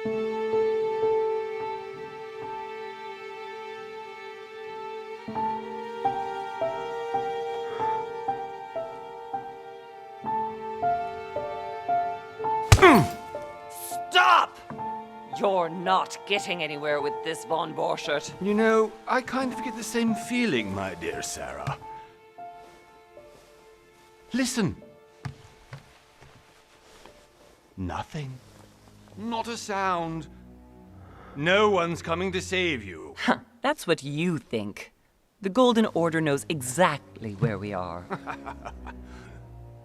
Stop! You're not getting anywhere with this von Borchert. You know, I kind of get the same feeling, my dear Sarah. Listen. Nothing. Not a sound. No one's coming to save you. That's what you think. The Golden Order knows exactly where we are.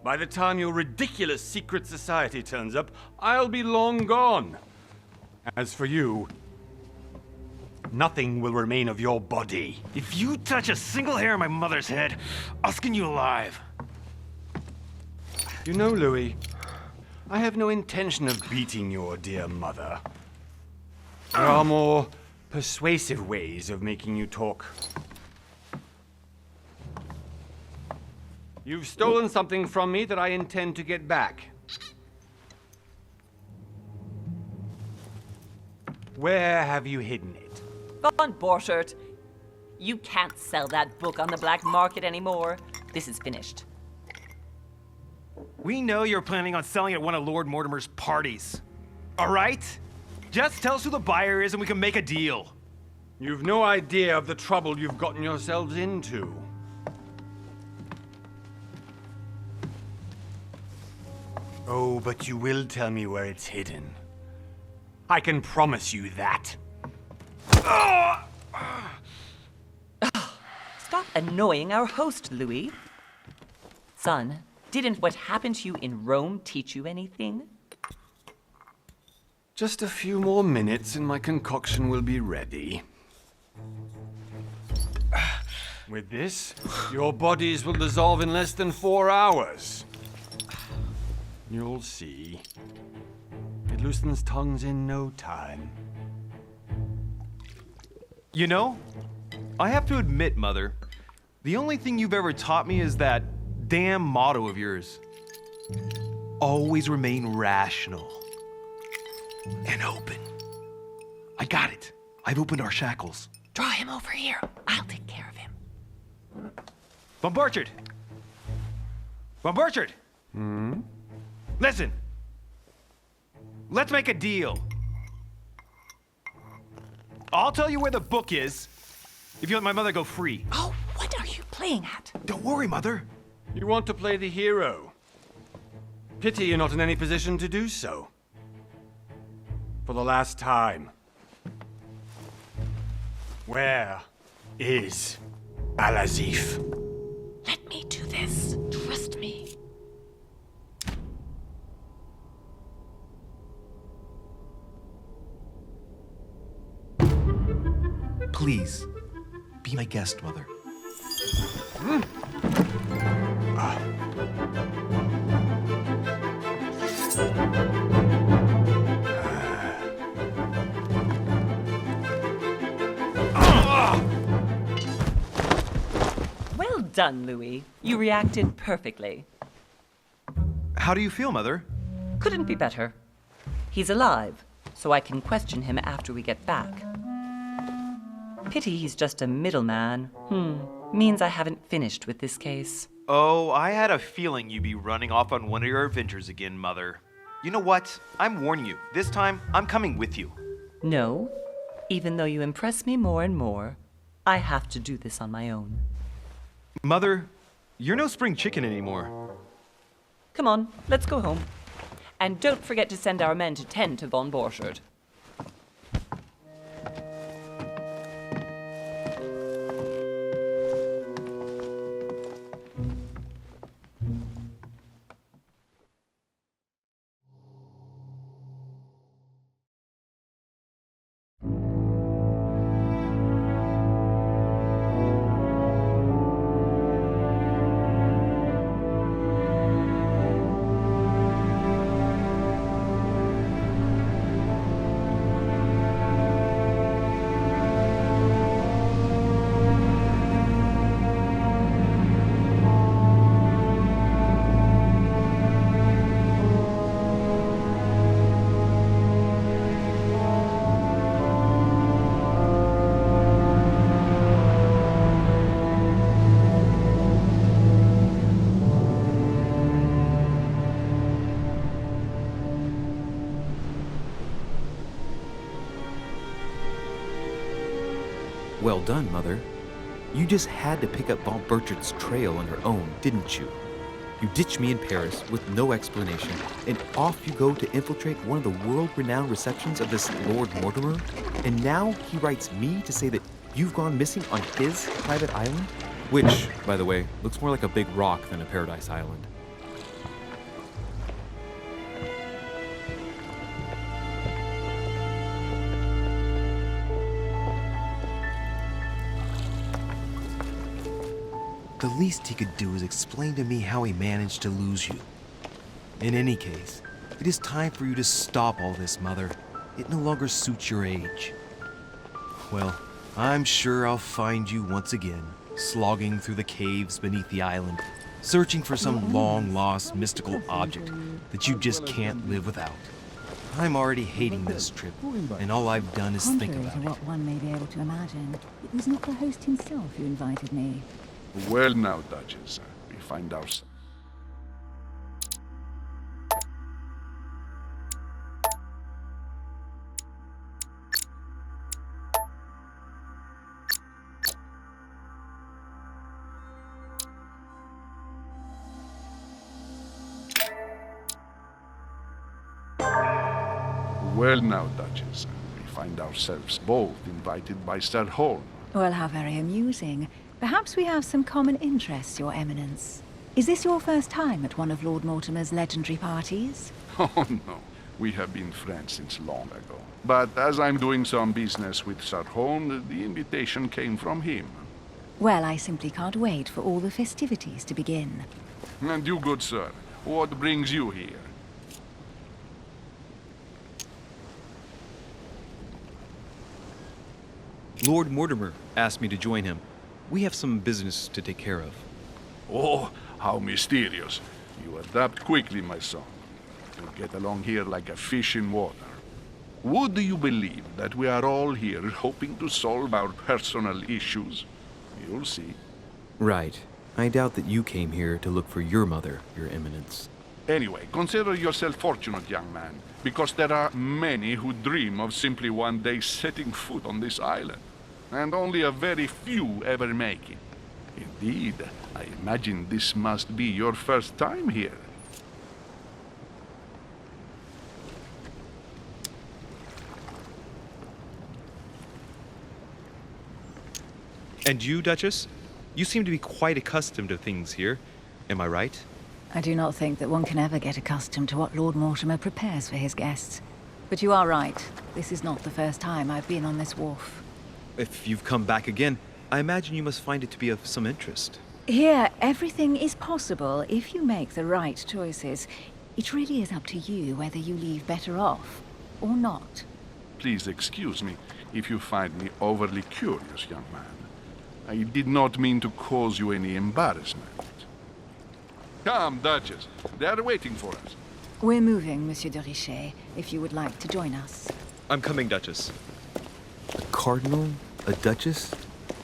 By the time your ridiculous secret society turns up, I'll be long gone. As for you, nothing will remain of your body. If you touch a single hair on my mother's head, I'll skin you alive. You know, Louis, I have no intention of beating your dear mother. There are more persuasive ways of making you talk. You've stolen something from me that I intend to get back. Where have you hidden it? Von Borchert, you can't sell that book on the black market anymore. This is finished. We know you're planning on selling at one of Lord Mortimer's parties. All right? Just tell us who the buyer is and we can make a deal. You've no idea of the trouble you've gotten yourselves into. Oh, but you will tell me where it's hidden. I can promise you that. Stop annoying our host, Louis. Son, didn't what happened to you in Rome teach you anything? Just a few more minutes and my concoction will be ready. With this, your bodies will dissolve in less than 4 hours. You'll see. It loosens tongues in no time. You know, I have to admit, Mother, the only thing you've ever taught me is that damn motto of yours. Always remain rational. And open. I got it. I've opened our shackles. Draw him over here. I'll take care of him. Von Borchert! Von Borchert! Listen. Let's make a deal. I'll tell you where the book is if you let my mother go free. Oh, what are you playing at? Don't worry, Mother. You want to play the hero. Pity you're not in any position to do so. For the last time. Where is Al-Azif? Let me do this. Trust me. Please, be my guest, Mother. Well done, Louis. You reacted perfectly. How do you feel, Mother? Couldn't be better. He's alive, so I can question him after we get back. Pity he's just a middleman. Means I haven't finished with this case. Oh, I had a feeling you'd be running off on one of your adventures again, Mother. You know what? I'm warning you. This time, I'm coming with you. No. Even though you impress me more and more, I have to do this on my own. Mother, you're no spring chicken anymore. Come on, let's go home. And don't forget to send our men to tend to von Borchert. Well done, Mother. You just had to pick up Von Burchard's trail on your own, didn't you? You ditched me in Paris with no explanation, and off you go to infiltrate one of the world-renowned receptions of this Lord Mortimer? And now he writes me to say that you've gone missing on his private island? Which, by the way, looks more like a big rock than a paradise island. The least he could do is explain to me how he managed to lose you. In any case, it is time for you to stop all this, Mother. It no longer suits your age. Well, I'm sure I'll find you once again, slogging through the caves beneath the island, searching for some long-lost mystical object that you just can't live without. I'm already hating this trip, and all I've done is think Contrary about to it. what one may be able to imagine, it was not the host himself who invited me. Well now, Duchess, we find ourselves. Well now, Duchess, we find ourselves both invited by Sir Holm. Well, how very amusing. Perhaps we have some common interests, Your Eminence. Is this your first time at one of Lord Mortimer's legendary parties? Oh no, we have been friends since long ago. But as I'm doing some business with Sir Holm, the invitation came from him. Well, I simply can't wait for all the festivities to begin. And you, good sir, what brings you here? Lord Mortimer asked me to join him. We have some business to take care of. Oh, how mysterious. You adapt quickly, my son. You get along here like a fish in water. Would you believe that we are all here hoping to solve our personal issues? You'll see. Right. I doubt that you came here to look for your mother, Your Eminence. Anyway, consider yourself fortunate, young man, because there are many who dream of simply one day setting foot on this island, and only a very few ever make it. Indeed, I imagine this must be your first time here. And you, Duchess? You seem to be quite accustomed to things here. Am I right? I do not think that one can ever get accustomed to what Lord Mortimer prepares for his guests. But you are right. This is not the first time I've been on this wharf. If you've come back again, I imagine you must find it to be of some interest. Here, everything is possible if you make the right choices. It really is up to you whether you leave better off or not. Please excuse me if you find me overly curious, young man. I did not mean to cause you any embarrassment. Come, Duchess. They are waiting for us. We're moving, Monsieur de Richet, if you would like to join us. I'm coming, Duchess. A cardinal? A duchess?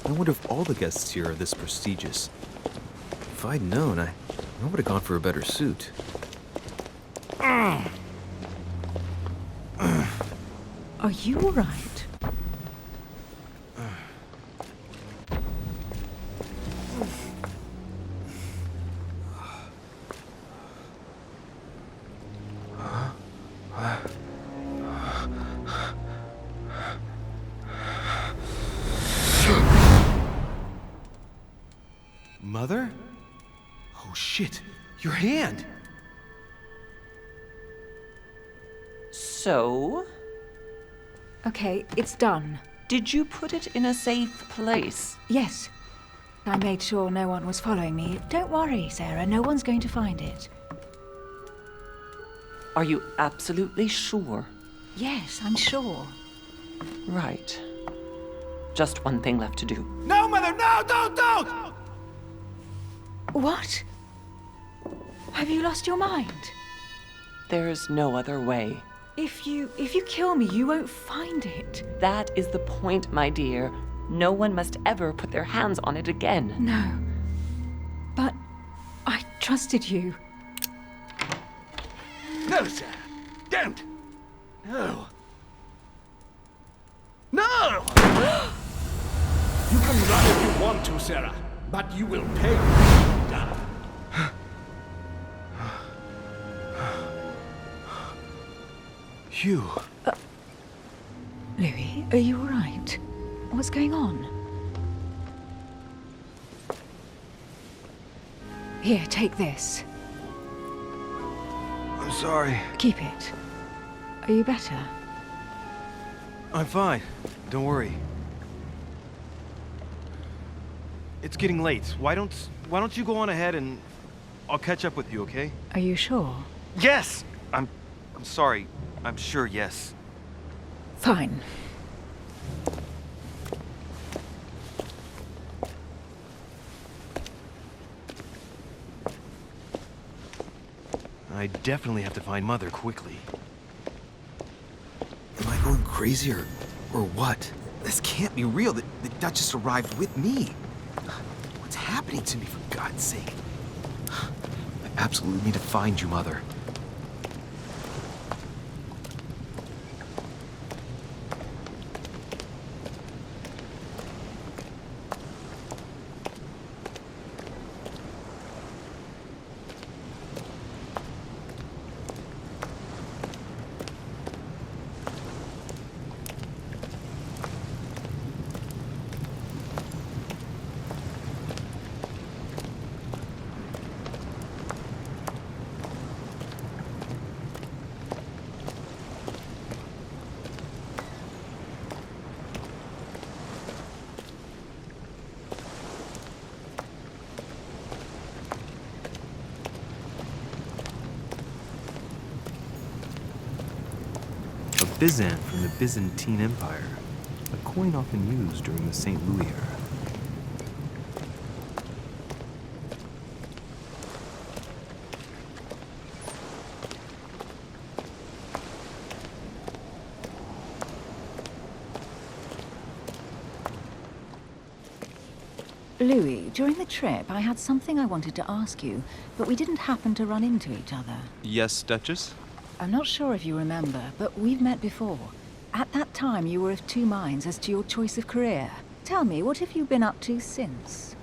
I wonder if all the guests here are this prestigious. If I'd known, I would have gone for a better suit. Are you all right? Mother? Oh shit, your hand! So, Okay, it's done. did you put it in a safe place? Yes. I made sure no one was following me. Don't worry, Sarah, no one's going to find it. Are you absolutely sure? Yes, I'm sure. Right. Just one thing left to do. No, Mother, no, don't! What? Have you lost your mind? There's no other way. If you kill me, you won't find it. That is the point, my dear. No one must ever put their hands on it again. No. But I trusted you. No, sir. Don't. No. No! You can run if you want to, Sarah, but you will pay. Hugh. Louis, are you all right? What's going on? Here, take this. I'm sorry. Keep it. Are you better? I'm fine. Don't worry. It's getting late. Why don't you go on ahead and I'll catch up with you, okay? Are you sure? Yes! I'm sorry. I'm sure, yes. Fine. I definitely have to find Mother quickly. Am I going crazy or what? This can't be real. The Duchess arrived with me. What's happening to me, for God's sake? I absolutely need to find you, Mother. A Byzant from the Byzantine Empire. A coin often used during the St. Louis era. Louis, during the trip, I had something I wanted to ask you, but we didn't happen to run into each other. Yes, Duchess? I'm not sure if you remember, but we've met before. At that time, you were of two minds as to your choice of career. Tell me, what have you been up to since?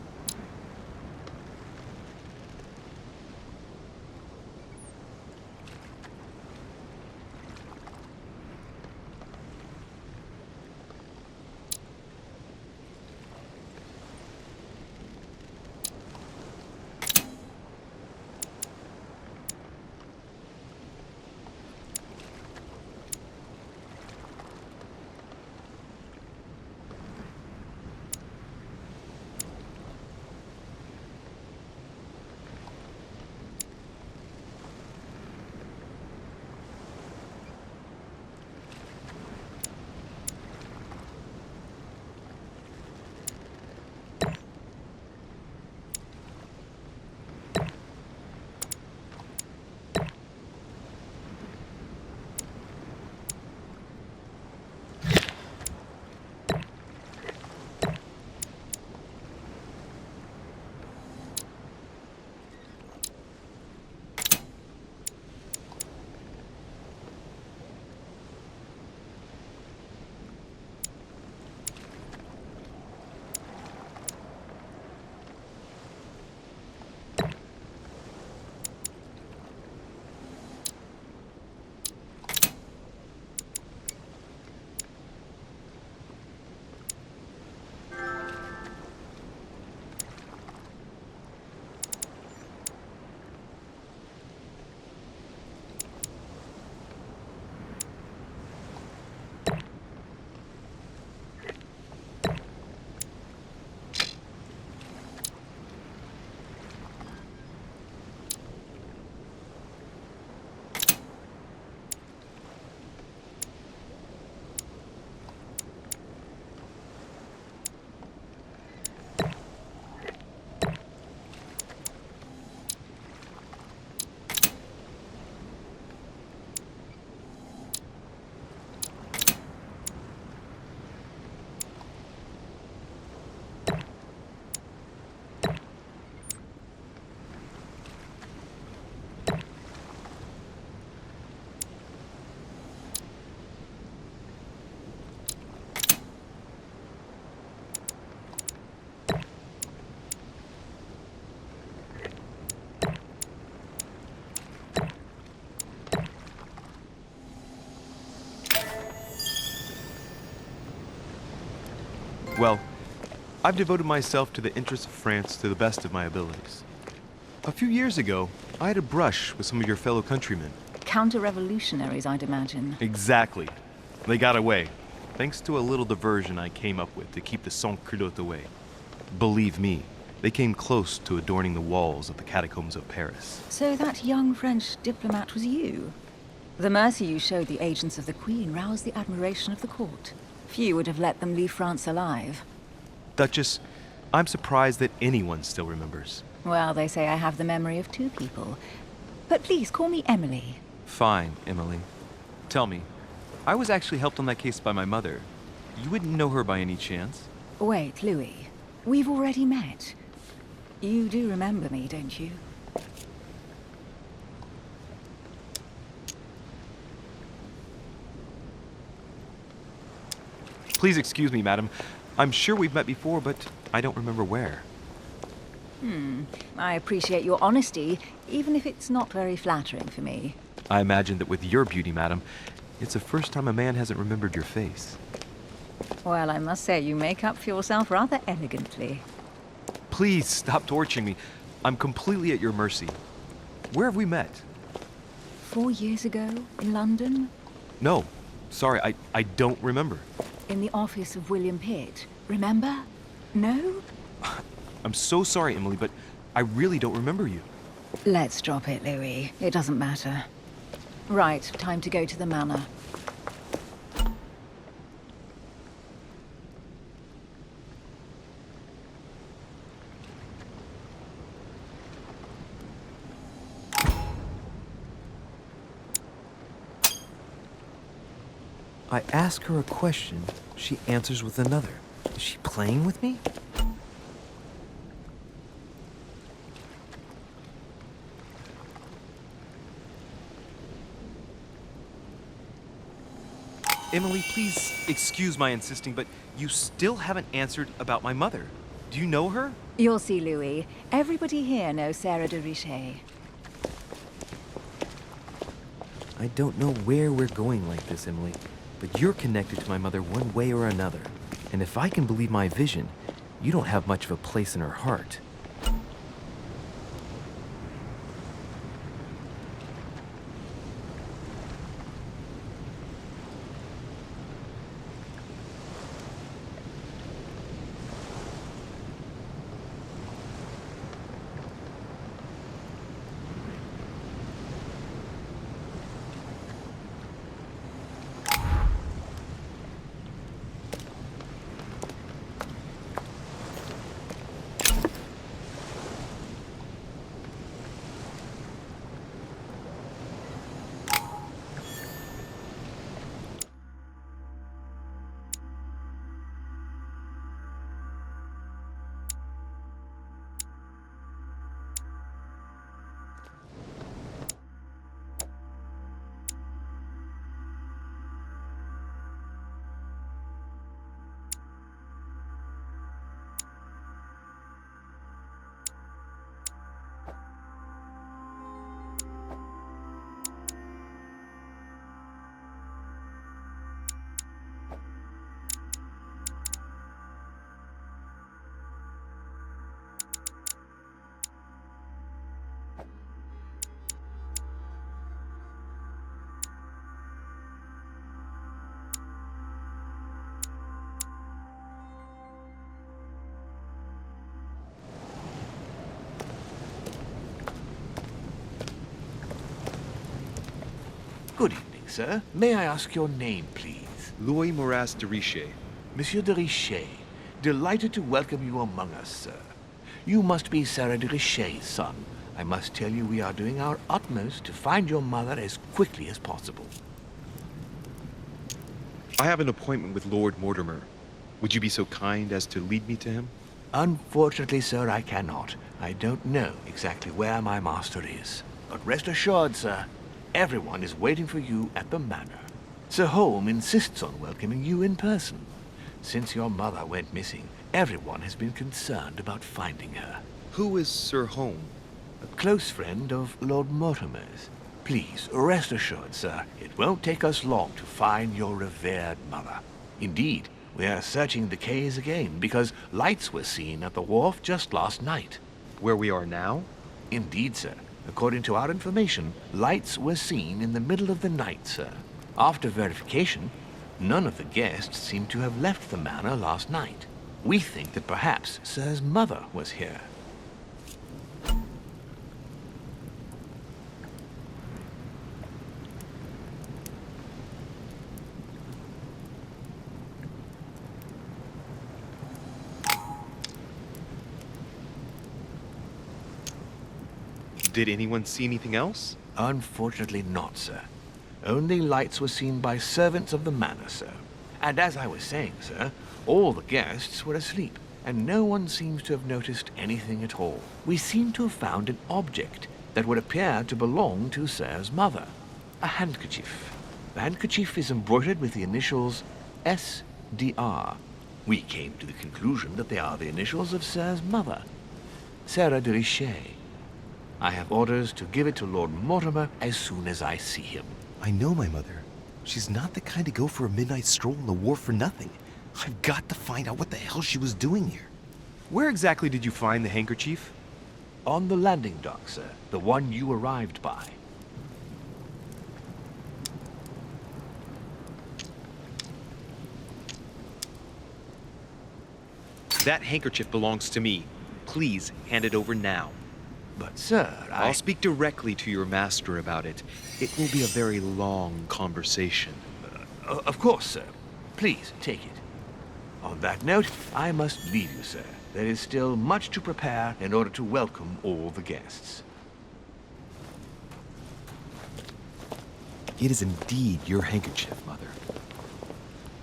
Well, I've devoted myself to the interests of France to the best of my abilities. A few years ago, I had a brush with some of your fellow countrymen. Counter-revolutionaries, I'd imagine. Exactly. They got away, thanks to a little diversion I came up with to keep the sans-culottes away. Believe me, they came close to adorning the walls of the catacombs of Paris. So that young French diplomat was you? The mercy you showed the agents of the Queen roused the admiration of the court. Few would have let them leave France alive. Duchess, I'm surprised that anyone still remembers. Well, they say I have the memory of two people. But please, call me Emily. Fine, Emily. Tell me, I was actually helped on that case by my mother. You wouldn't know her by any chance? Wait, Louis. We've already met. You do remember me, don't you? Please excuse me, madam. I'm sure we've met before, but I don't remember where. I appreciate your honesty, even if it's not very flattering for me. I imagine that with your beauty, madam, it's the first time a man hasn't remembered your face. Well, I must say you make up for yourself rather elegantly. Please stop torturing me. I'm completely at your mercy. Where have we met? 4 years ago, in London? No, sorry, I don't remember. In the office of William Pitt, remember? No? I'm so sorry, Emily, but I really don't remember you. Let's drop it, Louis. It doesn't matter. Right, time to go to the manor. I ask her a question, she answers with another. Is she playing with me? Emily, please excuse my insisting, but you still haven't answered about my mother. Do you know her? You'll see, Louis. Everybody here knows Sarah de Richet. I don't know where we're going like this, Emily, but you're connected to my mother one way or another. And if I can believe my vision, you don't have much of a place in her heart. Good evening, sir. May I ask your name, please? Louis Moras de Richet. Monsieur de Richet. Delighted to welcome you among us, sir. You must be Sarah de Richet's son. I must tell you we are doing our utmost to find your mother as quickly as possible. I have an appointment with Lord Mortimer. Would you be so kind as to lead me to him? Unfortunately, sir, I cannot. I don't know exactly where my master is. But rest assured, sir, everyone is waiting for you at the manor. Sir Holm insists on welcoming you in person. Since your mother went missing, everyone has been concerned about finding her. Who is Sir Holm? A close friend of Lord Mortimer's. Please, rest assured, sir, it won't take us long to find your revered mother. Indeed, We are searching the quays again because lights were seen at the wharf just last night. Where we are now? Indeed, sir. According to our information, lights were seen in the middle of the night, sir. After verification, none of the guests seem to have left the manor last night. We think that perhaps Sir's mother was here. Did anyone see anything else? Unfortunately not, sir. Only lights were seen by servants of the manor, sir. And as I was saying, sir, all the guests were asleep, and no one seems to have noticed anything at all. We seem to have found an object that would appear to belong to Sir's mother. A handkerchief. The handkerchief is embroidered with the initials SDR. We came to the conclusion that they are the initials of Sir's mother, Sarah de Richet. I have orders to give it to Lord Mortimer as soon as I see him. I know my mother. She's not the kind to go for a midnight stroll on the wharf for nothing. I've got to find out what the hell she was doing here. Where exactly did you find the handkerchief? On the landing dock, sir. The one you arrived by. That handkerchief belongs to me. Please hand it over now. But, sir, I'll speak directly to your master about it. It will be a very long conversation. Of course, sir. Please, take it. On that note, I must leave you, sir. There is still much to prepare in order to welcome all the guests. It is indeed your handkerchief, Mother.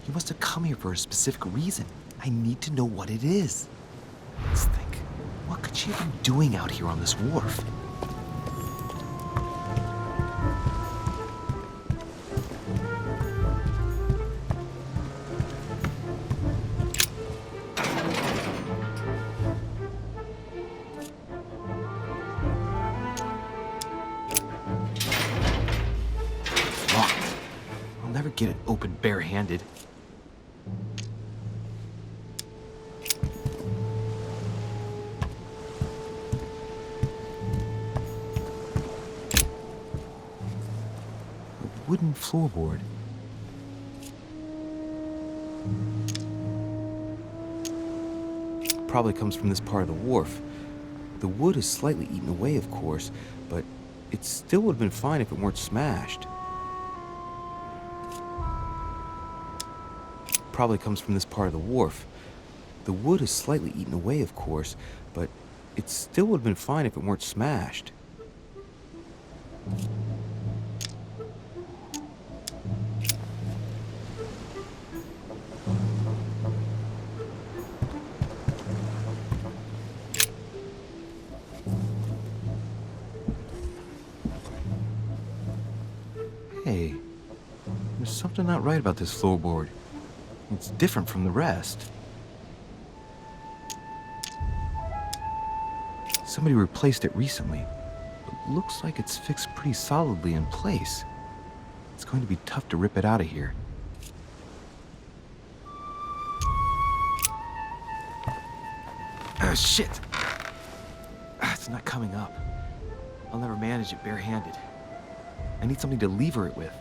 You must have come here for a specific reason. I need to know what it is. Let's think. What could she have been doing out here on this wharf? Locked. I'll never get it open barehanded. Wooden floorboard. Probably comes from this part of the wharf. The wood is slightly eaten away, of course, but it still would have been fine if it weren't smashed. Probably comes from this part of the wharf. The wood is slightly eaten away, of course, but it still would have been fine if it weren't smashed. Hey, there's something not right about this floorboard. It's different from the rest. Somebody replaced it recently, but looks like it's fixed pretty solidly in place. It's going to be tough to rip it out of here. Shit! It's not coming up. I'll never manage it barehanded. I need something to lever it with.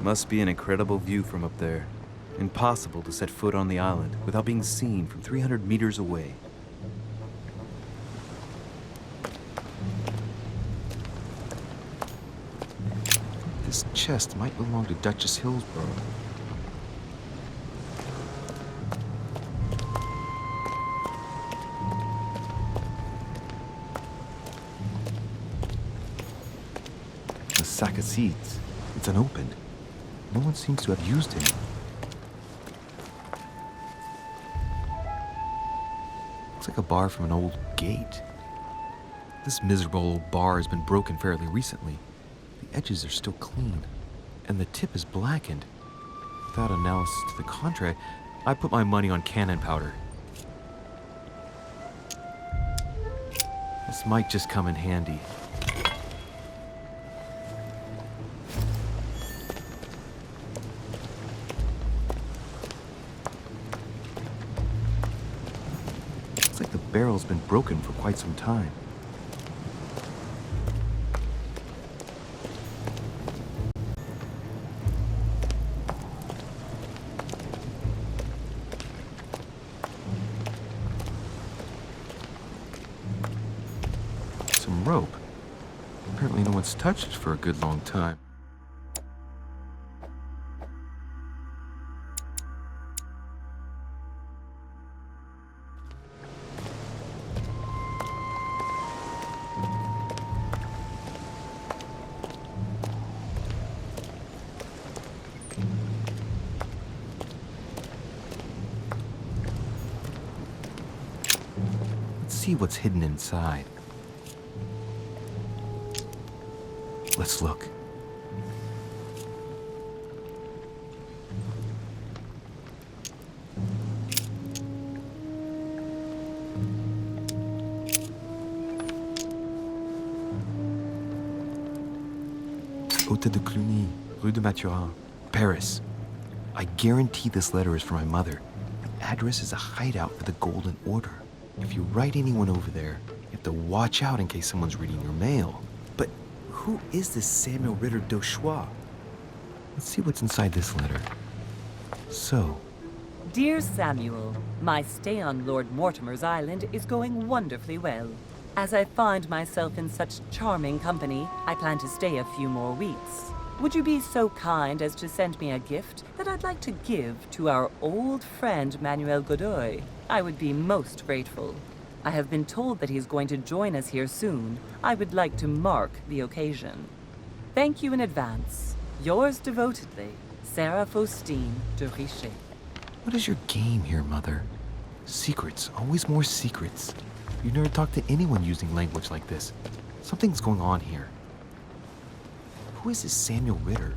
Must be an incredible view from up there. Impossible to set foot on the island without being seen from 300 meters away. This chest might belong to Duchess Hillsborough. sack of seeds. It's unopened. No one seems to have used it. Looks like a bar from an old gate. This miserable old bar has been broken fairly recently. The edges are still clean, and the tip is blackened. Without analysis to the contrary, I put my money on cannon powder. This might just come in handy. Looks like the barrel's been broken for quite some time. Some rope. Apparently no one's touched it for a good long time. Let's see what's hidden inside. Let's look. Hôtel de Cluny, Rue de Mathurin, Paris. I guarantee this letter is for my mother. The address is a hideout for the Golden Order. If you write anyone over there, you have to watch out in case someone's reading your mail. But who is this Samuel Ritter d'Auchois? Let's see what's inside this letter. So, Dear Samuel, my stay on Lord Mortimer's island is going wonderfully well. As I find myself in such charming company, I plan to stay a few more weeks. Would you be so kind as to send me a gift that I'd like to give to our old friend Manuel Godoy? I would be most grateful. I have been told that he's going to join us here soon. I would like to mark the occasion. Thank you in advance. Yours devotedly, Sarah Faustine de Richet. what is your game here, Mother? Secrets, always more secrets. You never talk to anyone using language like this. Something's going on here. Who is this Samuel Ritter?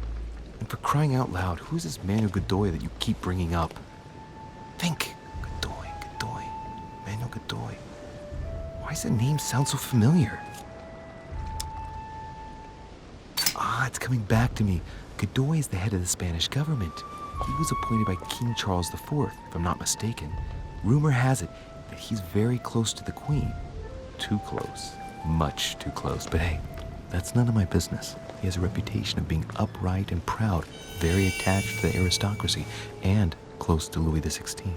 And for crying out loud, who is this Manuel Godoy that you keep bringing up? Think. Godoy. Manuel Godoy. Why does that name sound so familiar? Ah, it's coming back to me. Godoy is the head of the Spanish government. He was appointed by King Charles IV, if I'm not mistaken. Rumor has it that he's very close to the Queen. Too close. Much too close. But hey, that's none of my business. He has a reputation of being upright and proud, very attached to the aristocracy, and close to Louis XVI.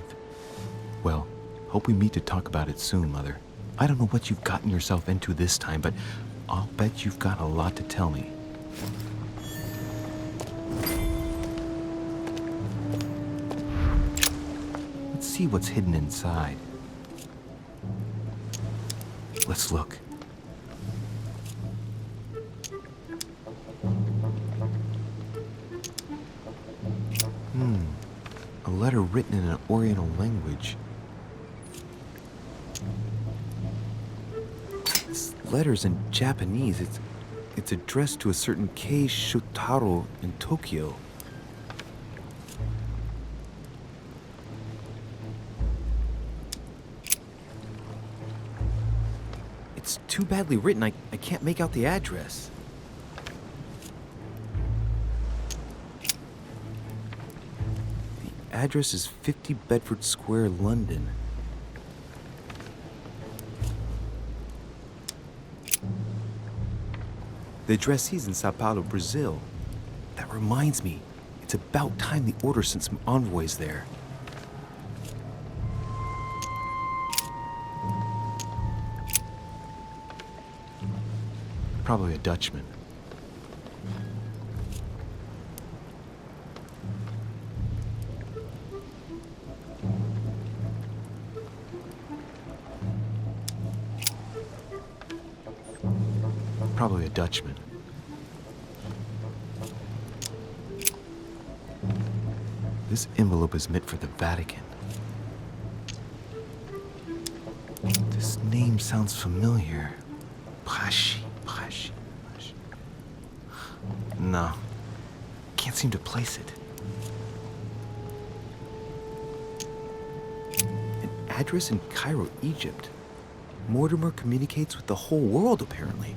Well, hope we meet to talk about it soon, Mother. I don't know what you've gotten yourself into this time, but I'll bet you've got a lot to tell me. Let's see what's hidden inside. Let's look. A letter written in an Oriental language. This letter's in Japanese. It's addressed to a certain Kei Shotaro in Tokyo. It's too badly written, I can't make out the address. The address is 50 Bedford Square, London. The addressee's in Sao Paulo, Brazil. That reminds me, it's about time the Order sent some envoys there. Probably a Dutchman. Probably a Dutchman. This envelope is meant for the Vatican. This name sounds familiar. Pashi. No, can't seem to place it. An address in Cairo, Egypt. Mortimer communicates with the whole world, apparently.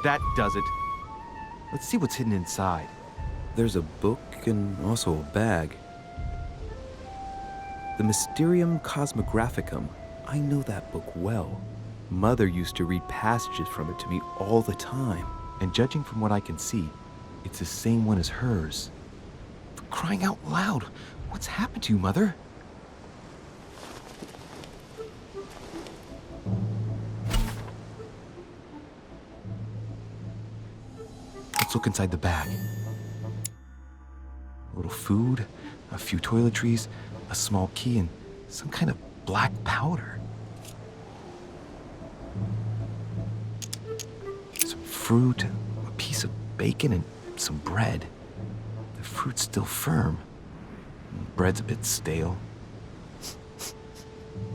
That does it. Let's see what's hidden inside. There's a book and also a bag. The Mysterium Cosmographicum. I know that book well. Mother used to read passages from it to me all the time. And judging from what I can see, it's the same one as hers. For crying out loud, what's happened to you, Mother? Let's look inside the bag. A little food, a few toiletries, a small key, and some kind of black powder. Some fruit, a piece of bacon, and some bread. The fruit's still firm. And bread's a bit stale.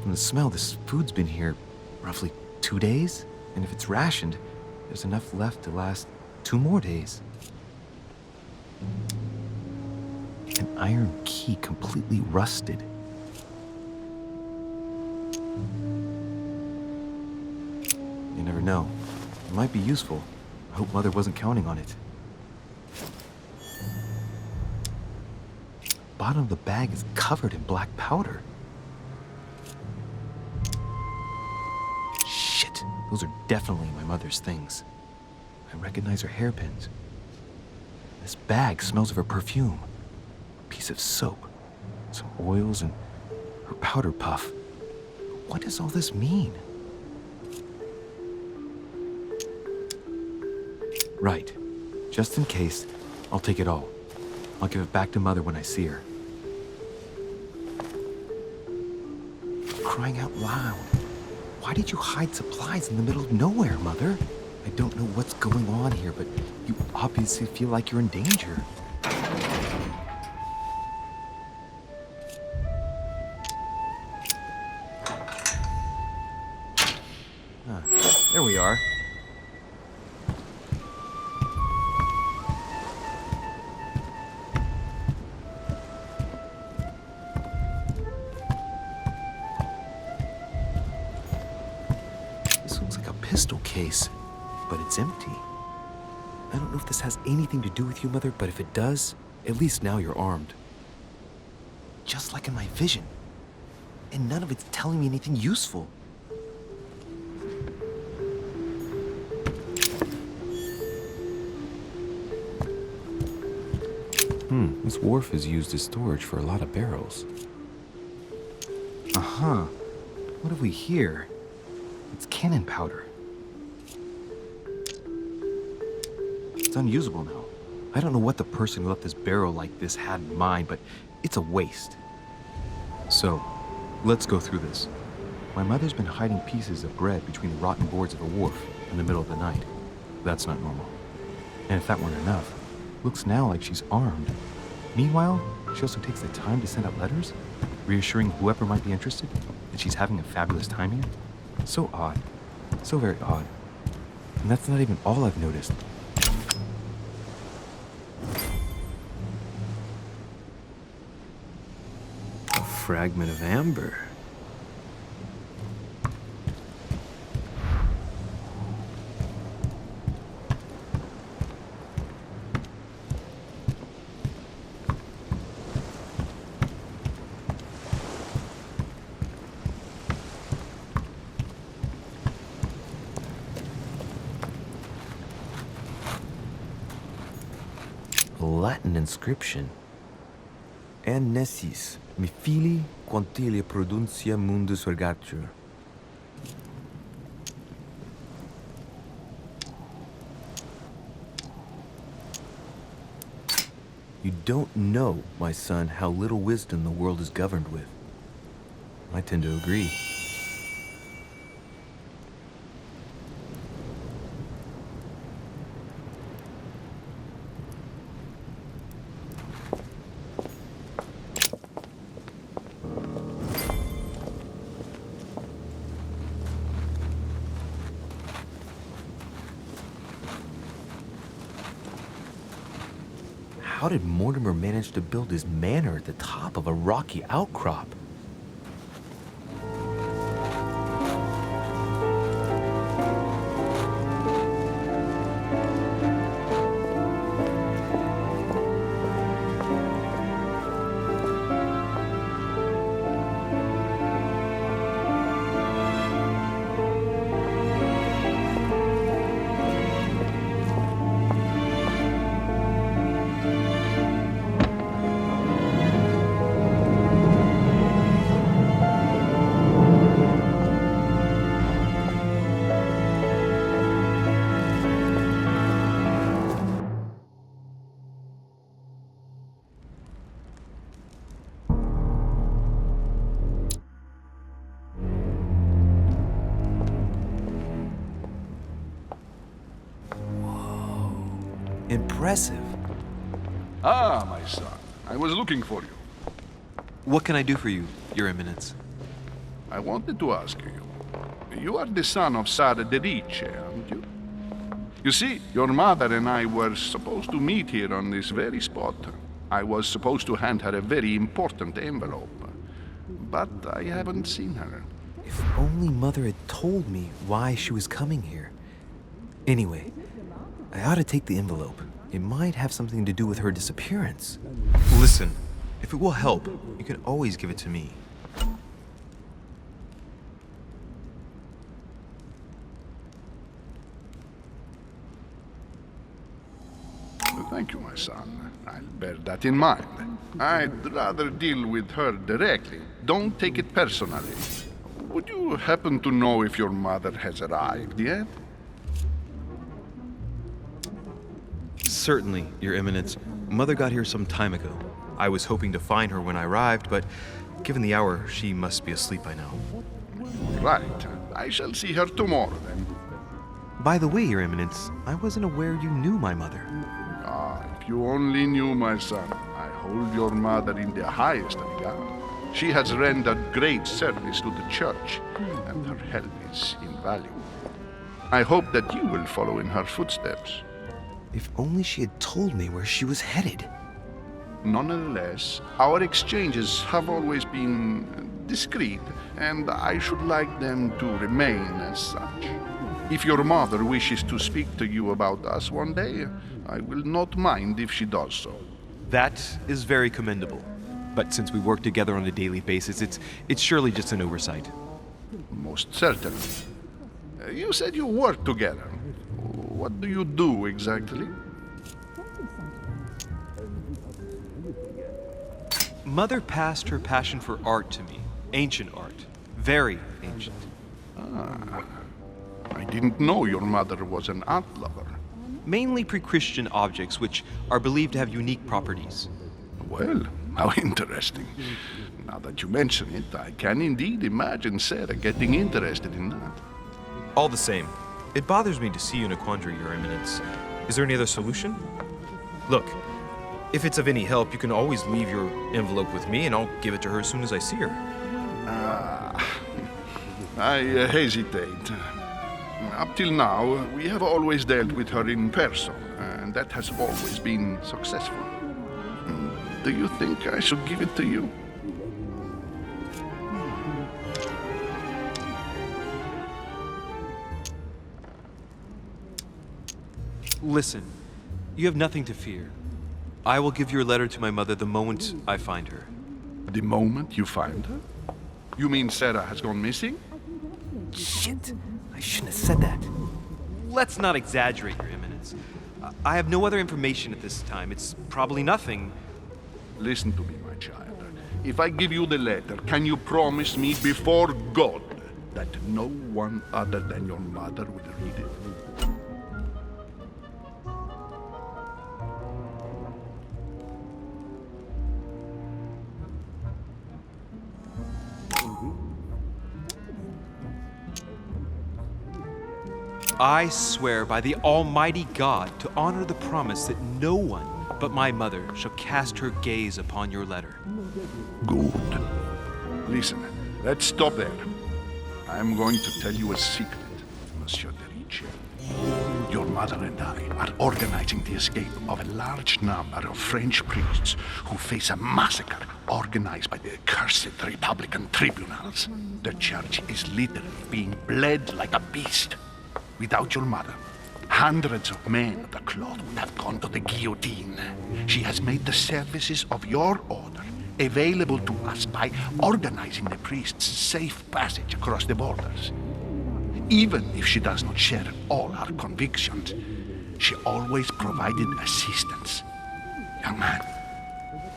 From the smell, this food's been here roughly 2 days. And if it's rationed, there's enough left to last 2 more days. An iron key completely rusted. You never know. It might be useful. I hope Mother wasn't counting on it. The bottom of the bag is covered in black powder. Shit, those are definitely my mother's things. I recognize her hairpins. This bag smells of her perfume. A piece of soap, some oils, and her powder puff. What does all this mean? Right. Just in case, I'll take it all. I'll give it back to Mother when I see her. Crying out loud. Why did you hide supplies in the middle of nowhere, Mother? I don't know what's going on here, but you obviously feel like you're in danger. There we are. This looks like a pistol case, but it's empty. I don't know if this has anything to do with you, Mother, but if it does, at least now you're armed. Just like in my vision. And none of it's telling me anything useful. This wharf is used as storage for a lot of barrels. Uh-huh. What have we here? It's cannon powder. It's unusable now. I don't know what the person who left this barrel like this had in mind, but it's a waste. So, let's go through this. My mother's been hiding pieces of bread between the rotten boards of a wharf in the middle of the night. That's not normal. And if that weren't enough, looks now like she's armed. Meanwhile, she also takes the time to send out letters, reassuring whoever might be interested that she's having a fabulous time here. So odd. So very odd. And that's not even all I've noticed. A fragment of amber. Latin inscription. En nessis, mi fili, quantilia produncia mundus vergatur. You don't know, my son, how little wisdom the world is governed with. I tend to agree. How did Mortimer manage to build his manor at the top of a rocky outcrop? Impressive. Ah, my son. I was looking for you. What can I do for you, Your Eminence? I wanted to ask you. You are the son of Sara de Riche, aren't you? You see, your mother and I were supposed to meet here on this very spot. I was supposed to hand her a very important envelope. But I haven't seen her. If only Mother had told me why she was coming here. Anyway, I ought to take the envelope. It might have something to do with her disappearance. Listen, if it will help, you can always give it to me. Thank you, my son. I'll bear that in mind. I'd rather deal with her directly. Don't take it personally. Would you happen to know if your mother has arrived yet? Certainly, Your Eminence. Mother got here some time ago. I was hoping to find her when I arrived, but given the hour, she must be asleep by now. Right. I shall see her tomorrow, then. By the way, Your Eminence, I wasn't aware you knew my mother. Ah, if you only knew, my son. I hold your mother in the highest regard. She has rendered great service to the church, and her help is invaluable. I hope that you will follow in her footsteps. If only she had told me where she was headed. Nonetheless, our exchanges have always been discreet, and I should like them to remain as such. If your mother wishes to speak to you about us one day, I will not mind if she does so. That is very commendable. But since we work together on a daily basis, it's surely just an oversight. Most certainly. You said you work together. What do you do exactly? Mother passed her passion for art to me. Ancient art. Very ancient. Ah. I didn't know your mother was an art lover. Mainly pre-Christian objects, which are believed to have unique properties. Well, how interesting. Now that you mention it, I can indeed imagine Sarah getting interested in that. All the same, It bothers me to see you in a quandary, Your Eminence. Is there any other solution? Look, if it's of any help, you can always leave your envelope with me, and I'll give it to her as soon as I see her. I hesitate. Up till now, we have always dealt with her in person, and that has always been successful. Do you think I should give it to you? Listen, you have nothing to fear. I will give your letter to my mother the moment I find her. The moment you find her? You mean Sarah has gone missing? Shit, I shouldn't have said that. Let's not exaggerate, Your Eminence. I have no other information at this time. It's probably nothing. Listen to me, my child. If I give you the letter, can you promise me before God that no one other than your mother will read it? I swear by the Almighty God to honor the promise that no one but my mother shall cast her gaze upon your letter. Good. Listen, let's stop there. I'm going to tell you a secret, Monsieur de Ricci. Your mother and I are organizing the escape of a large number of French priests who face a massacre organized by the accursed Republican tribunals. The church is literally being bled like a beast. Without your mother, hundreds of men of the cloth would have gone to the guillotine. She has made the services of your order available to us by organizing the priests' safe passage across the borders. Even if she does not share all our convictions, she always provided assistance. Young man,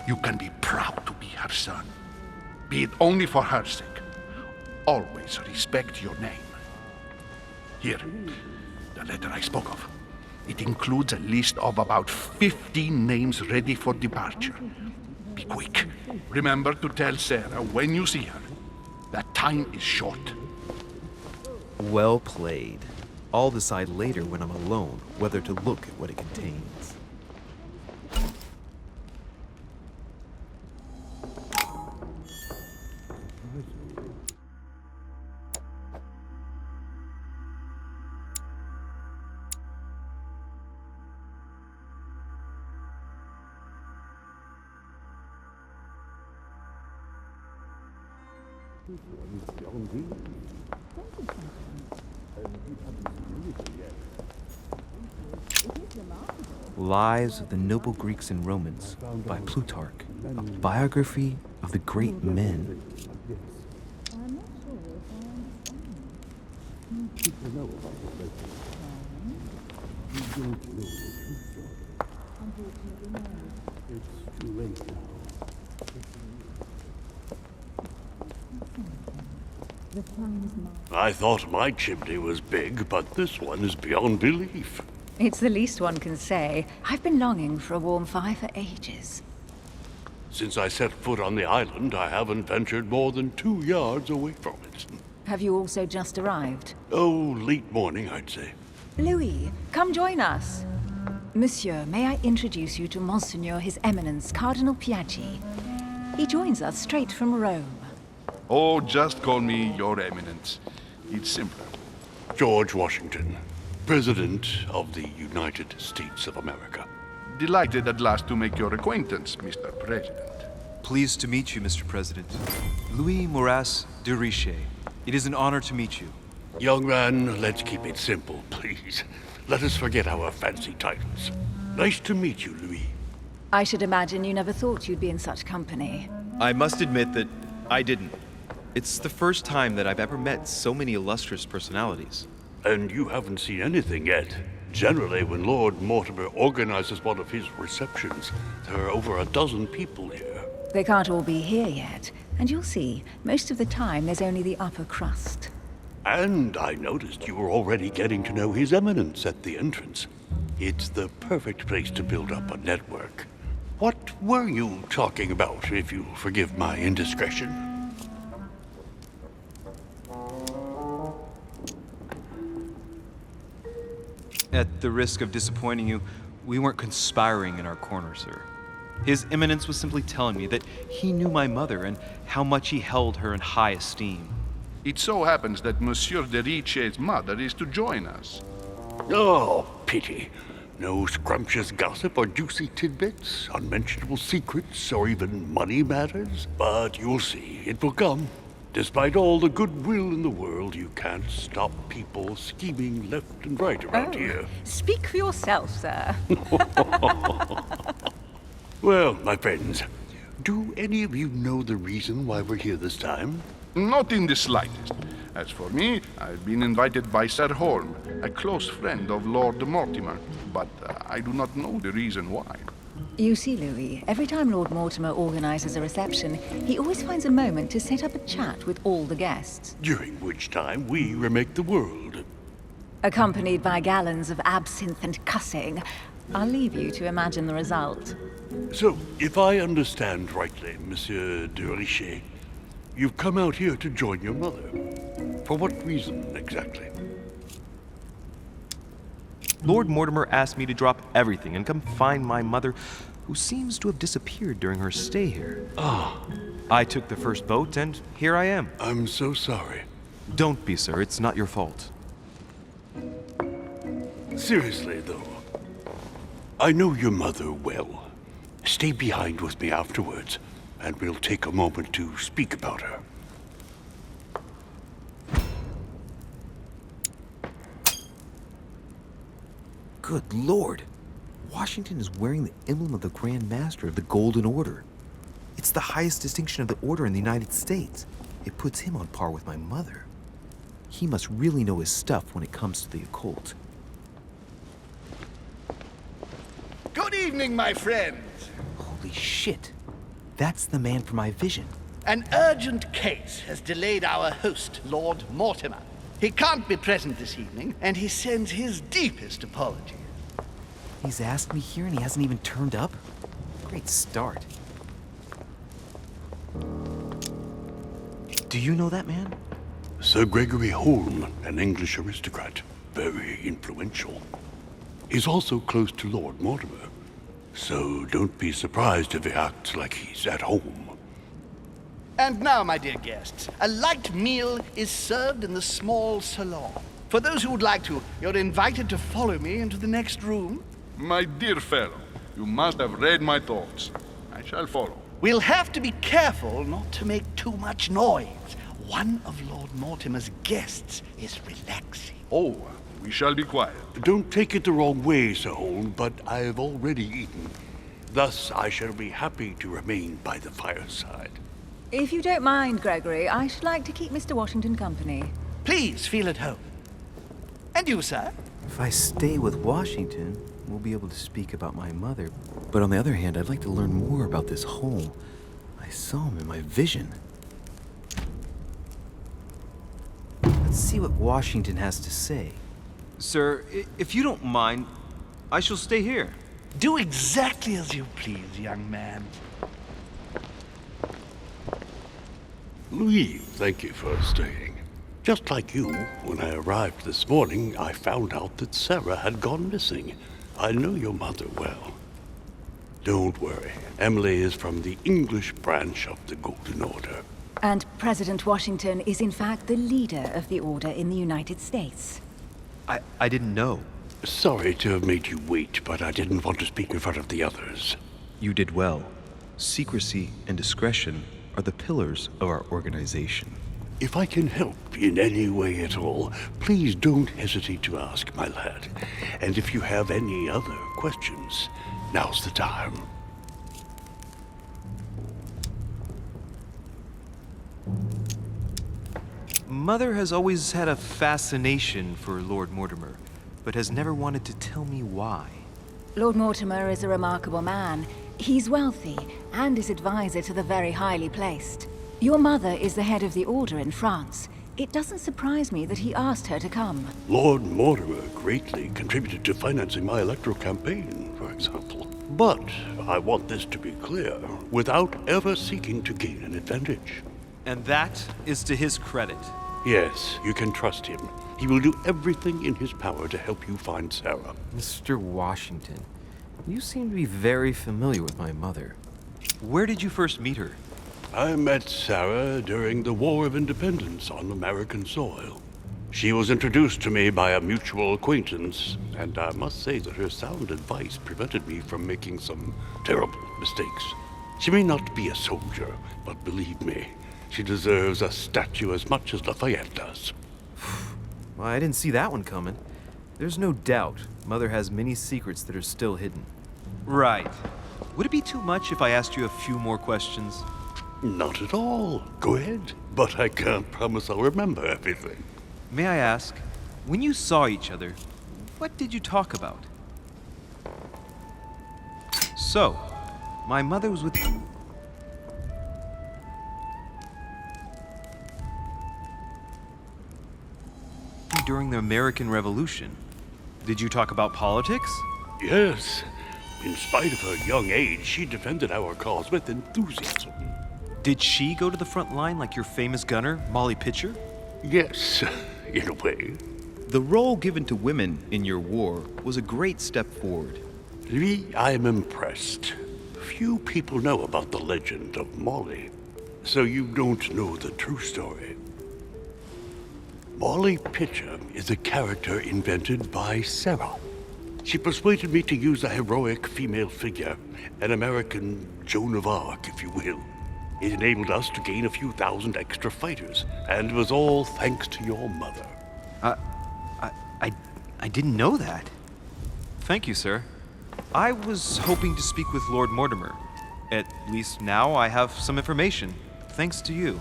you can be proud to be her son. Be it only for her sake. Always respect your name. Here, the letter I spoke of. It includes a list of about 15 names ready for departure. Be quick. Remember to tell Sarah when you see her that time is short. Well played. I'll decide later when I'm alone whether to look at what it contains. Lives of the Noble Greeks and Romans by Plutarch, a biography of the great men. I thought my chimney was big, but this one is beyond belief. It's the least one can say. I've been longing for a warm fire for ages. Since I set foot on the island, I haven't ventured more than 2 yards away from it. Have you also just arrived? Oh, late morning, I'd say. Louis, come join us. Monsieur, may I introduce you to Monseigneur His Eminence, Cardinal Piaggi. He joins us straight from Rome. Oh, just call me Your Eminence. It's simpler. George Washington, President of the United States of America. Delighted at last to make your acquaintance, Mr. President. Pleased to meet you, Mr. President. Louis Moras de Riche. It is an honor to meet you. Young man, let's keep it simple, please. Let us forget our fancy titles. Nice to meet you, Louis. I should imagine you never thought you'd be in such company. I must admit that I didn't. It's the first time that I've ever met so many illustrious personalities. And you haven't seen anything yet. Generally, when Lord Mortimer organizes one of his receptions, there are over a dozen people here. They can't all be here yet, and you'll see, most of the time there's only the upper crust. And I noticed you were already getting to know His Eminence at the entrance. It's the perfect place to build up a network. What were you talking about, if you forgive my indiscretion? At the risk of disappointing you, we weren't conspiring in our corner, sir. His Eminence was simply telling me that he knew my mother and how much he held her in high esteem. It so happens that Monsieur de Riche's mother is to join us. Oh, pity. No scrumptious gossip or juicy tidbits, unmentionable secrets, or even money matters. But you'll see, it will come. Despite all the goodwill in the world, you can't stop people scheming left and right around here. Speak for yourself, sir. Well, my friends, do any of you know the reason why we're here this time? Not in the slightest. As for me, I've been invited by Sir Holm, a close friend of Lord Mortimer, but I do not know the reason why. You see, Louis, every time Lord Mortimer organizes a reception, he always finds a moment to set up a chat with all the guests. During which time we remake the world. Accompanied by gallons of absinthe and cussing. I'll leave you to imagine the result. So, if I understand rightly, Monsieur de Richet, you've come out here to join your mother. For what reason, exactly? Lord Mortimer asked me to drop everything and come find my mother, who seems to have disappeared during her stay here. Ah. I took the first boat, and here I am. I'm so sorry. Don't be, sir. It's not your fault. Seriously, though, I know your mother well. Stay behind with me afterwards, and we'll take a moment to speak about her. Good Lord! Washington is wearing the emblem of the Grand Master of the Golden Order. It's the highest distinction of the Order in the United States. It puts him on par with my mother. He must really know his stuff when it comes to the occult. Good evening, my friends. Holy shit! That's the man for my vision. An urgent case has delayed our host, Lord Mortimer. He can't be present this evening, and he sends his deepest apologies. He's asked me here and he hasn't even turned up? Great start. Do you know that man? Sir Gregory Holm, an English aristocrat, very influential. He's also close to Lord Mortimer, so don't be surprised if he acts like he's at home. And now, my dear guests, a light meal is served in the small salon. For those who would like to, you're invited to follow me into the next room. My dear fellow, you must have read my thoughts. I shall follow. We'll have to be careful not to make too much noise. One of Lord Mortimer's guests is relaxing. Oh, we shall be quiet. Don't take it the wrong way, Sir Holm, but I've already eaten. Thus, I shall be happy to remain by the fireside. If you don't mind, Gregory, I should like to keep Mr. Washington company. Please feel at home. And you, sir? If I stay with Washington, we'll be able to speak about my mother. But on the other hand, I'd like to learn more about this Holm. I saw him in my vision. Let's see what Washington has to say. Sir, if you don't mind, I shall stay here. Do exactly as you please, young man. Louis, thank you for staying. Just like you, when I arrived this morning, I found out that Sarah had gone missing. I know your mother well. Don't worry. Emily is from the English branch of the Golden Order. And President Washington is in fact the leader of the Order in the United States. I didn't know. Sorry to have made you wait, but I didn't want to speak in front of the others. You did well. Secrecy and discretion are the pillars of our organization. If I can help in any way at all, please don't hesitate to ask, my lad. And if you have any other questions, now's the time. Mother has always had a fascination for Lord Mortimer, but has never wanted to tell me why. Lord Mortimer is a remarkable man. He's wealthy and is advisor to the very highly placed. Your mother is the head of the Order in France. It doesn't surprise me that he asked her to come. Lord Mortimer greatly contributed to financing my electoral campaign, for example. But I want this to be clear, without ever seeking to gain an advantage. And that is to his credit. Yes, you can trust him. He will do everything in his power to help you find Sarah. Mr. Washington, you seem to be very familiar with my mother. Where did you first meet her? I met Sarah during the War of Independence on American soil. She was introduced to me by a mutual acquaintance, and I must say that her sound advice prevented me from making some terrible mistakes. She may not be a soldier, but believe me, she deserves a statue as much as Lafayette does. Well, I didn't see that one coming. There's no doubt Mother has many secrets that are still hidden. Right. Would it be too much if I asked you a few more questions? Not at all. Go ahead. But I can't promise I'll remember everything. May I ask, when you saw each other, what did you talk about? So, my mother was with... during the American Revolution. Did you talk about politics? Yes. In spite of her young age, she defended our cause with enthusiasm. Did she go to the front line like your famous gunner, Molly Pitcher? Yes, in a way. The role given to women in your war was a great step forward. Lee, I am impressed. Few people know about the legend of Molly, so you don't know the true story. Molly Pitcher is a character invented by Sarah. She persuaded me to use a heroic female figure, an American Joan of Arc, if you will. It enabled us to gain a few thousand extra fighters, and it was all thanks to your mother. I didn't know that. Thank you, sir. I was hoping to speak with Lord Mortimer. At least now I have some information, thanks to you.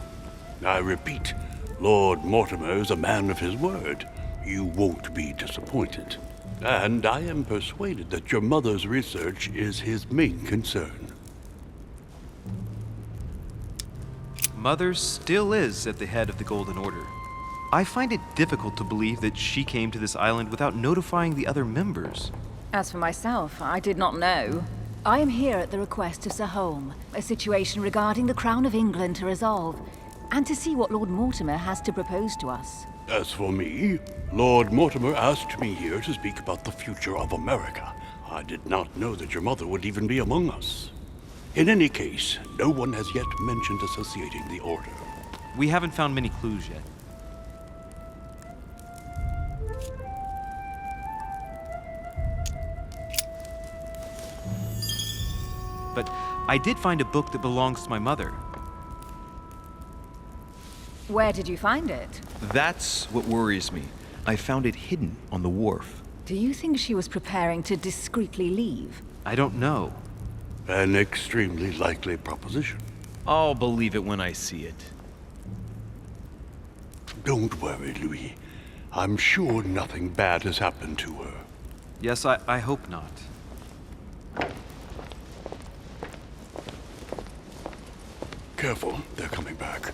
I repeat, Lord Mortimer is a man of his word. You won't be disappointed. And I am persuaded that your mother's research is his main concern. Mother still is at the head of the Golden Order. I find it difficult to believe that she came to this island without notifying the other members. As for myself, I did not know. I am here at the request of Sir Holm, a situation regarding the Crown of England to resolve, and to see what Lord Mortimer has to propose to us. As for me, Lord Mortimer asked me here to speak about the future of America. I did not know that your mother would even be among us. In any case, no one has yet mentioned associating the Order. We haven't found many clues yet. But I did find a book that belongs to my mother. Where did you find it? That's what worries me. I found it hidden on the wharf. Do you think she was preparing to discreetly leave? I don't know. An extremely likely proposition. I'll believe it when I see it. Don't worry, Louis. I'm sure nothing bad has happened to her. Yes, I hope not. Careful, they're coming back.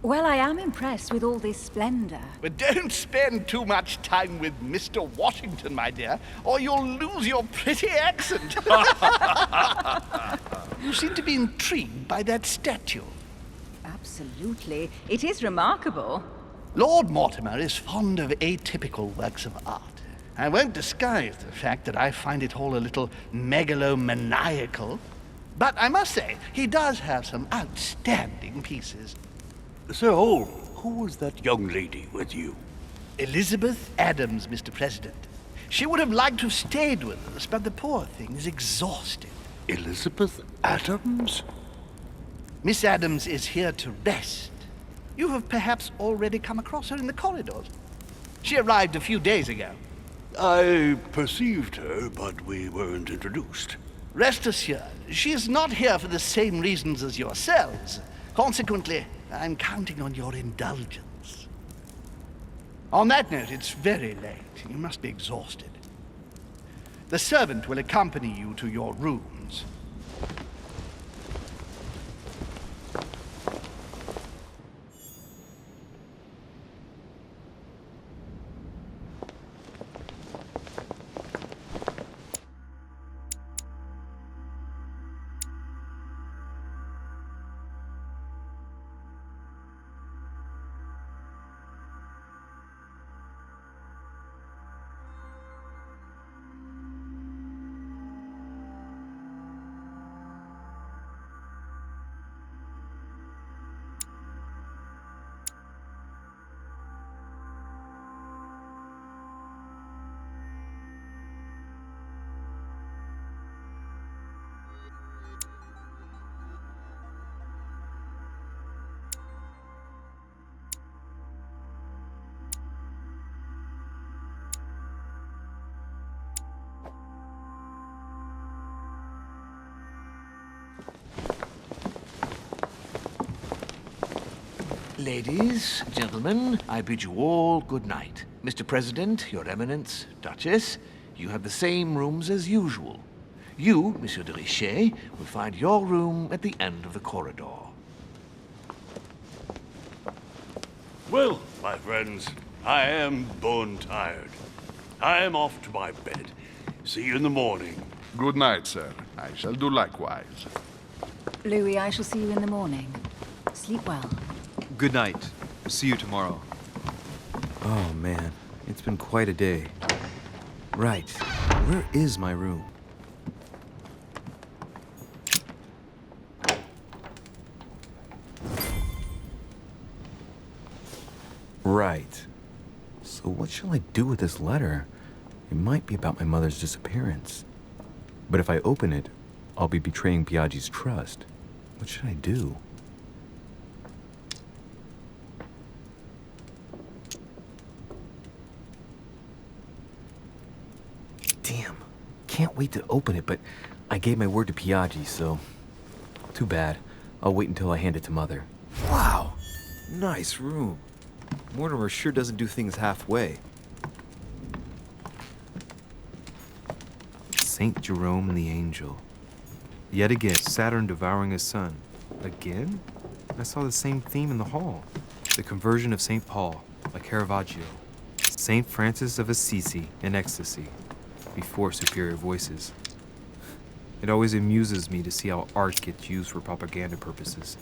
Well, I am impressed with all this splendor. But don't spend too much time with Mr. Washington, my dear, or you'll lose your pretty accent. You seem to be intrigued by that statue. Absolutely. It is remarkable. Lord Mortimer is fond of atypical works of art. I won't disguise the fact that I find it all a little megalomaniacal. But I must say, he does have some outstanding pieces. Sir Holm, who was that young lady with you? Elizabeth Adams, Mr. President. She would have liked to have stayed with us, but the poor thing is exhausted. Elizabeth Adams? Miss Adams is here to rest. You have perhaps already come across her in the corridors. She arrived a few days ago. I perceived her, but we weren't introduced. Rest assured, she is not here for the same reasons as yourselves. Consequently, I'm counting on your indulgence. On that note, it's very late. You must be exhausted. The servant will accompany you to your rooms. Ladies, gentlemen, I bid you all good night. Mr. President, Your Eminence, Duchess, you have the same rooms as usual. You, Monsieur de Richet, will find your room at the end of the corridor. Well, my friends, I am bone tired. I am off to my bed. See you in the morning. Good night, sir. I shall do likewise. Louis, I shall see you in the morning. Sleep well. Good night. See you tomorrow. Oh man, it's been quite a day. Right, where is my room? Right. So what shall I do with this letter? It might be about my mother's disappearance. But if I open it, I'll be betraying Biaggi's trust. What should I do? Damn. Can't wait to open it, but I gave my word to Biaggi, so... Too bad. I'll wait until I hand it to Mother. Wow! Nice room. Mortimer sure doesn't do things halfway. Saint Jerome and the Angel. Yet again, Saturn devouring his son. Again? I saw the same theme in the hall. The conversion of St. Paul, by Caravaggio. St. Francis of Assisi in ecstasy, before superior voices. It always amuses me to see how art gets used for propaganda purposes.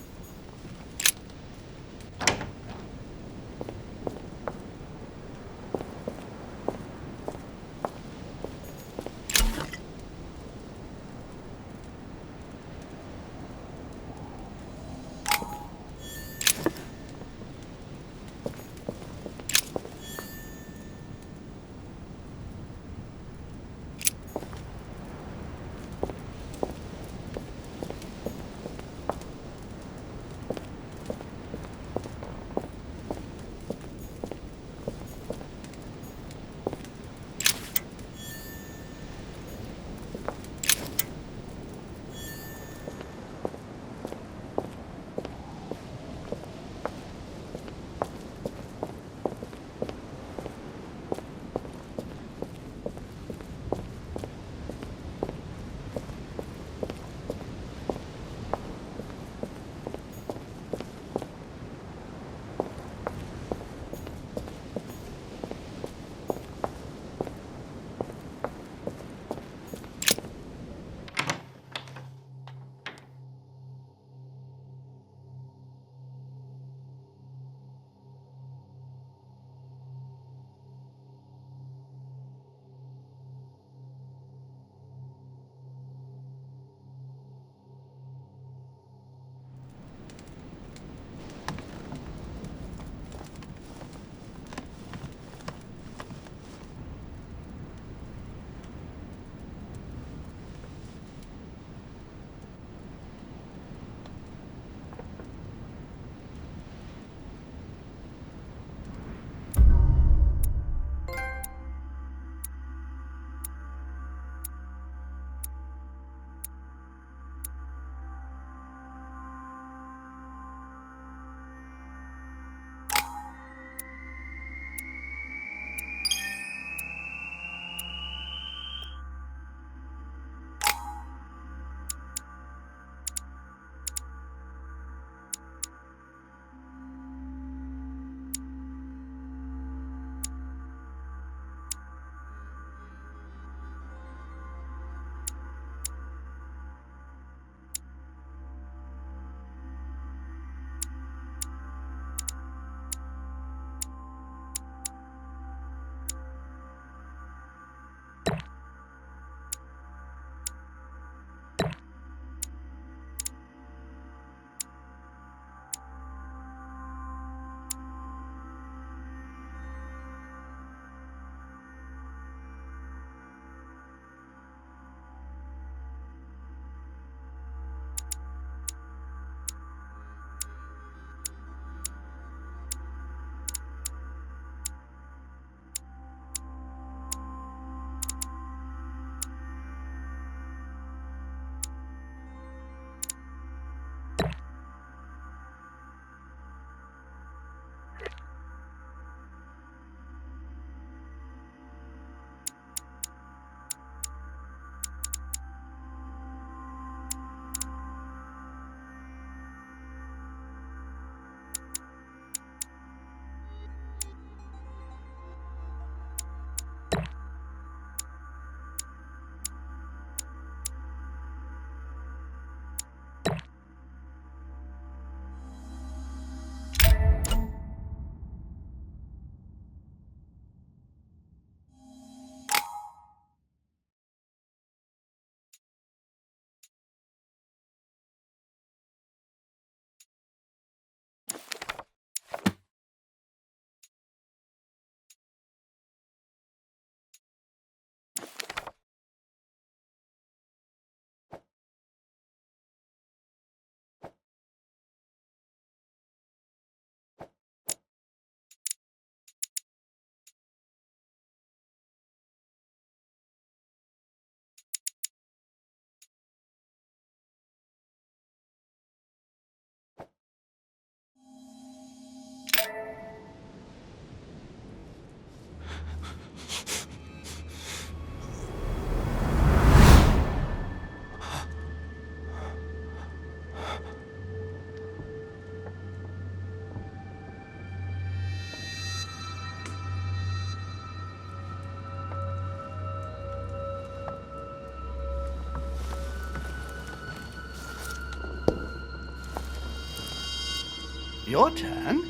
Your turn?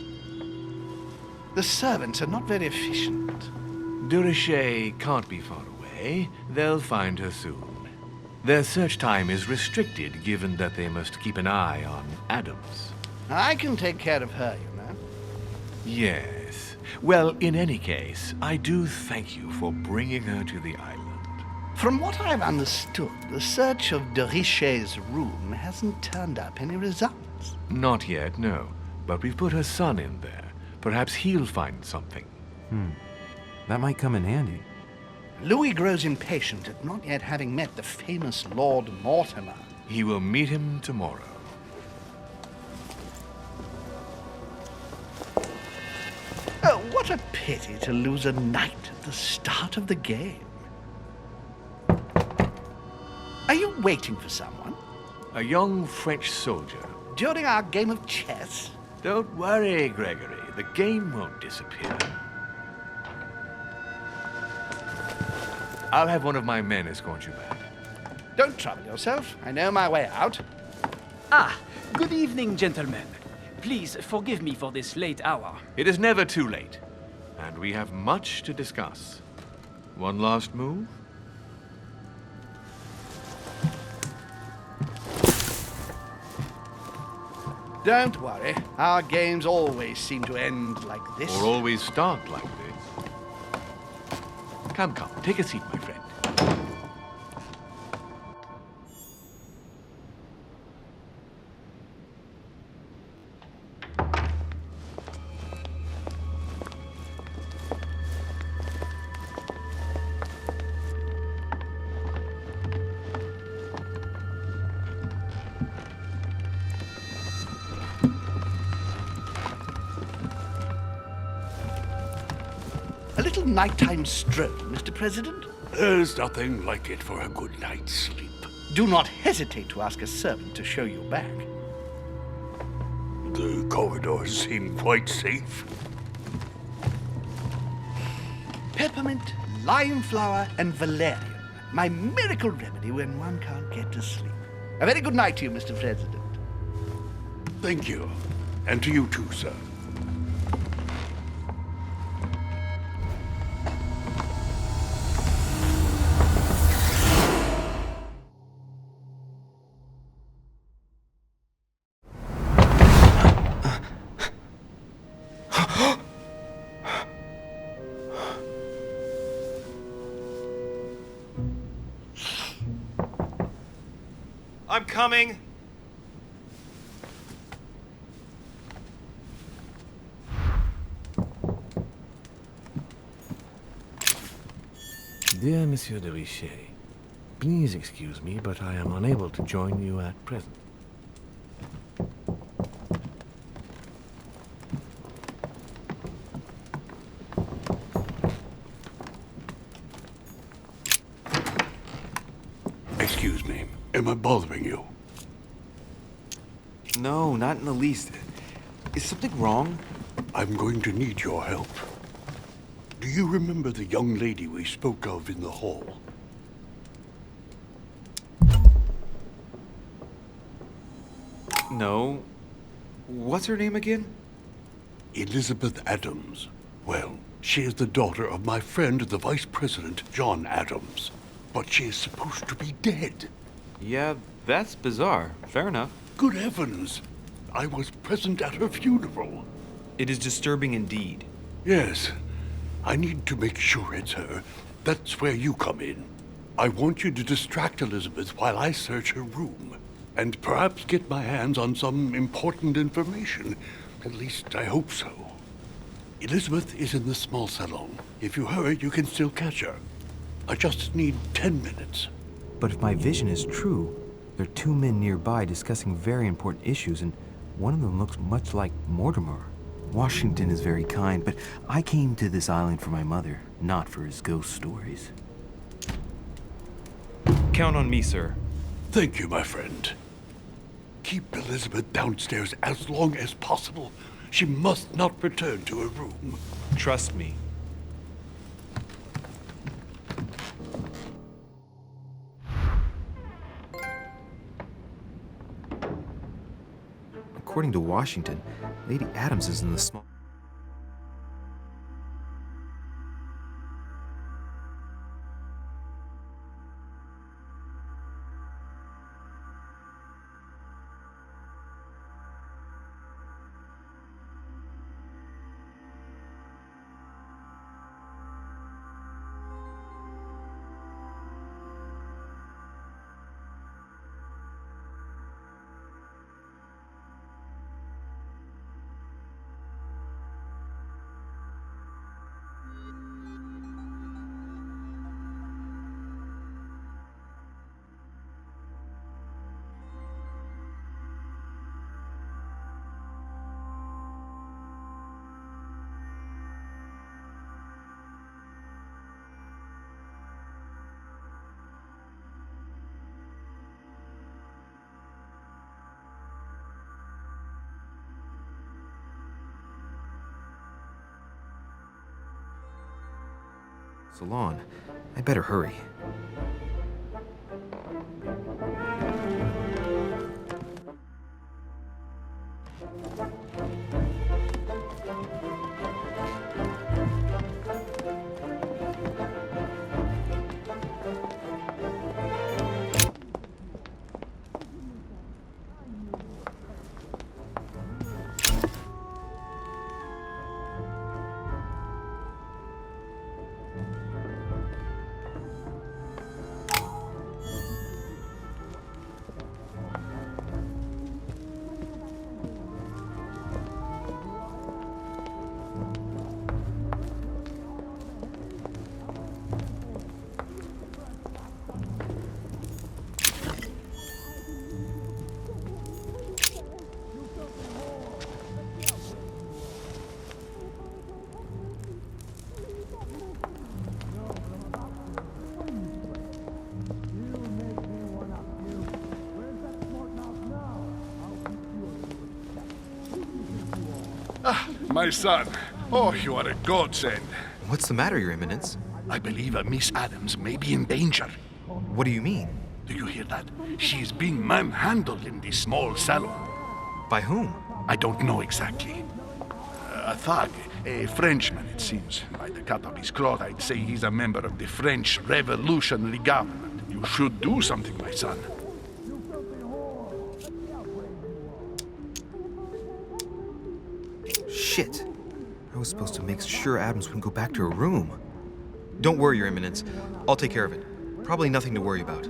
The servants are not very efficient. Durocher can't be far away. They'll find her soon. Their search time is restricted, given that they must keep an eye on Adams. I can take care of her, you know. Yes. Well, in any case, I do thank you for bringing her to the island. From what I've understood, the search of Durocher's room hasn't turned up any results. Not yet, no. But we've put her son in there. Perhaps he'll find something. That might come in handy. Louis grows impatient at not yet having met the famous Lord Mortimer. He will meet him tomorrow. Oh, what a pity to lose a knight at the start of the game. Are you waiting for someone? A young French soldier. During our game of chess? Don't worry, Gregory. The game won't disappear. I'll have one of my men escort you back. Don't trouble yourself. I know my way out. Ah, good evening, gentlemen. Please forgive me for this late hour. It is never too late, and we have much to discuss. One last move? Don't worry. Our games always seem to end like this. Or always start like this. Come, take a seat, my friend. A little nighttime stroll, Mr. President? There's nothing like it for a good night's sleep. Do not hesitate to ask a servant to show you back. The corridors seem quite safe. Peppermint, lime flower, and valerian. My miracle remedy when one can't get to sleep. A very good night to you, Mr. President. Thank you. And to you too, sir. I'm coming. Dear Monsieur de Richet, please excuse me, but I am unable to join you at present. Excuse me. Am I bothering you? No, not in the least. Is something wrong? I'm going to need your help. Do you remember the young lady we spoke of in the hall? No. What's her name again? Elizabeth Adams. Well, she is the daughter of my friend, the Vice President, John Adams. But she is supposed to be dead. Yeah, that's bizarre. Fair enough. Good heavens! I was present at her funeral. It is disturbing indeed. Yes. I need to make sure it's her. That's where you come in. I want you to distract Elizabeth while I search her room. And perhaps get my hands on some important information. At least, I hope so. Elizabeth is in the small salon. If you hurry, you can still catch her. I just need 10 minutes. But if my vision is true, there are two men nearby discussing very important issues, and one of them looks much like Mortimer. Washington is very kind, but I came to this island for my mother, not for his ghost stories. Count on me, sir. Thank you, my friend. Keep Elizabeth downstairs as long as possible. She must not return to her room. Trust me. according to Washington, Lady Adams is in the small... salon. I better hurry. My son. Oh, you are a godsend. What's the matter, Your Eminence? I believe Miss Adams may be in danger. What do you mean? Do you hear that? She is being manhandled in this small salon. By whom? I don't know exactly. A thug, a Frenchman, it seems. By the cut of his cloth, I'd say he's a member of the French Revolutionary Government. You should do something, my son. Shit. I was supposed to make sure Adams wouldn't go back to her room. Don't worry, Your Eminence. I'll take care of it. Probably nothing to worry about.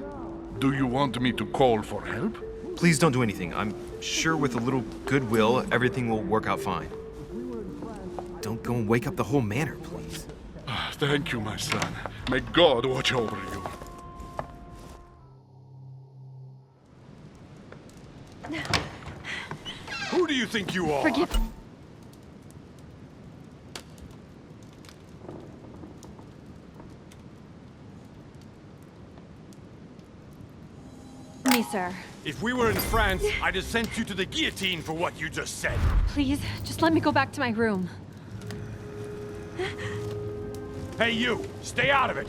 Do you want me to call for help? Please don't do anything. I'm sure with a little goodwill, everything will work out fine. Don't go and wake up the whole manor, please. Thank you, my son. May God watch over you. Who do you think you are? Forgive me, sir. If we were in France, I'd have sent you to the guillotine for what you just said. Please, just let me go back to my room. Hey, you! Stay out of it!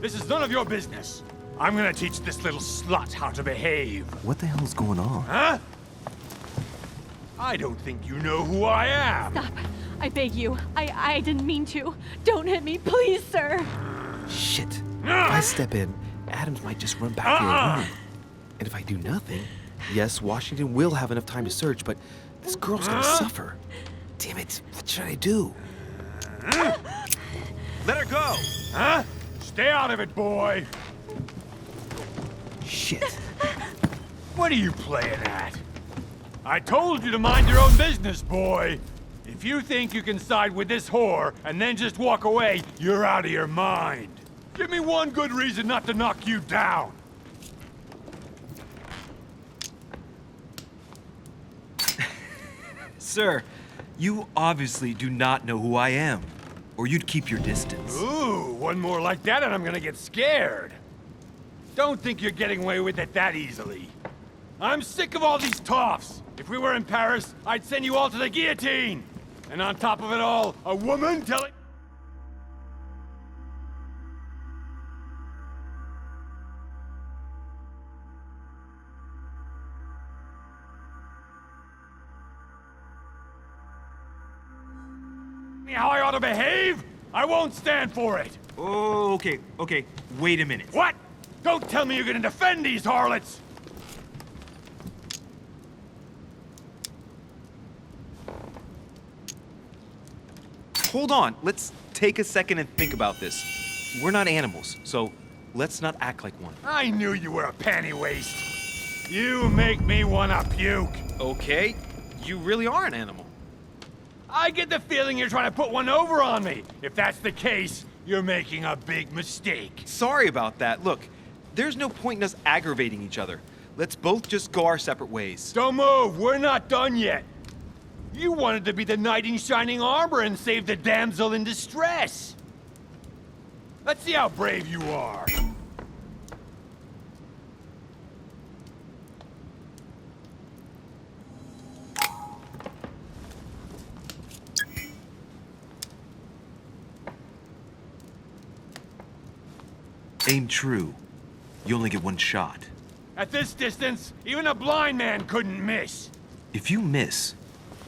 This is none of your business. I'm gonna teach this little slut how to behave. What the hell's going on? Huh? I don't think you know who I am. Stop. I beg you. I didn't mean to. Don't hit me, please, sir. Shit. If I step in, Adams might just run back to her room. And if I do nothing, yes, Washington will have enough time to search, but this girl's gonna suffer. Damn it, what should I do? Let her go! Huh? Stay out of it, boy! Shit. What are you playing at? I told you to mind your own business, boy! If you think you can side with this whore and then just walk away, you're out of your mind. Give me one good reason not to knock you down. Sir, you obviously do not know who I am, or you'd keep your distance. Ooh, one more like that and I'm gonna get scared. Don't think you're getting away with it that easily. I'm sick of all these toffs. If we were in Paris, I'd send you all to the guillotine. And on top of it all, a woman telling... Me how I ought to behave? I won't stand for it. Oh, okay. Wait a minute. What? Don't tell me you're gonna defend these harlots! Hold on. Let's take a second and think about this. We're not animals, so let's not act like one. I knew you were a panty waste. You make me wanna puke. Okay, you really are an animal. I get the feeling you're trying to put one over on me. If that's the case, you're making a big mistake. Sorry about that. Look, there's no point in us aggravating each other. Let's both just go our separate ways. Don't move, we're not done yet. You wanted to be the knight in shining armor and save the damsel in distress. Let's see how brave you are. Aim true. You only get one shot. At this distance, even a blind man couldn't miss. If you miss,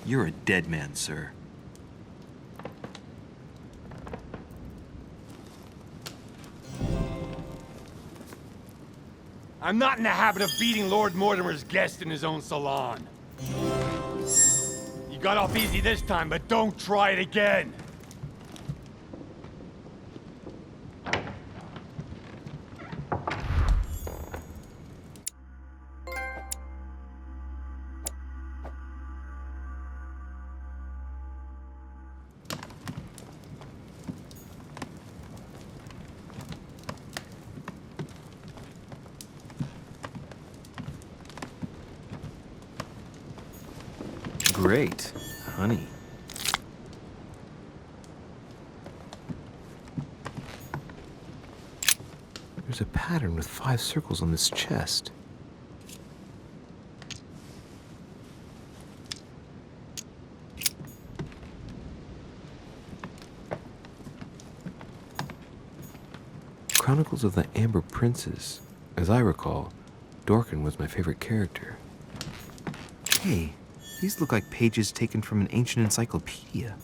you're a dead man, sir. I'm not in the habit of beating Lord Mortimer's guest in his own salon. You got off easy this time, but don't try it again. Great. Honey. There's a pattern with 5 circles on this chest. Chronicles of the Amber Princes. As I recall, Dorkin was my favorite character. Hey, these look like pages taken from an ancient encyclopedia.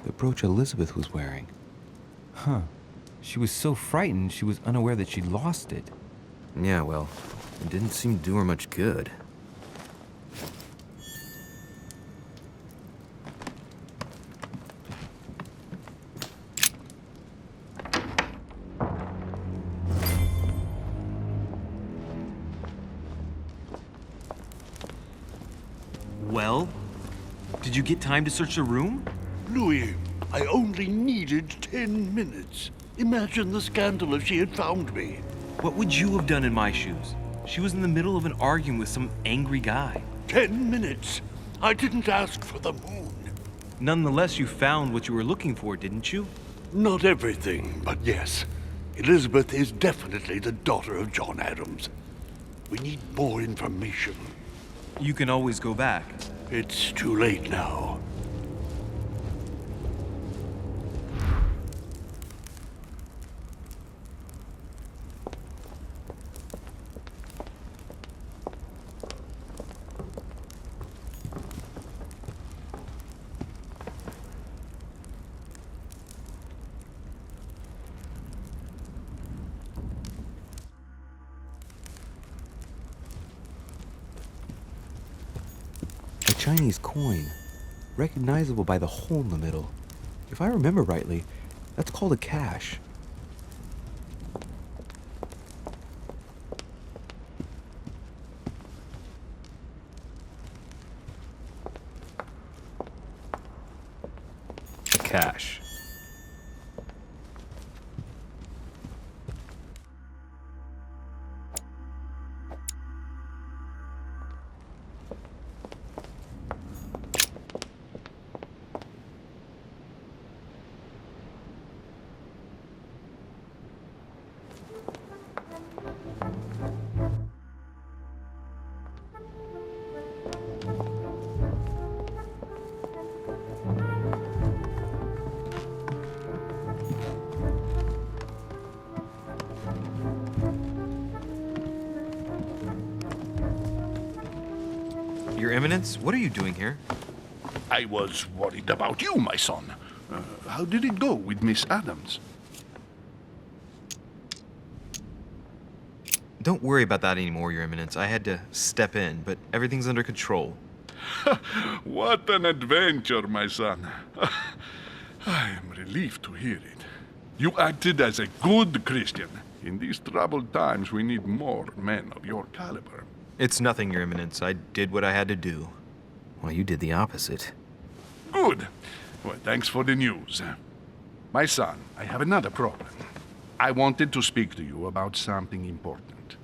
The brooch Elizabeth was wearing. Huh. She was so frightened she was unaware that she'd lost it. Yeah, well, it didn't seem to do her much good. Well, did you get time to search the room? Louis, I only needed 10 minutes. Imagine the scandal if she had found me. What would you have done in my shoes? She was in the middle of an argument with some angry guy. 10 minutes? I didn't ask for the moon. Nonetheless, you found what you were looking for, didn't you? Not everything, but yes. Elizabeth is definitely the daughter of John Adams. We need more information. You can always go back. It's too late now. Chinese coin, recognizable by the hole in the middle. If I remember rightly, that's called a cash. Cash. Your Eminence, what are you doing here? I was worried about you, my son. How did it go with Miss Adams? Don't worry about that anymore, Your Eminence. I had to step in, but everything's under control. What an adventure, my son. I am relieved to hear it. You acted as a good Christian. In these troubled times, we need more men of your caliber. It's nothing, Your Eminence. I did what I had to do. Well, you did the opposite. Good. Well, thanks for the news. My son, I have another problem. I wanted to speak to you about something important.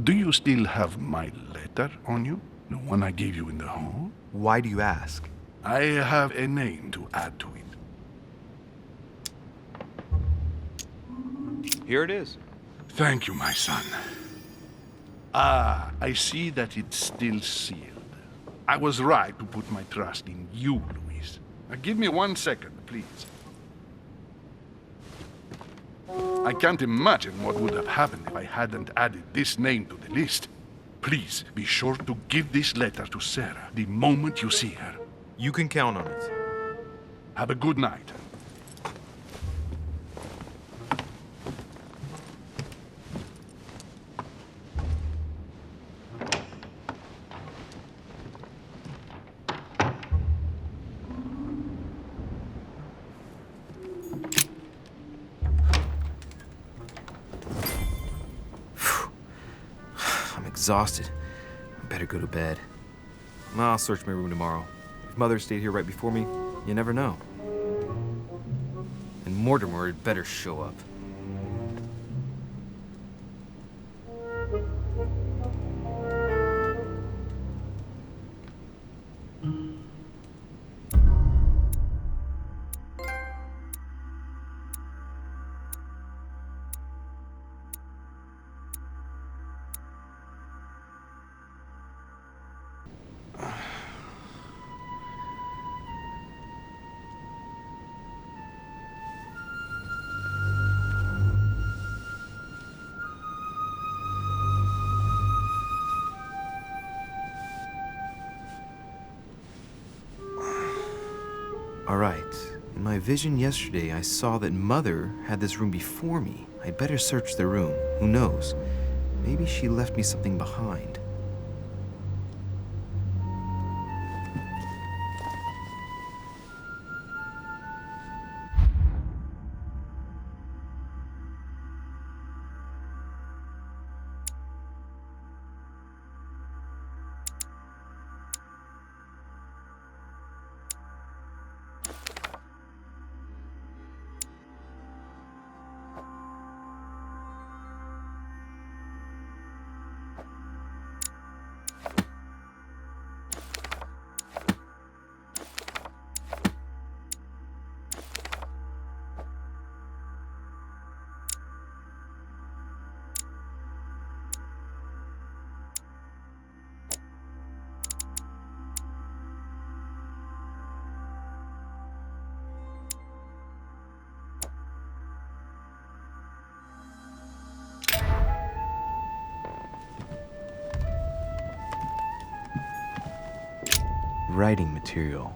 Do you still have my letter on you? The one I gave you in the hall? Why do you ask? I have a name to add to it. Here it is. Thank you, my son. Ah, I see that it's still sealed. I was right to put my trust in you, Louise. Now, give me 1 second, please. I can't imagine what would have happened if I hadn't added this name to the list. Please be sure to give this letter to Sarah the moment you see her. You can count on it. Have a good night. Exhausted. I better go to bed. I'll search my room tomorrow. If Mother stayed here right before me, you never know. And Mortimer had better show up. All right. In my vision yesterday, I saw that Mother had this room before me. I'd better search the room. Who knows? Maybe she left me something behind. Writing material.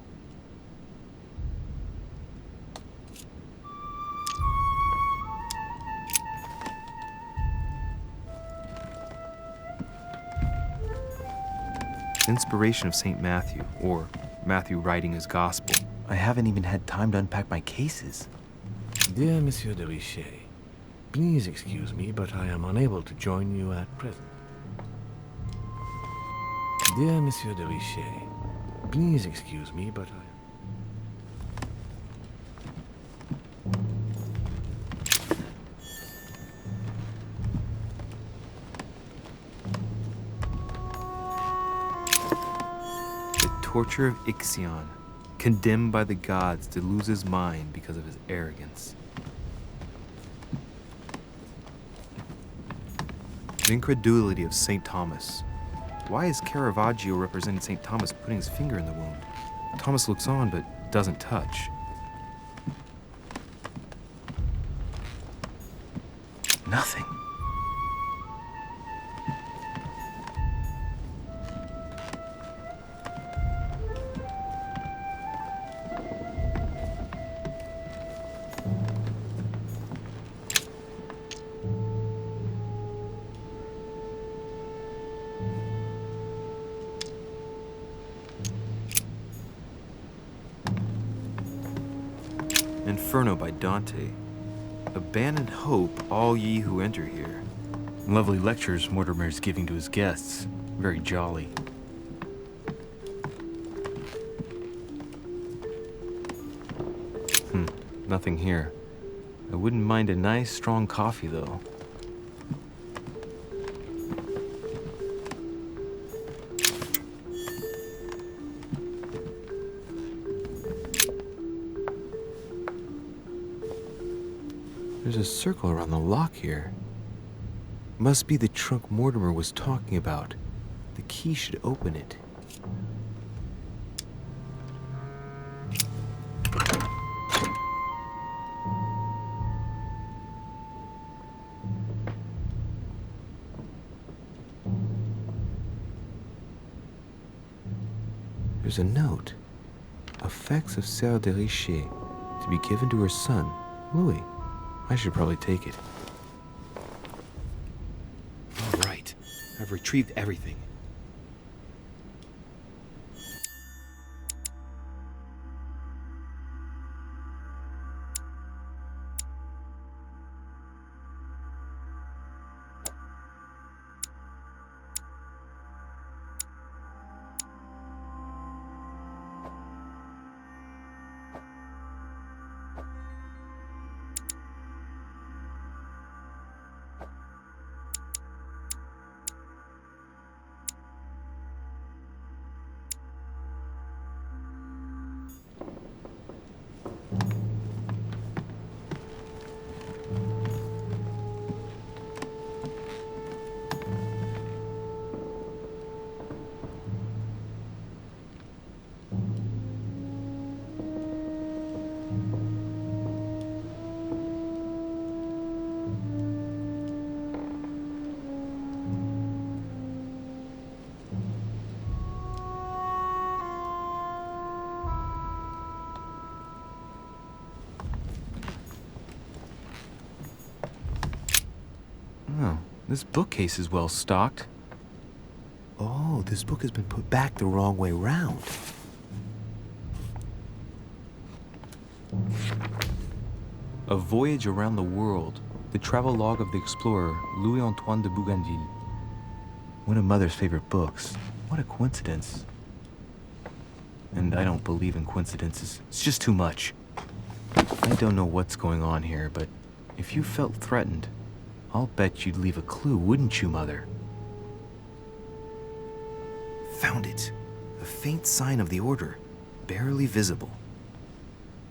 Inspiration of St. Matthew, or Matthew writing his gospel. I haven't even had time to unpack my cases. Dear Monsieur de Richet, please excuse me, but I am unable to join you at present. Dear Monsieur de Richet, please excuse me, but The torture of Ixion, condemned by the gods to lose his mind because of his arrogance. The incredulity of St. Thomas. Why is Caravaggio representing St. Thomas putting his finger in the wound? Thomas looks on but doesn't touch. Nothing. Inferno by Dante. Abandon hope, all ye who enter here. Lovely lectures Mortimer is giving to his guests. Very jolly. Nothing here. I wouldn't mind a nice, strong coffee, though. There's a circle around the lock here. Must be the trunk Mortimer was talking about. The key should open it. There's a note. Effects of Sœur de Richet, to be given to her son, Louis. I should probably take it. All right. I've retrieved everything. Oh, this bookcase is well stocked. Oh, this book has been put back the wrong way round. A Voyage Around the World, the travel log of the explorer Louis-Antoine de Bougainville. One of Mother's favorite books. What a coincidence. And I don't believe in coincidences. It's just too much. I don't know what's going on here, but if you felt threatened, I'll bet you'd leave a clue, wouldn't you, Mother? Found it. A faint sign of the order, barely visible.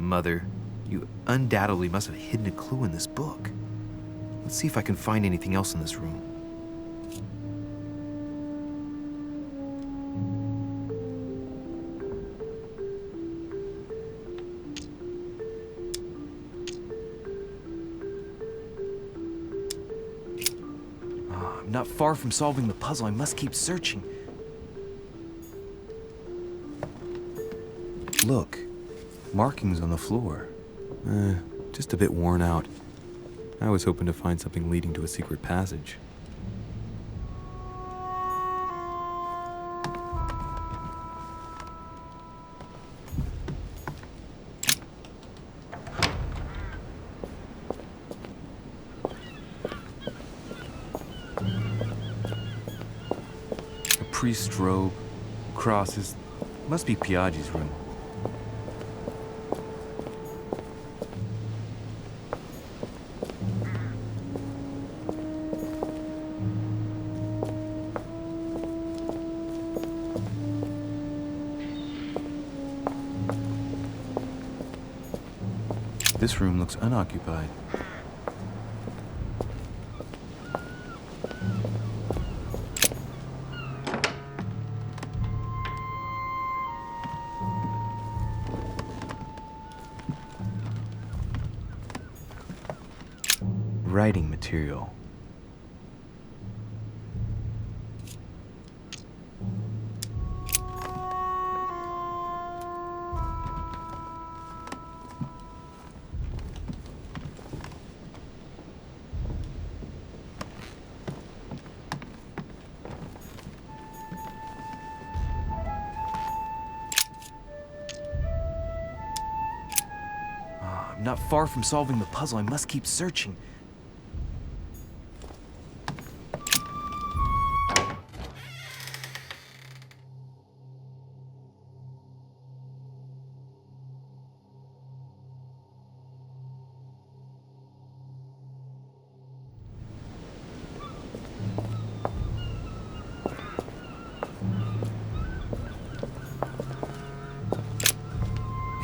Mother, you undoubtedly must have hidden a clue in this book. Let's see if I can find anything else in this room. I'm not far from solving the puzzle. I must keep searching. Look, markings on the floor. Just a bit worn out. I was hoping to find something leading to a secret passage. priest's robe, crosses. Must be Piaggi's room. This room looks unoccupied. Writing material. I'm not far from solving the puzzle. I must keep searching.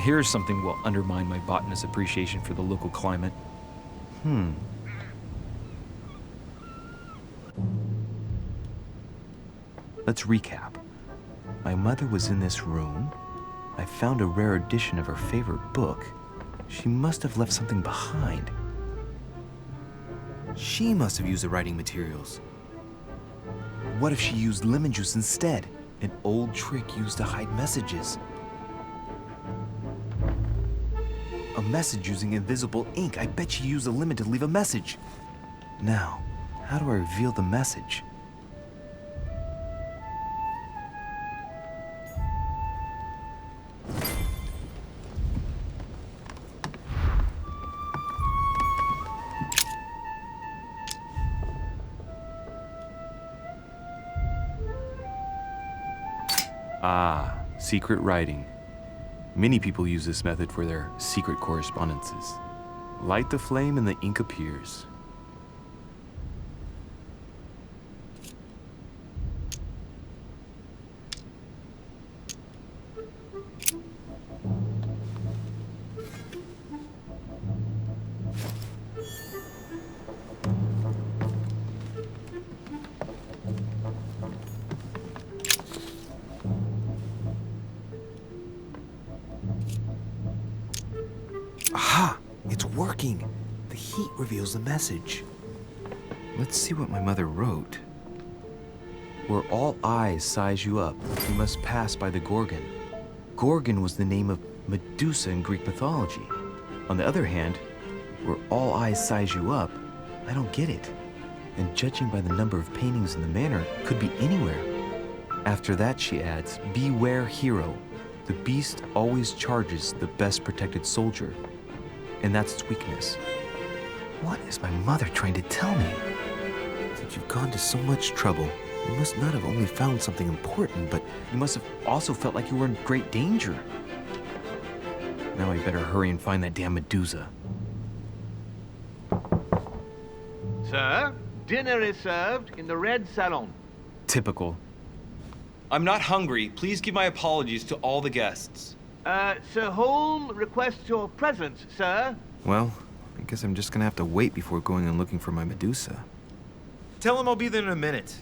Here's something will undermine my botanist's appreciation for the local climate. Let's recap. My mother was in this room. I found a rare edition of her favorite book. She must have left something behind. She must have used the writing materials. What if she used lemon juice instead? An old trick used to hide messages. A message using invisible ink. I bet she used a lemon to leave a message. Now, how do I reveal the message? Ah, secret writing. Many people use this method for their secret correspondences. Light the flame and the ink appears. Aha! It's working! The heat reveals the message. Let's see what my mother wrote. Where all eyes size you up, you must pass by the Gorgon. Gorgon was the name of Medusa in Greek mythology. On the other hand, where all eyes size you up, I don't get it. And judging by the number of paintings in the manor, could be anywhere. After that, she adds, beware hero. The beast always charges the best protected soldier. And that's its weakness. What is my mother trying to tell me? Since you've gone to so much trouble, you must not have only found something important, but you must have also felt like you were in great danger. Now I better hurry and find that damn Medusa. Sir, dinner is served in the red salon. Typical. I'm not hungry. Please give my apologies to all the guests. Sir Holm requests your presence, sir. Well, I guess I'm just gonna have to wait before going and looking for my Medusa. Tell him I'll be there in a minute.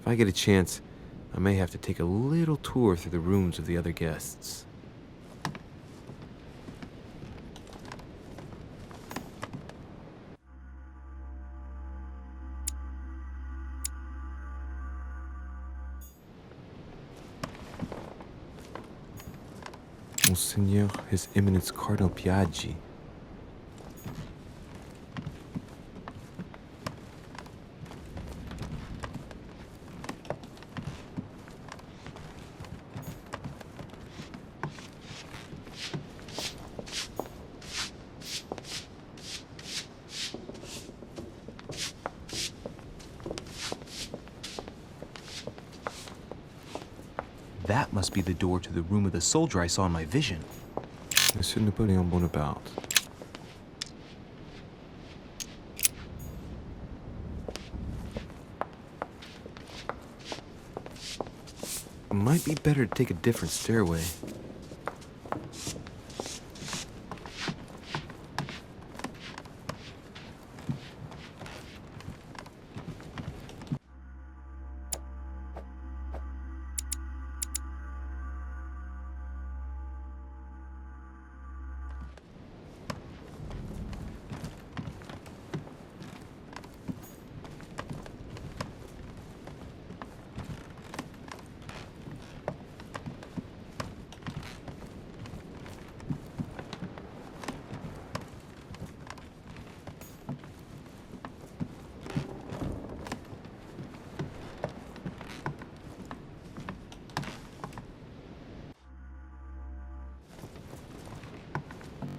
I get a chance, I may have to take a little tour through the rooms of the other guests. Monseigneur, His Eminence Cardinal Piaggi. That must be the door to the room of the soldier I saw in my vision. Monsieur Napoleon Bonaparte. Might be better to take a different stairway.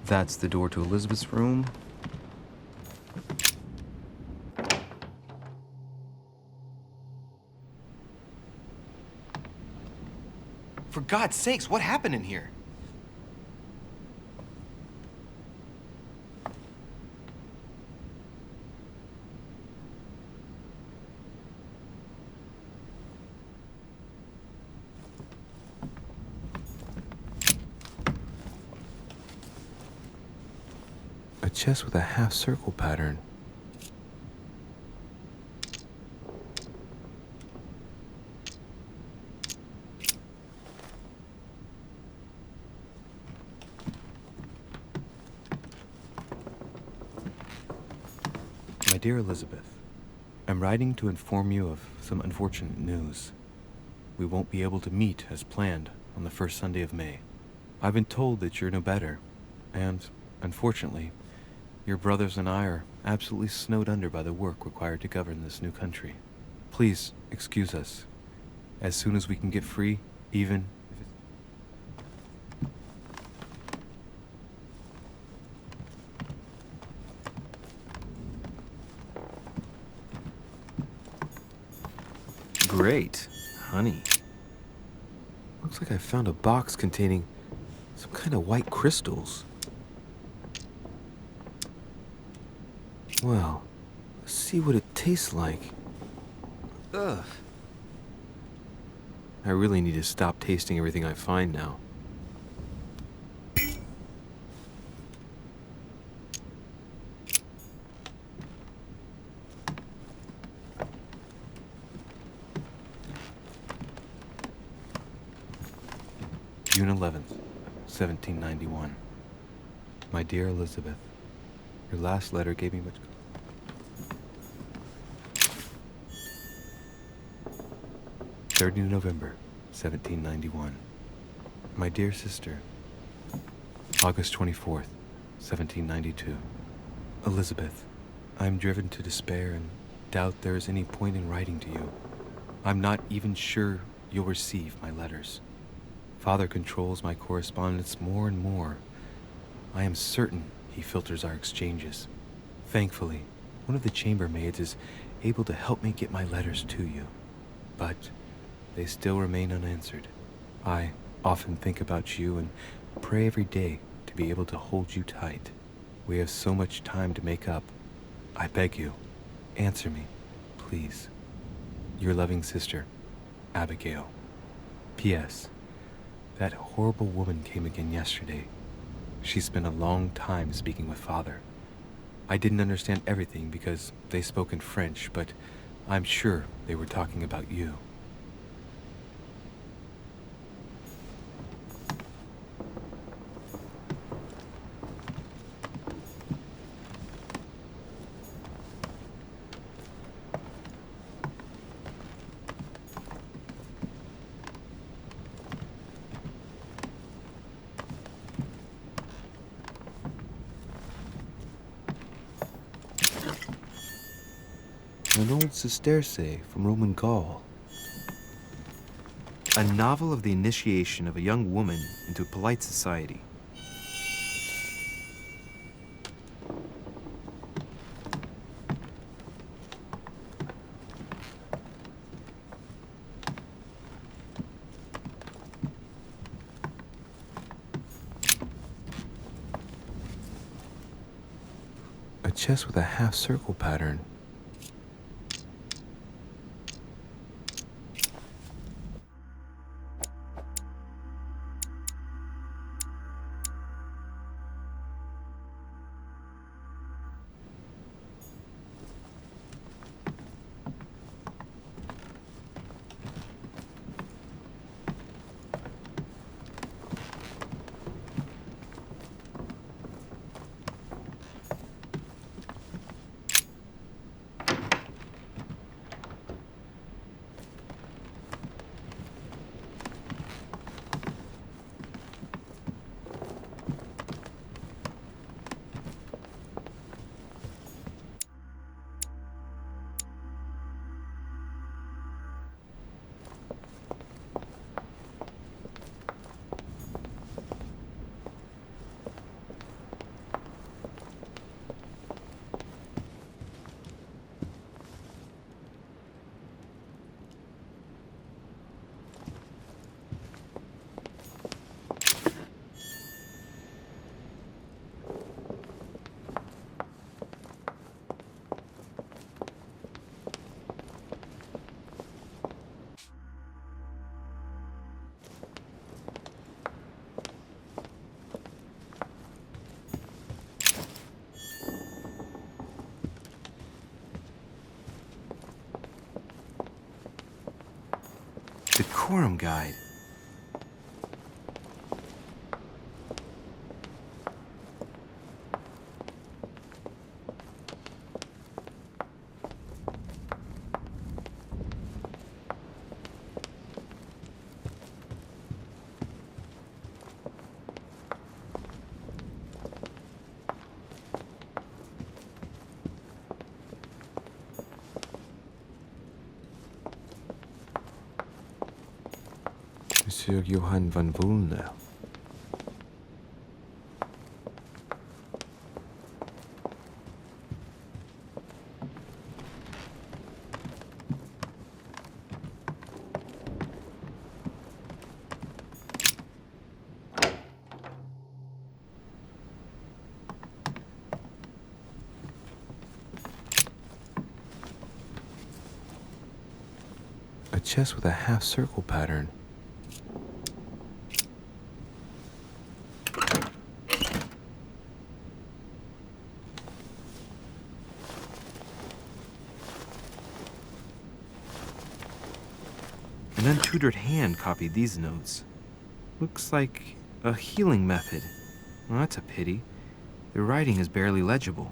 That's the door to Elizabeth's room. For God's sakes, what happened in here? A chest with a half-circle pattern. My dear Elizabeth, I'm writing to inform you of some unfortunate news. We won't be able to meet as planned on the first Sunday of May. I've been told that you're no better, and, unfortunately, your brothers and I are absolutely snowed under by the work required to govern this new country. Please excuse us. As soon as we can get free, even if it's... Great. Honey. Looks like I found a box containing some kind of white crystals. Well, let's see what it tastes like. Ugh. I really need to stop tasting everything I find now. June 11th, 1791. My dear Elizabeth, your last letter gave me much... 30 November, 1791. My dear sister, August 24th, 1792. Elizabeth, I am driven to despair and doubt there is any point in writing to you. I'm not even sure you'll receive my letters. Father controls my correspondence more and more. I am certain he filters our exchanges. Thankfully, one of the chambermaids is able to help me get my letters to you. But they still remain unanswered. I often think about you and pray every day to be able to hold you tight. We have so much time to make up. I beg you, answer me, please. Your loving sister, Abigail. P.S. That horrible woman came again yesterday. She spent a long time speaking with Father. I didn't understand everything because they spoke in French, but I'm sure they were talking about you. An old sesterce from Roman Gaul. A novel of the initiation of a young woman into polite society. A chest with a half-circle pattern. Decorum guide. Monsieur Johann van Vulner. A chest with a half-circle pattern. An untutored hand copied these notes. Looks like a healing method. Well, that's a pity. The writing is barely legible.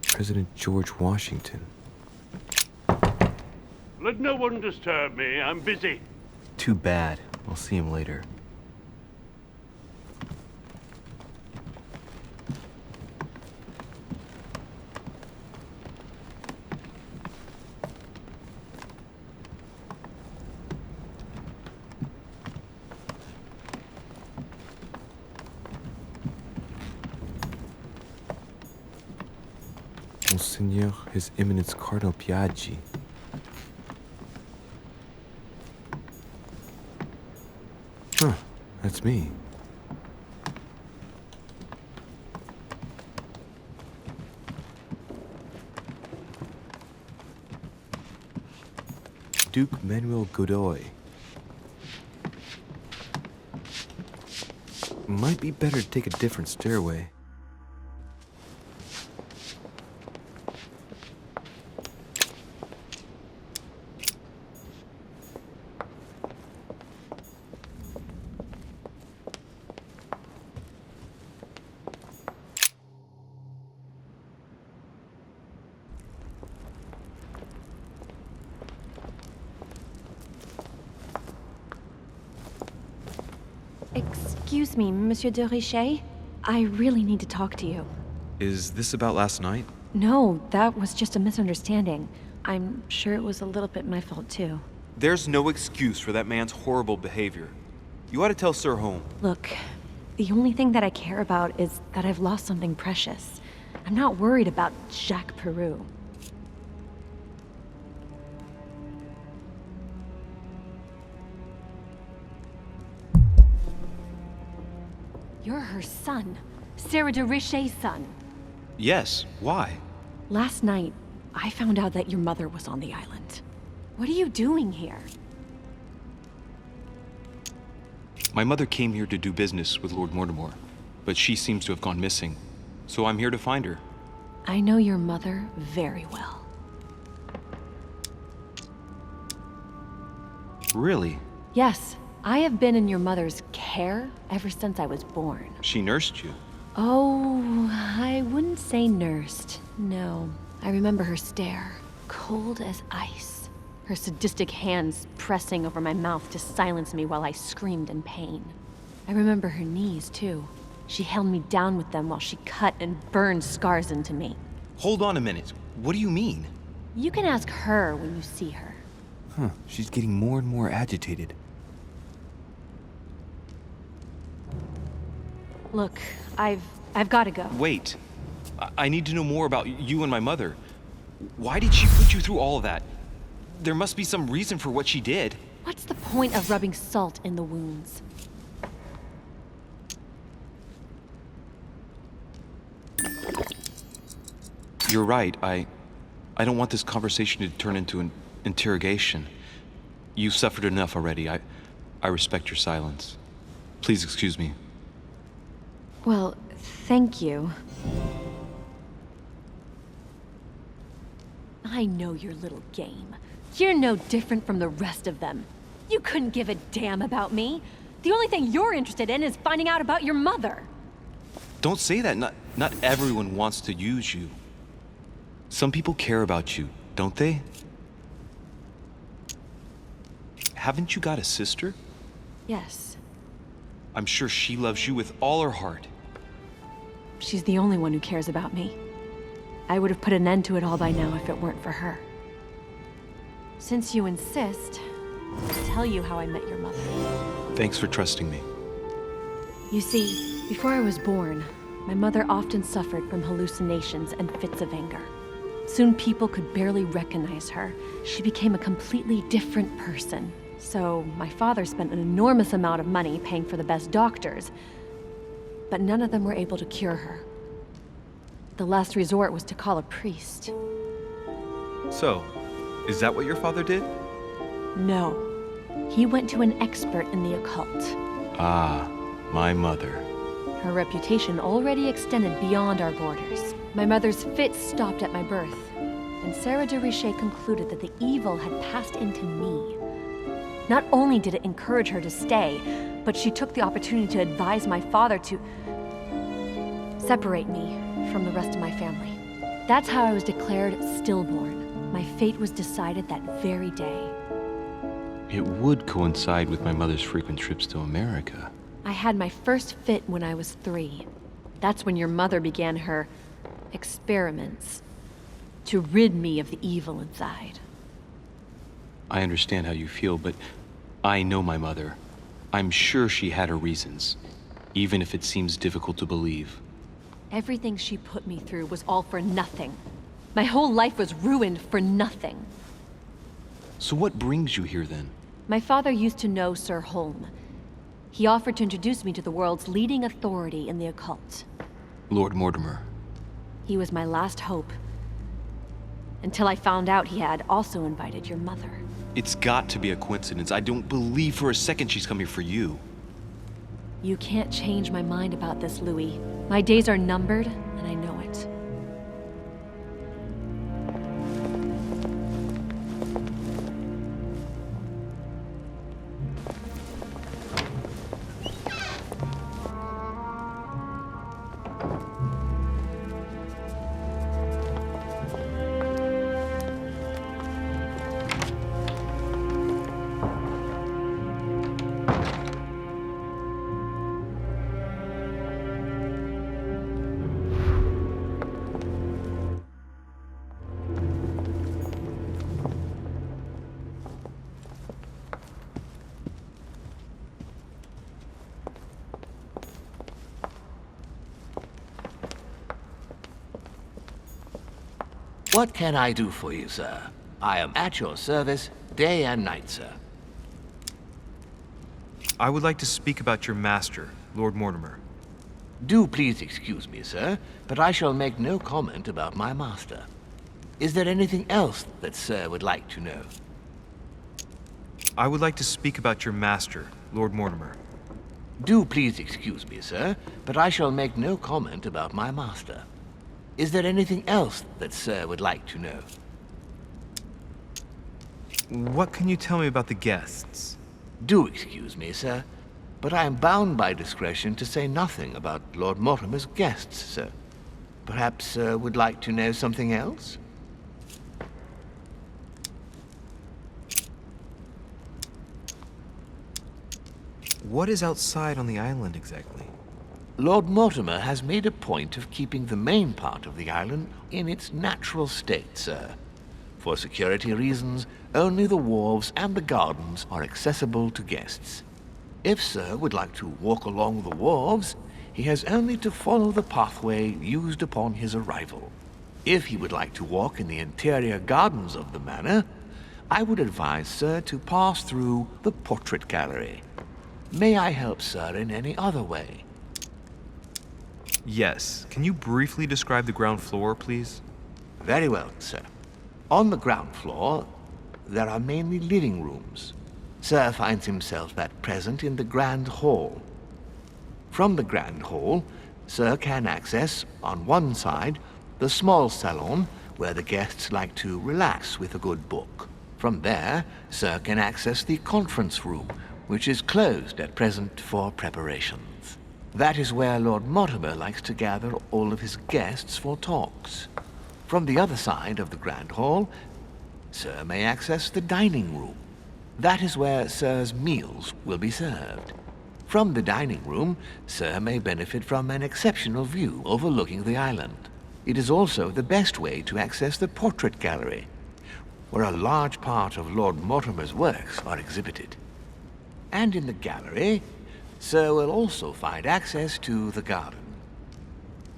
President George Washington. Let no one disturb me. I'm busy. Too bad. I'll see him later. Monseigneur, His Eminence Cardinal Piaggi. That's me. Duke Manuel Godoy. Might be better to take a different stairway. Excuse me, Monsieur de Richet? I really need to talk to you. Is this about last night? No, that was just a misunderstanding. I'm sure it was a little bit my fault, too. There's no excuse for that man's horrible behavior. You ought to tell Sir Holm. Look, the only thing that I care about is that I've lost something precious. I'm not worried about Jacques Peru. You're her son. Sarah de Richet's son. Yes, why? Last night, I found out that your mother was on the island. What are you doing here? My mother came here to do business with Lord Mortimer, but she seems to have gone missing. So I'm here to find her. I know your mother very well. Really? Yes, I have been in your mother's care ever since I was born. She nursed you? Oh, I wouldn't say nursed. No, I remember her stare, cold as ice. Her sadistic hands pressing over my mouth to silence me while I screamed in pain. I remember her knees, too. She held me down with them while she cut and burned scars into me. Hold on a minute. What do you mean? You can ask her when you see her. Huh, she's getting more and more agitated. Look, I've got to go. Wait. I need to know more about you and my mother. Why did she put you through all of that? There must be some reason for what she did. What's the point of rubbing salt in the wounds? You're right. I don't want this conversation to turn into an interrogation. You've suffered enough already. I respect your silence. Please excuse me. Well, thank you. I know your little game. You're no different from the rest of them. You couldn't give a damn about me. The only thing you're interested in is finding out about your mother. Don't say that. Not everyone wants to use you. Some people care about you, don't they? Haven't you got a sister? Yes. I'm sure she loves you with all her heart. She's the only one who cares about me. I would have put an end to it all by now if it weren't for her. Since you insist, I'll tell you how I met your mother. Thanks for trusting me. You see, before I was born, my mother often suffered from hallucinations and fits of anger. Soon people could barely recognize her. She became a completely different person. So my father spent an enormous amount of money paying for the best doctors, but none of them were able to cure her. The last resort was to call a priest. So, is that what your father did? No. He went to an expert in the occult. Ah, my mother. Her reputation already extended beyond our borders. My mother's fits stopped at my birth, and Sarah de Richet concluded that the evil had passed into me. Not only did it encourage her to stay, but she took the opportunity to advise my father to separate me from the rest of my family. That's how I was declared stillborn. My fate was decided that very day. It would coincide with my mother's frequent trips to America. I had my first fit when I was 3. That's when your mother began her experiments to rid me of the evil inside. I understand how you feel, but I know my mother. I'm sure she had her reasons, even if it seems difficult to believe. Everything she put me through was all for nothing. My whole life was ruined for nothing. So what brings you here then? My father used to know Sir Holm. He offered to introduce me to the world's leading authority in the occult. Lord Mortimer. He was my last hope. Until I found out he had also invited your mother. It's got to be a coincidence. I don't believe for a second she's come here for you. You can't change my mind about this, Louis. My days are numbered, and I know it. What can I do for you, sir? I am at your service, day and night, sir. I would like to speak about your master, Lord Mortimer. Do please excuse me, sir, but I shall make no comment about my master. Is there anything else that sir would like to know? I would like to speak about your master, Lord Mortimer. Do please excuse me, sir, but I shall make no comment about my master. Is there anything else that sir would like to know? What can you tell me about the guests? Do excuse me, sir, but I am bound by discretion to say nothing about Lord Mortimer's guests, sir. Perhaps sir would like to know something else? What is outside on the island exactly? Lord Mortimer has made a point of keeping the main part of the island in its natural state, sir. For security reasons, only the wharves and the gardens are accessible to guests. If sir would like to walk along the wharves, he has only to follow the pathway used upon his arrival. If he would like to walk in the interior gardens of the manor, I would advise sir to pass through the portrait gallery. May I help sir in any other way? Yes. Can you briefly describe the ground floor, please? Very well, sir. On the ground floor, there are mainly living rooms. Sir finds himself at present in the Grand Hall. From the Grand Hall, sir can access, on one side, the small salon where the guests like to relax with a good book. From there, sir can access the conference room, which is closed at present for preparations. That is where Lord Mortimer likes to gather all of his guests for talks. From the other side of the Grand Hall, sir may access the dining room. That is where sir's meals will be served. From the dining room, sir may benefit from an exceptional view overlooking the island. It is also the best way to access the portrait gallery, where a large part of Lord Mortimer's works are exhibited. And in the gallery, sir will also find access to the garden.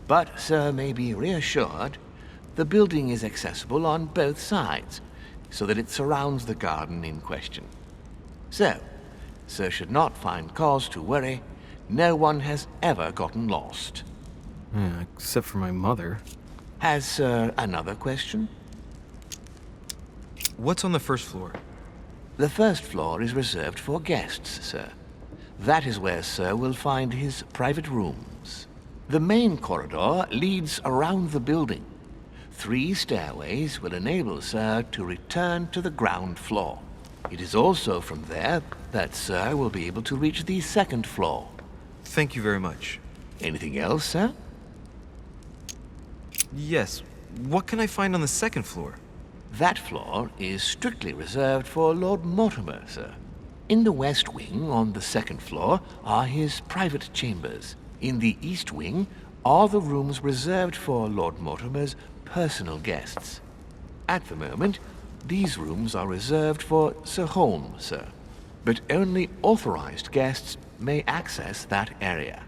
But sir may be reassured, the building is accessible on both sides, so that it surrounds the garden in question. So, sir should not find cause to worry. No one has ever gotten lost. Except for my mother. Has sir another question? What's on the first floor? The first floor is reserved for guests, sir. That is where sir will find his private rooms. The main corridor leads around the building. 3 stairways will enable sir to return to the ground floor. It is also from there that sir will be able to reach the second floor. Thank you very much. Anything else, sir? Yes. What can I find on the second floor? That floor is strictly reserved for Lord Mortimer, sir. In the west wing on the second floor are his private chambers. In the east wing are the rooms reserved for Lord Mortimer's personal guests. At the moment, these rooms are reserved for Sir Holm, sir. But only authorized guests may access that area.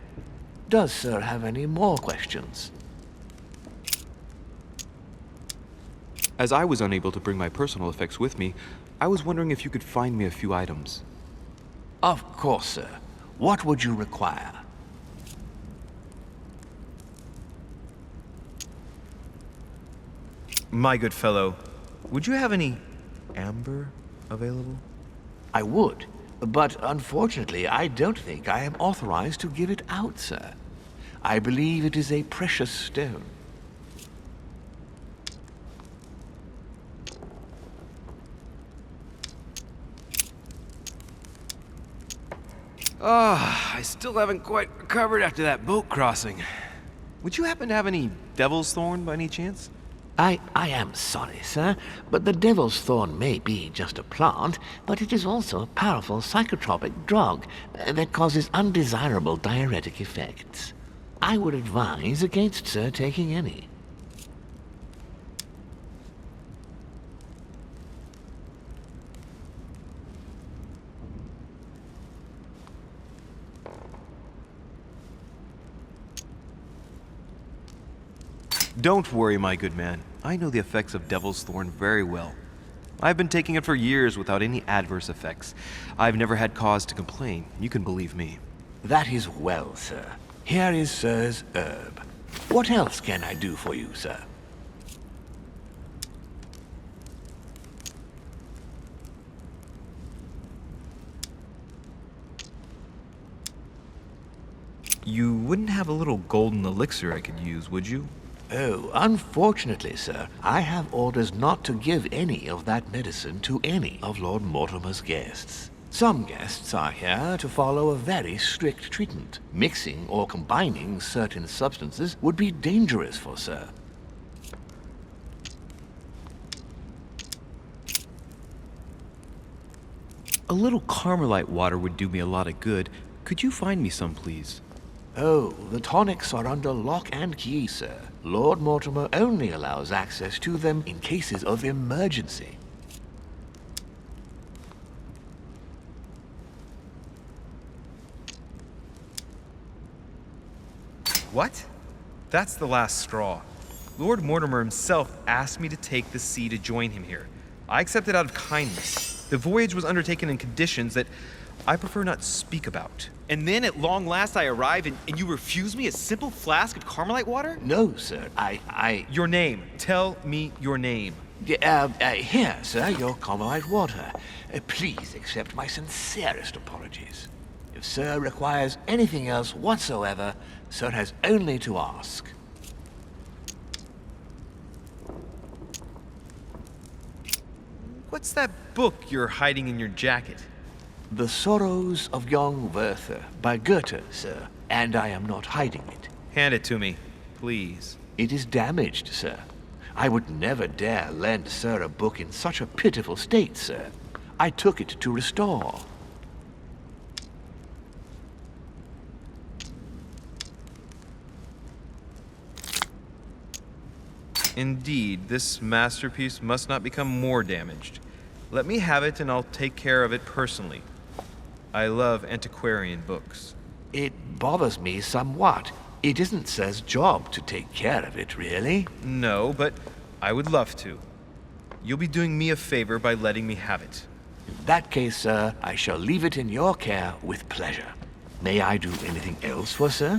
Does sir have any more questions? As I was unable to bring my personal effects with me, I was wondering if you could find me a few items. Of course, sir. What would you require? My good fellow, would you have any amber available? I would, but unfortunately I don't think I am authorized to give it out, sir. I believe it is a precious stone. I still haven't quite recovered after that boat crossing. Would you happen to have any devil's thorn by any chance? I am sorry, sir, but the devil's thorn may be just a plant, but it is also a powerful psychotropic drug that causes undesirable diuretic effects. I would advise against, sir, taking any. Don't worry, my good man. I know the effects of Devil's Thorn very well. I've been taking it for years without any adverse effects. I've never had cause to complain. You can believe me. That is well, sir. Here is sir's herb. What else can I do for you, sir? You wouldn't have a little golden elixir I could use, would you? Oh, unfortunately, sir, I have orders not to give any of that medicine to any of Lord Mortimer's guests. Some guests are here to follow a very strict treatment. Mixing or combining certain substances would be dangerous for sir. A little Carmelite water would do me a lot of good. Could you find me some, please? Oh, the tonics are under lock and key, sir. Lord Mortimer only allows access to them in cases of emergency. What? That's the last straw. Lord Mortimer himself asked me to take the sea to join him here. I accepted out of kindness. The voyage was undertaken in conditions that I prefer not speak about. And then at long last I arrive and you refuse me a simple flask of Carmelite water? No, sir. Your name. Tell me your name. Here, sir, your Carmelite water. Please accept my sincerest apologies. If sir requires anything else whatsoever, sir has only to ask. What's that book you're hiding in your jacket? The Sorrows of Young Werther by Goethe, sir, and I am not hiding it. Hand it to me, please. It is damaged, sir. I would never dare lend sir a book in such a pitiful state, sir. I took it to restore. Indeed, this masterpiece must not become more damaged. Let me have it and I'll take care of it personally. I love antiquarian books. It bothers me somewhat. It isn't sir's job to take care of it, really. No, but I would love to. You'll be doing me a favor by letting me have it. In that case, sir, I shall leave it in your care with pleasure. May I do anything else for sir?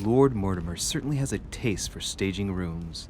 Lord Mortimer certainly has a taste for staging rooms.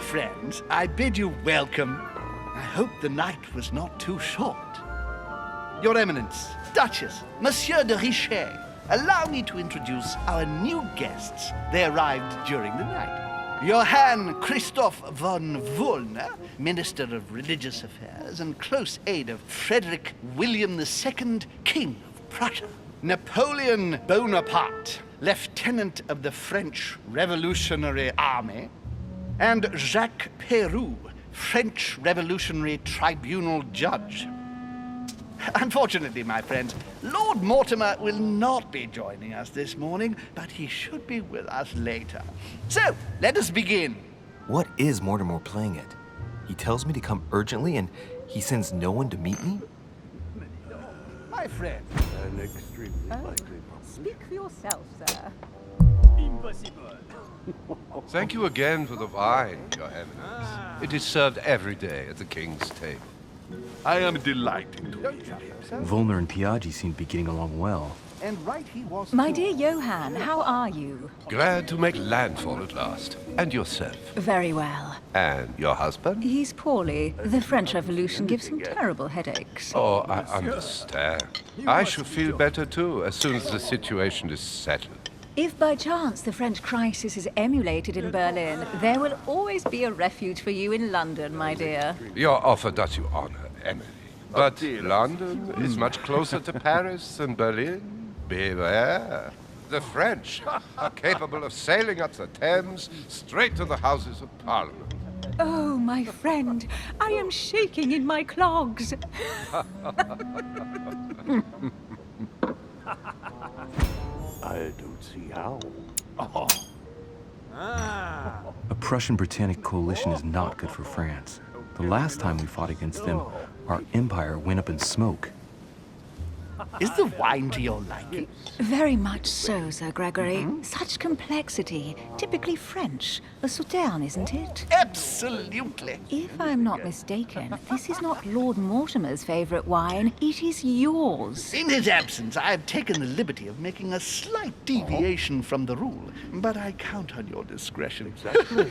Dear friends, I bid you welcome. I hope the night was not too short. Your Eminence, Duchess, Monsieur de Richet, allow me to introduce our new guests. They arrived during the night. Johann Christoph von Wollner, Minister of Religious Affairs and close aide of Frederick William II, King of Prussia. Napoleon Bonaparte, Lieutenant of the French Revolutionary Army. And Jacques Peroux, French Revolutionary Tribunal Judge. Unfortunately, my friends, Lord Mortimer will not be joining us this morning, but he should be with us later. So, let us begin. What is Mortimer playing at? He tells me to come urgently and he sends no one to meet me? My friend. An extremely likely Speak for yourself, sir. Thank you again for the wine, Your Eminence. It is served every day at the king's table. I am delighted to meet you. Volner and Piaggi seem to be getting along well. And right he was. My dear Johann, how are you? Glad to make landfall at last. And yourself? Very well. And your husband? He's poorly. The French Revolution gives him terrible headaches. Oh, I understand. I shall feel better too as soon as the situation is settled. If by chance the French crisis is emulated in Berlin, there will always be a refuge for you in London, my dear. Your offer does you honor, Emily. But London is much closer to Paris than Berlin. Beware. The French are capable of sailing up the Thames straight to the Houses of Parliament. Oh, my friend, I am shaking in my clogs. I don't see how. A Prussian-Britannic coalition is not good for France. The last time we fought against them, our empire went up in smoke. Is the wine to your liking? Very much so, Sir Gregory. Such complexity. Typically French. A Sauterne, isn't it? Absolutely. If I'm not mistaken, this is not Lord Mortimer's favorite wine. It is yours. In his absence, I have taken the liberty of making a slight deviation from the rule, but I count on your discretion.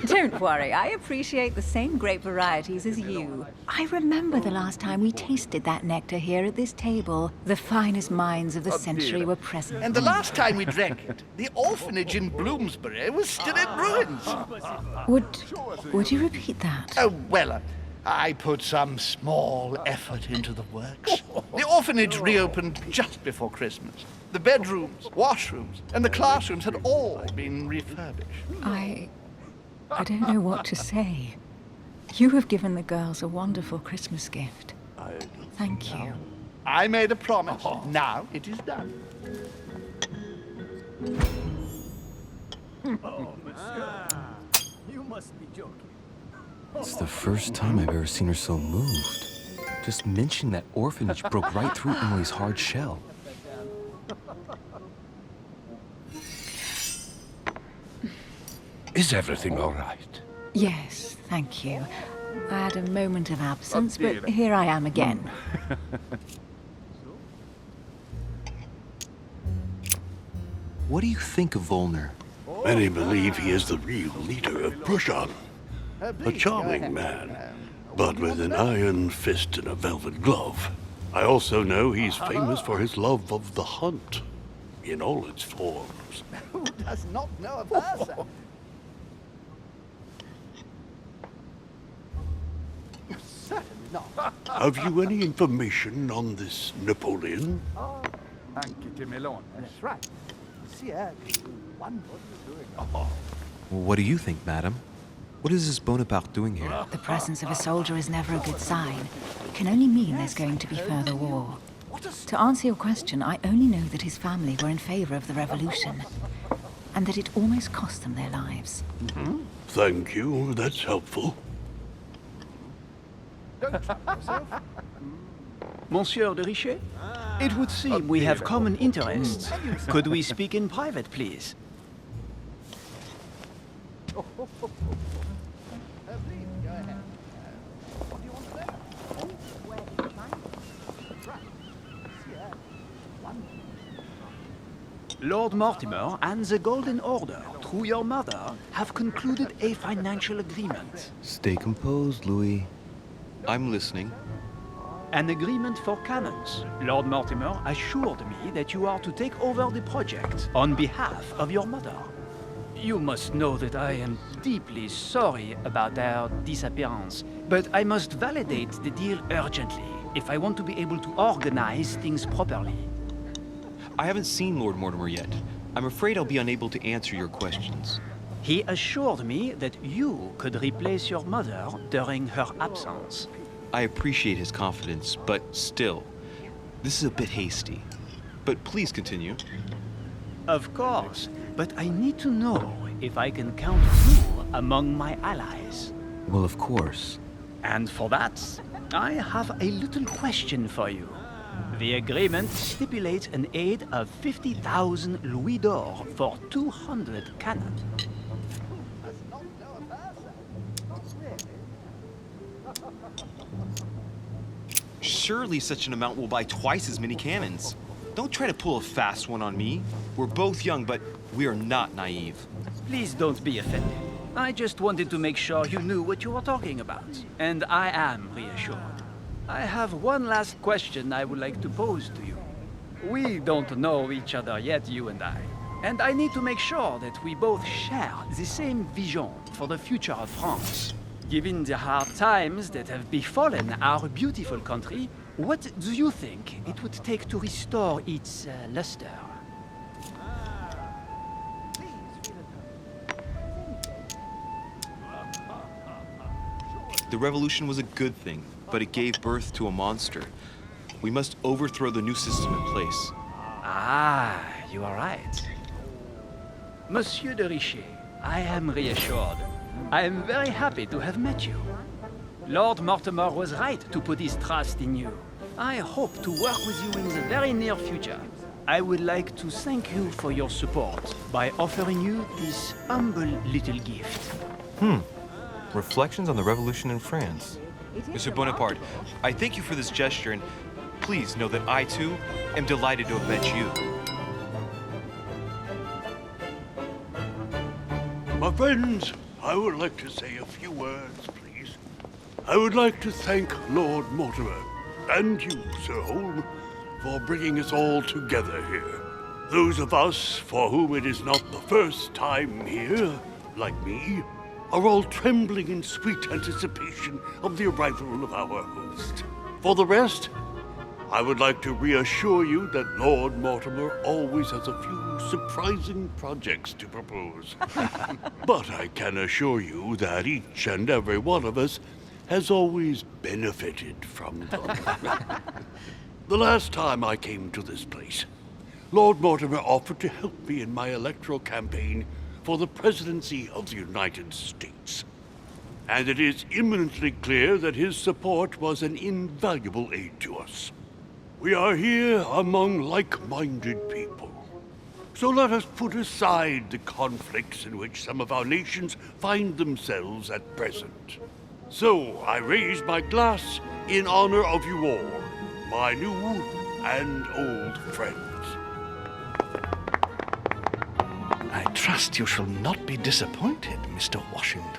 Don't worry, I appreciate the same grape varieties as you. I remember the last time we tasted that nectar here at this table. The finest minds of the century were present. And the last time we drank it, the orphanage in Bloomsbury was still in ruins. Would you repeat that? Oh, well, I put some small effort into the works. The orphanage reopened just before Christmas. The bedrooms, washrooms, and the classrooms had all been refurbished. I don't know what to say. You have given the girls a wonderful Christmas gift. Thank you. I made a promise. Now it is done. You must be joking. It's the first time I've ever seen her so moved. Just mentioning that orphanage broke right through Emily's hard shell. Is everything all right? Yes, thank you. I had a moment of absence, but here I am again. What do you think of Volner? Many believe he is the real leader of Prussia. A charming man, but with an iron fist and a velvet glove. I also know he's famous for his love of the hunt, in all its forms. Who does not know of her, sir? Certainly not. Have you any information on this Napoleon? That's right. See her. What do you think, madam? What is this Bonaparte doing here? The presence of a soldier is never a good sign. It can only mean there's going to be further war. To answer your question, I only know that his family were in favor of the revolution, and that it almost cost them their lives. Thank you, that's helpful. Monsieur de Richet? It would seem we have common interests. Could we speak in private, please? Lord Mortimer and the Golden Order, through your mother, have concluded a financial agreement. Stay composed, Louis. I'm listening. An agreement for cannons. Lord Mortimer assured me that you are to take over the project on behalf of your mother. You must know that I am deeply sorry about their disappearance, but I must validate the deal urgently if I want to be able to organize things properly. I haven't seen Lord Mortimer yet. I'm afraid I'll be unable to answer your questions. He assured me that you could replace your mother during her absence. I appreciate his confidence, but still, this is a bit hasty. But please continue. Of course, but I need to know if I can count you among my allies. Well, of course. And for that, I have a little question for you. The agreement stipulates an aid of 50,000 louis d'or for 200 cannon. Surely such an amount will buy twice as many cannons. Don't try to pull a fast one on me. We're both young, but we are not naive. Please don't be offended. I just wanted to make sure you knew what you were talking about. And I am reassured. I have one last question I would like to pose to you. We don't know each other yet, you and I. And I need to make sure that we both share the same vision for the future of France. Given the hard times that have befallen our beautiful country, what do you think it would take to restore its luster? The revolution was a good thing, but it gave birth to a monster. We must overthrow the new system in place. Ah, you are right. Monsieur de Richet, I am reassured. I am very happy to have met you. Lord Mortimer was right to put his trust in you. I hope to work with you in the very near future. I would like to thank you for your support by offering you this humble little gift. Reflections on the Revolution in France. Monsieur Bonaparte, I thank you for this gesture, and please know that I, too, am delighted to have met you. My friends, I would like to say a few words, please. I would like to thank Lord Mortimer, and you, Sir Holm, for bringing us all together here. Those of us for whom it is not the first time here, like me, are all trembling in sweet anticipation of the arrival of our host. For the rest, I would like to reassure you that Lord Mortimer always has a few surprising projects to propose. But I can assure you that each and every one of us has always benefited from them. The last time I came to this place, Lord Mortimer offered to help me in my electoral campaign for the presidency of the United States. And it is imminently clear that his support was an invaluable aid to us. We are here among like-minded people. So let us put aside the conflicts in which some of our nations find themselves at present. So I raise my glass in honor of you all, my new and old friends. I trust you shall not be disappointed, Mr. Washington.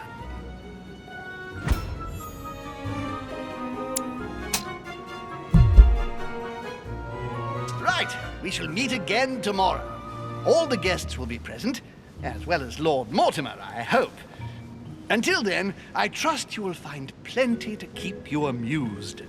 Right, we shall meet again tomorrow. All the guests will be present, as well as Lord Mortimer, I hope. Until then, I trust you will find plenty to keep you amused.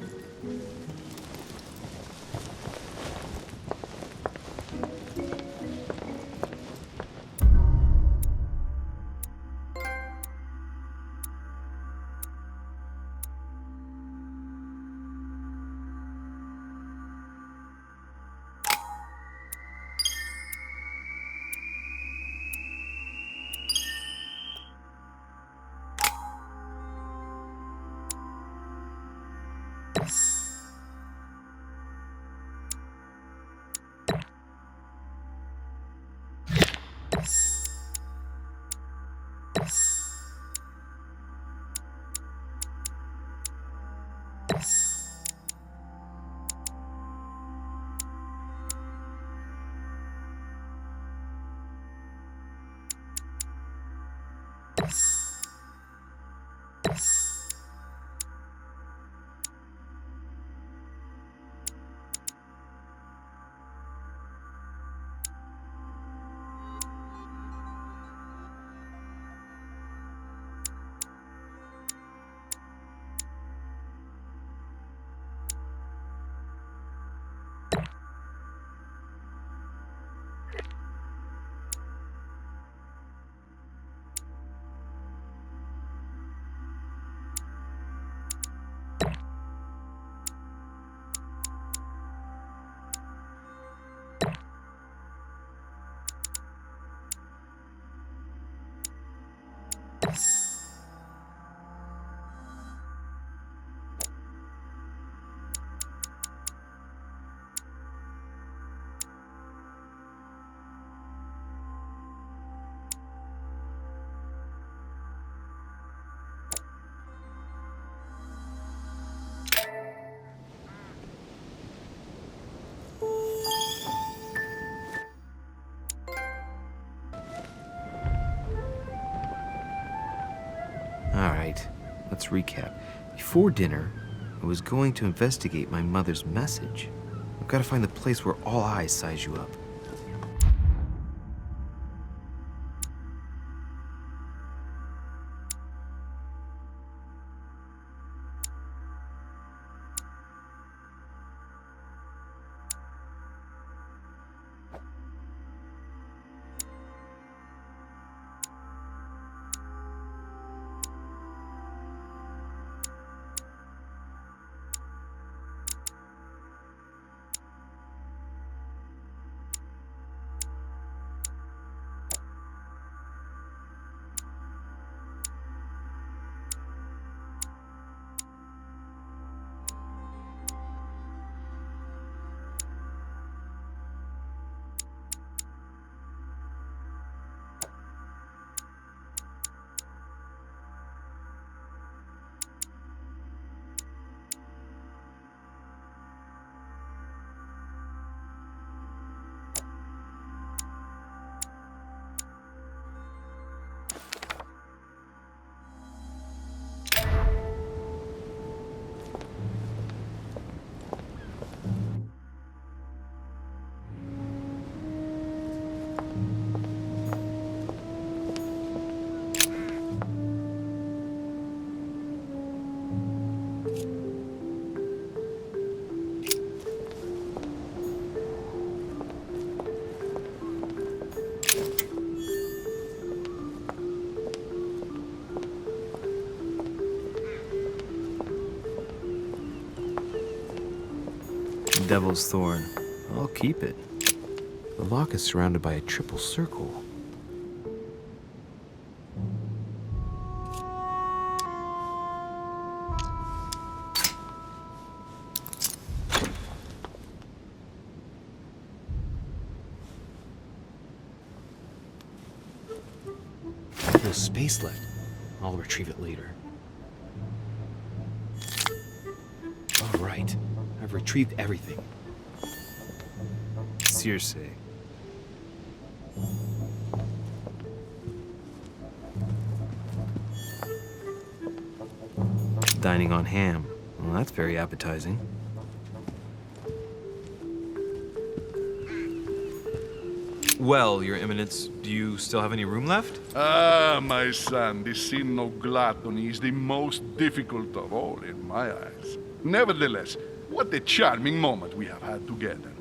let's recap. Before dinner, I was going to investigate my mother's message. I've got to find the place where all eyes size you up. Devil's Thorn. I'll keep it. The lock is surrounded by a triple circle. No space left. I'll retrieve it later. All right. I've retrieved everything. Circe. Dining on ham. Well, that's very appetizing. Well, Your Eminence, do you still have any room left? Ah, my son, this sin of gluttony is the most difficult of all in my eyes. Nevertheless, what a charming moment we have had together.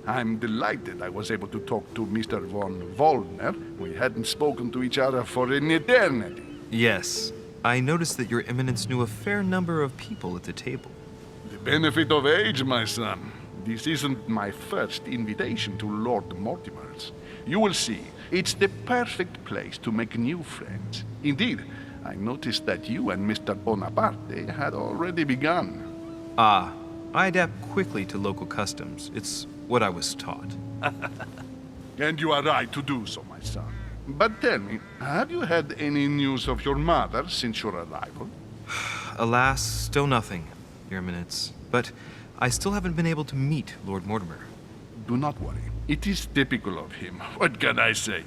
I'm delighted I was able to talk to Mr. von Wollner. We hadn't spoken to each other for an eternity. Yes. I noticed that Your Eminence knew a fair number of people at the table. The benefit of age, my son. This isn't my first invitation to Lord Mortimer's. You will see, it's the perfect place to make new friends. Indeed, I noticed that you and Mr. Bonaparte had already begun. Ah, I adapt quickly to local customs. It's what I was taught. And you are right to do so, my son. But tell me, have you had any news of your mother since your arrival? Alas, still nothing, Your Eminence. But I still haven't been able to meet Lord Mortimer. Do not worry. It is typical of him. What can I say?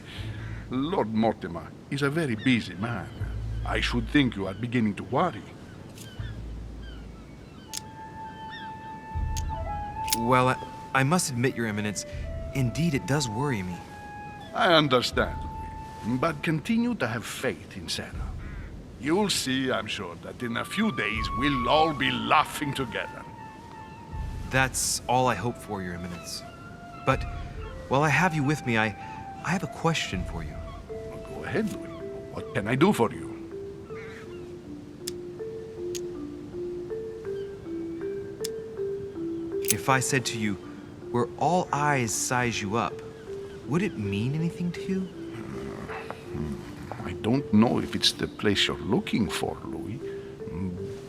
Lord Mortimer is a very busy man. I should think you are beginning to worry. Well, I must admit, Your Eminence, indeed it does worry me. I understand, Louis, but continue to have faith in Sarah. You'll see, I'm sure, that in a few days we'll all be laughing together. That's all I hope for, Your Eminence. But while I have you with me, I have a question for you. Well, go ahead, Louis. What can I do for you? If I said to you, where all eyes size you up, would it mean anything to you? I don't know if it's the place you're looking for, Louis,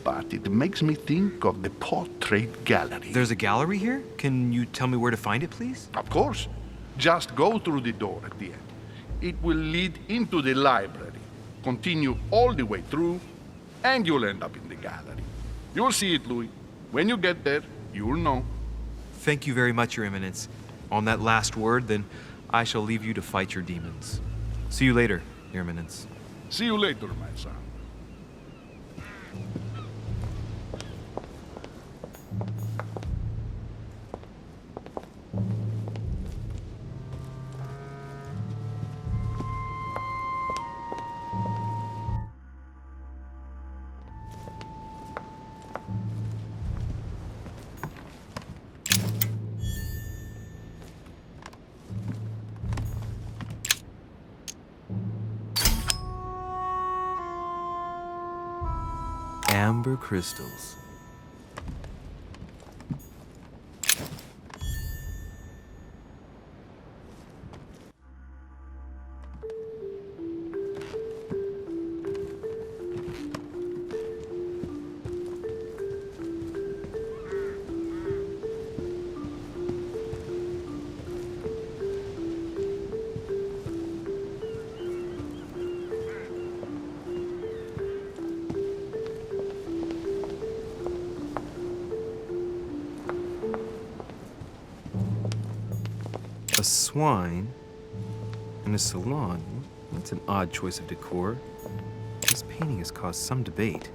but it makes me think of the portrait gallery. There's a gallery here? Can you tell me where to find it, please? Of course. Just go through the door at the end. It will lead into the library, continue all the way through, and you'll end up in the gallery. You'll see it, Louis. When you get there, you'll know. Thank you very much, Your Eminence. On that last word, then, I shall leave you to fight your demons. See you later, Your Eminence. See you later, my son. Amber crystals. A swine and a salon. That's an odd choice of decor. This painting has caused some debate.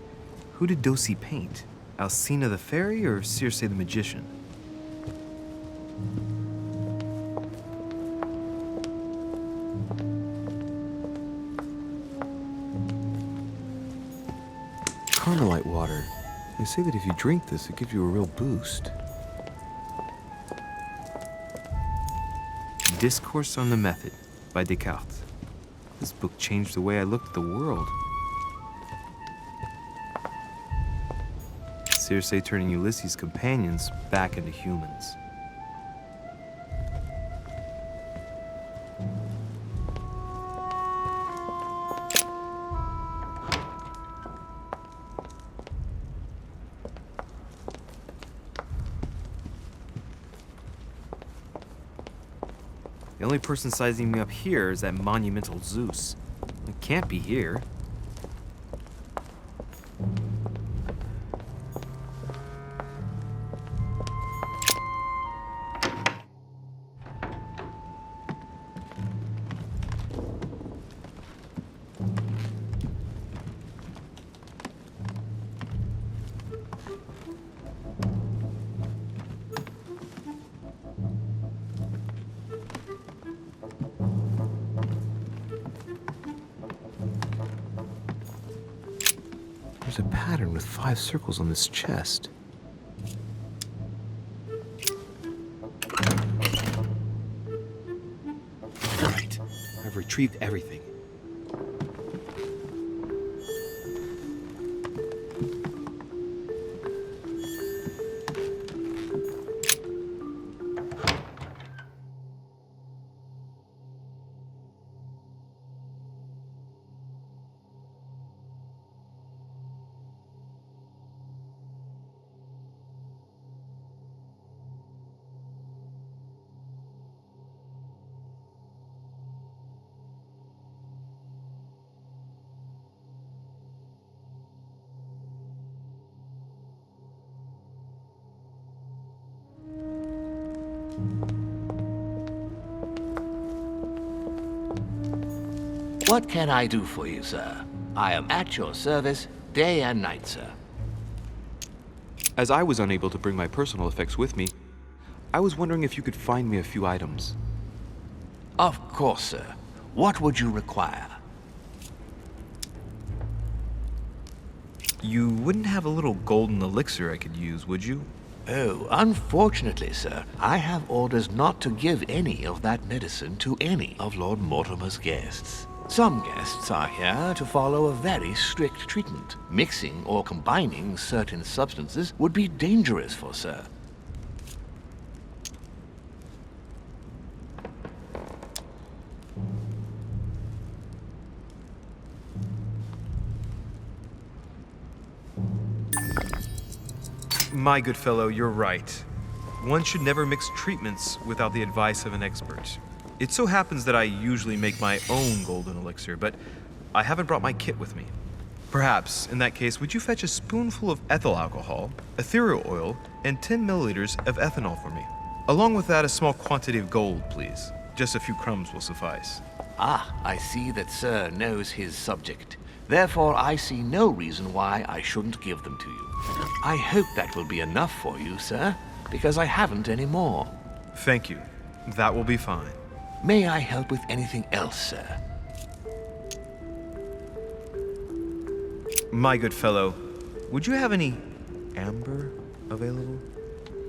Who did Dosi paint? Alcina the fairy or Circe the magician? Carmelite water. They say that if you drink this, it gives you a real boost. Discourse on the Method by Descartes. This book changed the way I looked at the world. Circe turning Ulysses' companions back into humans. The only person sizing me up here is that monumental Zeus. It can't be here. There's a pattern with 5 circles on this chest. Right. I've retrieved everything. What can I do for you, sir? I am at your service, day and night, sir. As I was unable to bring my personal effects with me, I was wondering if you could find me a few items. Of course, sir. What would you require? You wouldn't have a little golden elixir I could use, would you? Oh, unfortunately, sir, I have orders not to give any of that medicine to any of Lord Mortimer's guests. Some guests are here to follow a very strict treatment. Mixing or combining certain substances would be dangerous for sir. My good fellow, you're right. One should never mix treatments without the advice of an expert. It so happens that I usually make my own golden elixir, but I haven't brought my kit with me. Perhaps, in that case, would you fetch a spoonful of ethyl alcohol, ethereal oil, and 10 milliliters of ethanol for me? Along with that, a small quantity of gold, please. Just a few crumbs will suffice. Ah, I see that sir knows his subject. Therefore, I see no reason why I shouldn't give them to you. I hope that will be enough for you, sir, because I haven't any more. Thank you. That will be fine. May I help with anything else, sir? My good fellow, would you have any amber available?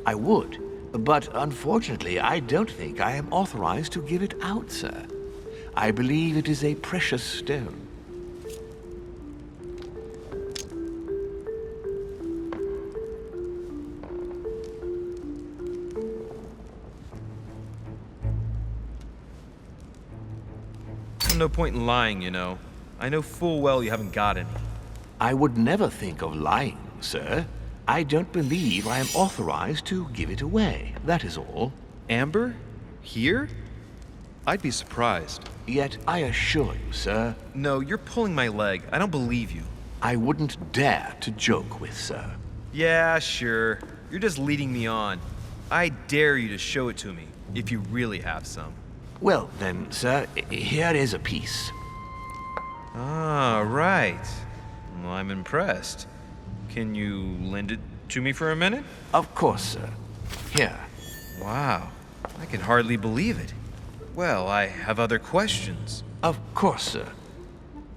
I would, but unfortunately, I don't think I am authorized to give it out, sir. I believe it is a precious stone. no point in lying, you know. I know full well you haven't got any. I would never think of lying, sir. I don't believe I am authorized to give it away, that is all. Amber? Here? I'd be surprised. Yet I assure you, sir... No, you're pulling my leg. I don't believe you. I wouldn't dare to joke with, sir. Yeah, sure. You're just leading me on. I dare you to show it to me, if you really have some. Well, then, sir, here is a piece. Ah, right. Well, I'm impressed. Can you lend it to me for a minute? Of course, sir. Here. Wow. I can hardly believe it. Well, I have other questions. Of course, sir.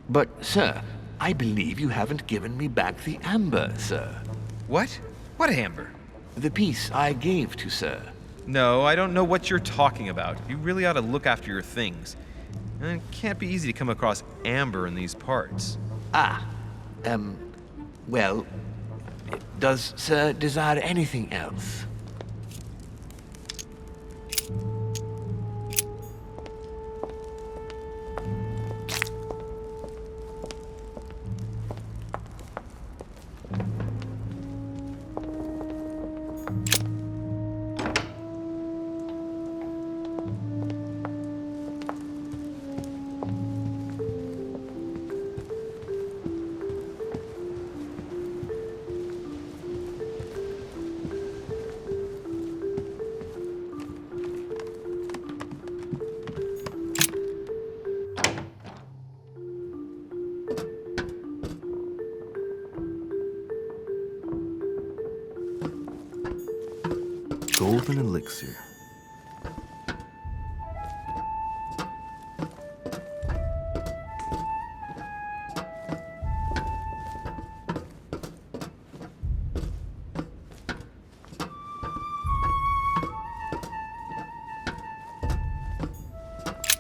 But, sir, I believe you haven't given me back the amber, sir. What? What amber? The piece I gave to sir. No, I don't know what you're talking about. You really ought to look after your things. And it can't be easy to come across amber in these parts. Well, does sir desire anything else? Golden elixir.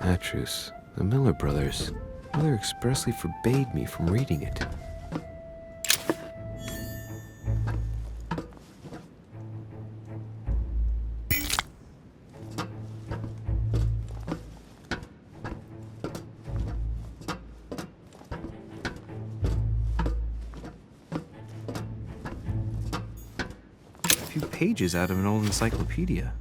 Atrus, the Miller brothers. Mother expressly forbade me from reading it. A few pages out of an old encyclopedia.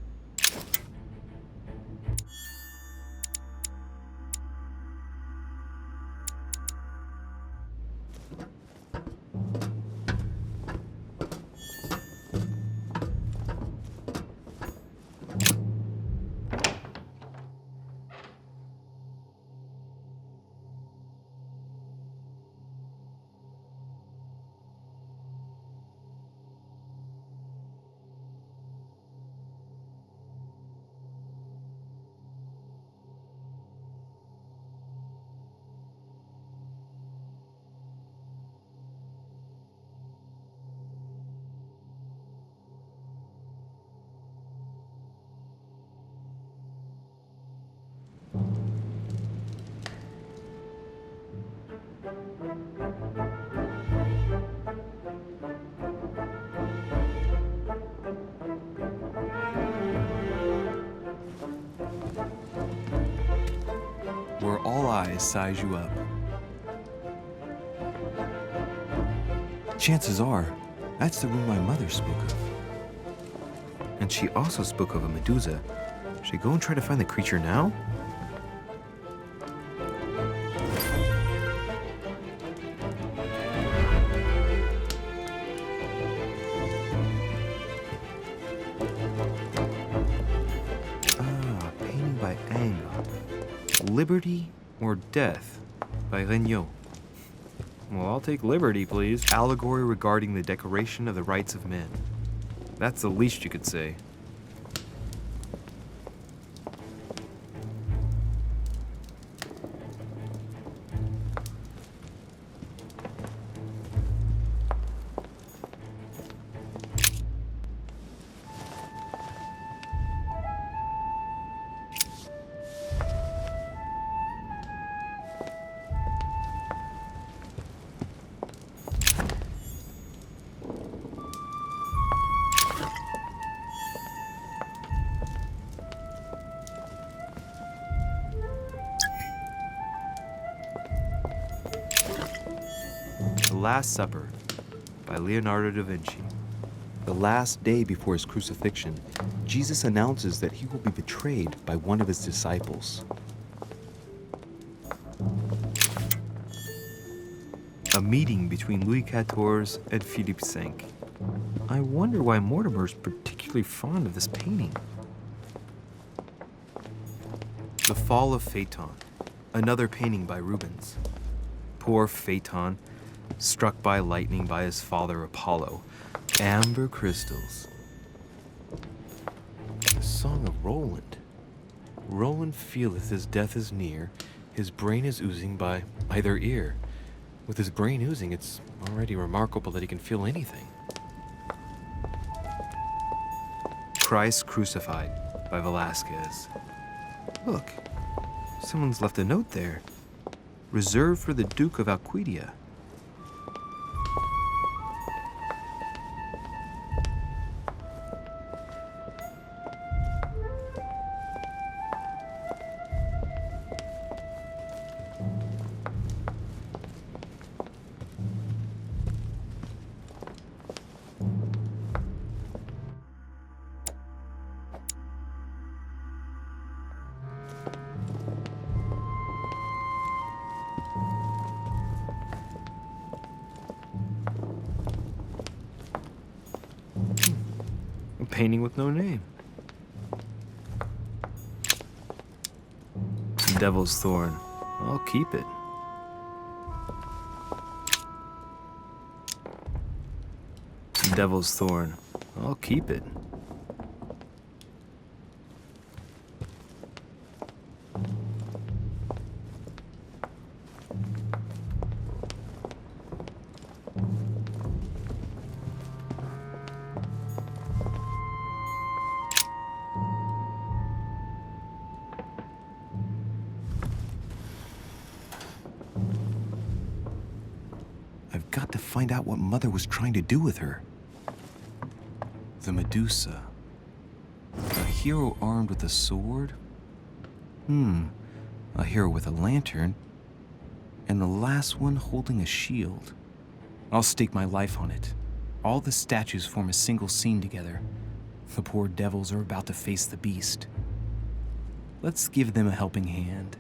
Where all eyes size you up. Chances are, that's the room my mother spoke of. And she also spoke of a Medusa. Should I go and try to find the creature now? Ah, painting by Angle. Liberty or Death by Regnault. Well, I'll take liberty, please. Allegory regarding the decoration of the rights of men. That's the least you could say. Last Supper by Leonardo da Vinci. The last day before his crucifixion, Jesus announces that he will be betrayed by one of his disciples. A meeting between Louis XIV and Philippe V. I wonder why Mortimer's particularly fond of this painting. The Fall of Phaeton, another painting by Rubens. Poor Phaeton, struck by lightning by his father Apollo. Amber crystals. The Song of Roland. Roland feeleth his death is near, his brain is oozing by either ear. With his brain oozing, it's already remarkable that he can feel anything. Christ Crucified by Velázquez. Look, someone's left a note there. Reserved for the Duke of Alcudia. A painting with no name. Devil's Thorn. I'll keep it. Devil's Thorn. I'll keep it. I've got to find out what Mother was trying to do with her. The Medusa. A hero armed with a sword? A hero with a lantern. And the last one holding a shield. I'll stake my life on it. All the statues form a single scene together. The poor devils are about to face the beast. Let's give them a helping hand.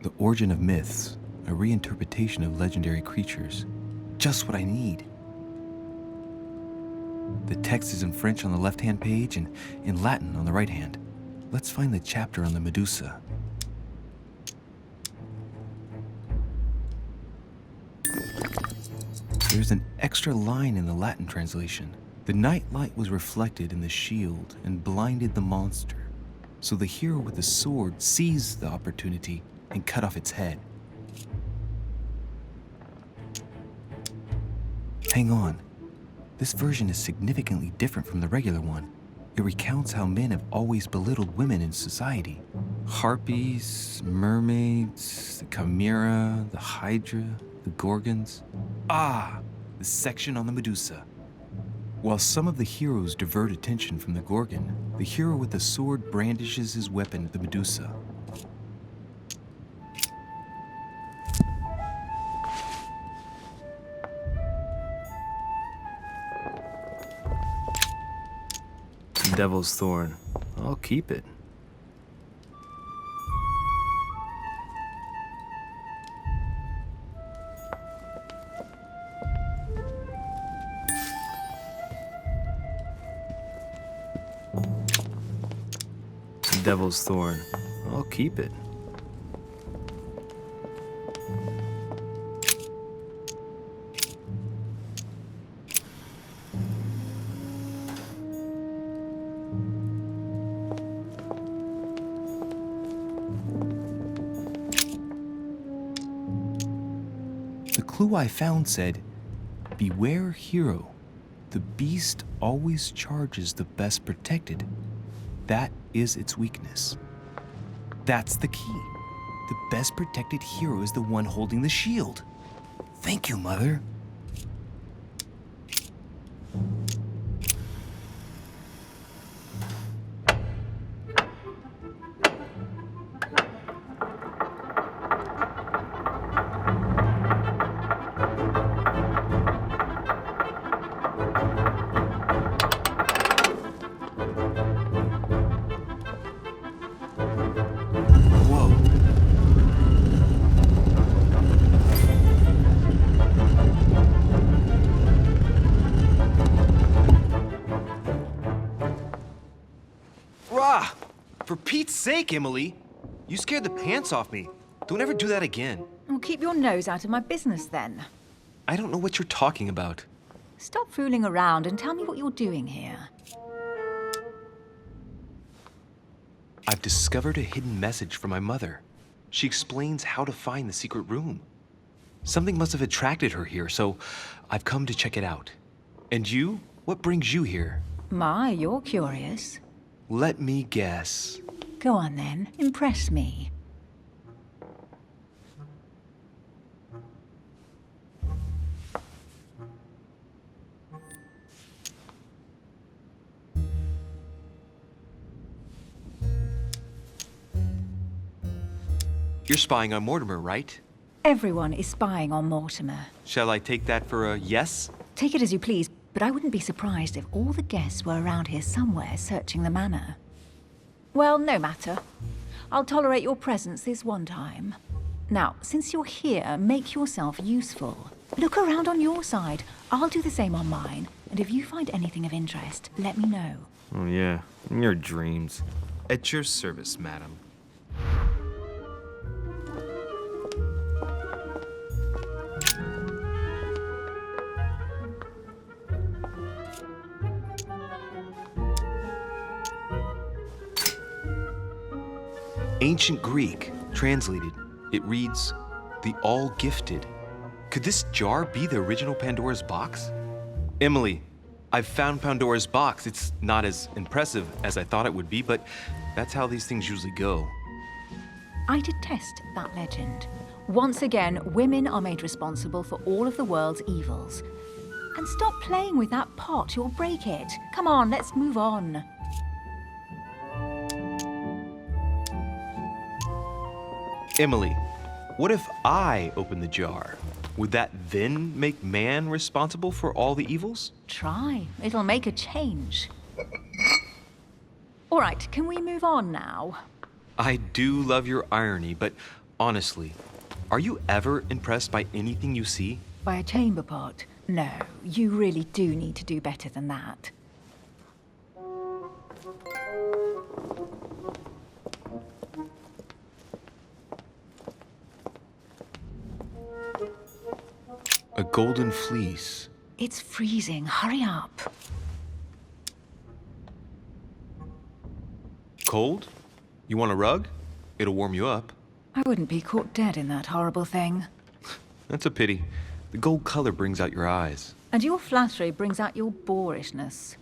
The Origin of Myths, a reinterpretation of legendary creatures. Just what I need. The text is in French on the left-hand page and in Latin on the right hand. Let's find the chapter on the Medusa. There's an extra line in the Latin translation. The night light was reflected in the shield and blinded the monster. So the hero with the sword seized the opportunity and cut off its head. Hang on. This version is significantly different from the regular one. It recounts how men have always belittled women in society. Harpies, mermaids, the chimera, the hydra, the gorgons. Ah, the section on the Medusa. While some of the heroes divert attention from the gorgon, the hero with the sword brandishes his weapon at the Medusa. Devil's Thorn. I'll keep it. Devil's Thorn. I'll keep it. The clue I found said, "Beware hero. The beast always charges the best protected. That is its weakness." That's the key. The best protected hero is the one holding the shield. Thank you, Mother. For Pete's sake, Emily! You scared the pants off me. Don't ever do that again. Well, keep your nose out of my business then. I don't know what you're talking about. Stop fooling around and tell me what you're doing here. I've discovered a hidden message from my mother. She explains how to find the secret room. Something must have attracted her here, so I've come to check it out. And you? What brings you here? My, you're curious. Let me guess. Go on then, impress me. You're spying on Mortimer, right? Everyone is spying on Mortimer. Shall I take that for a yes? Take it as you please, but I wouldn't be surprised if all the guests were around here somewhere searching the manor. Well, no matter. I'll tolerate your presence this one time. Now, since you're here, make yourself useful. Look around on your side. I'll do the same on mine. And if you find anything of interest, let me know. Oh yeah, in your dreams. At your service, madam. Ancient Greek, translated. It reads, "The All-Gifted." Could this jar be the original Pandora's box? Emily, I've found Pandora's box. It's not as impressive as I thought it would be, but that's how these things usually go. I detest that legend. Once again, women are made responsible for all of the world's evils. And stop playing with that pot, you'll break it. Come on, let's move on. Emily, what if I open the jar? Would that then make man responsible for all the evils? Try. It'll make a change. All right, can we move on now? I do love your irony, but honestly, are you ever impressed by anything you see? By a chamber pot? No, you really do need to do better than that. A golden fleece. It's freezing. Hurry up. Cold? You want a rug? It'll warm you up. I wouldn't be caught dead in that horrible thing. That's a pity. The gold color brings out your eyes. And your flattery brings out your boorishness.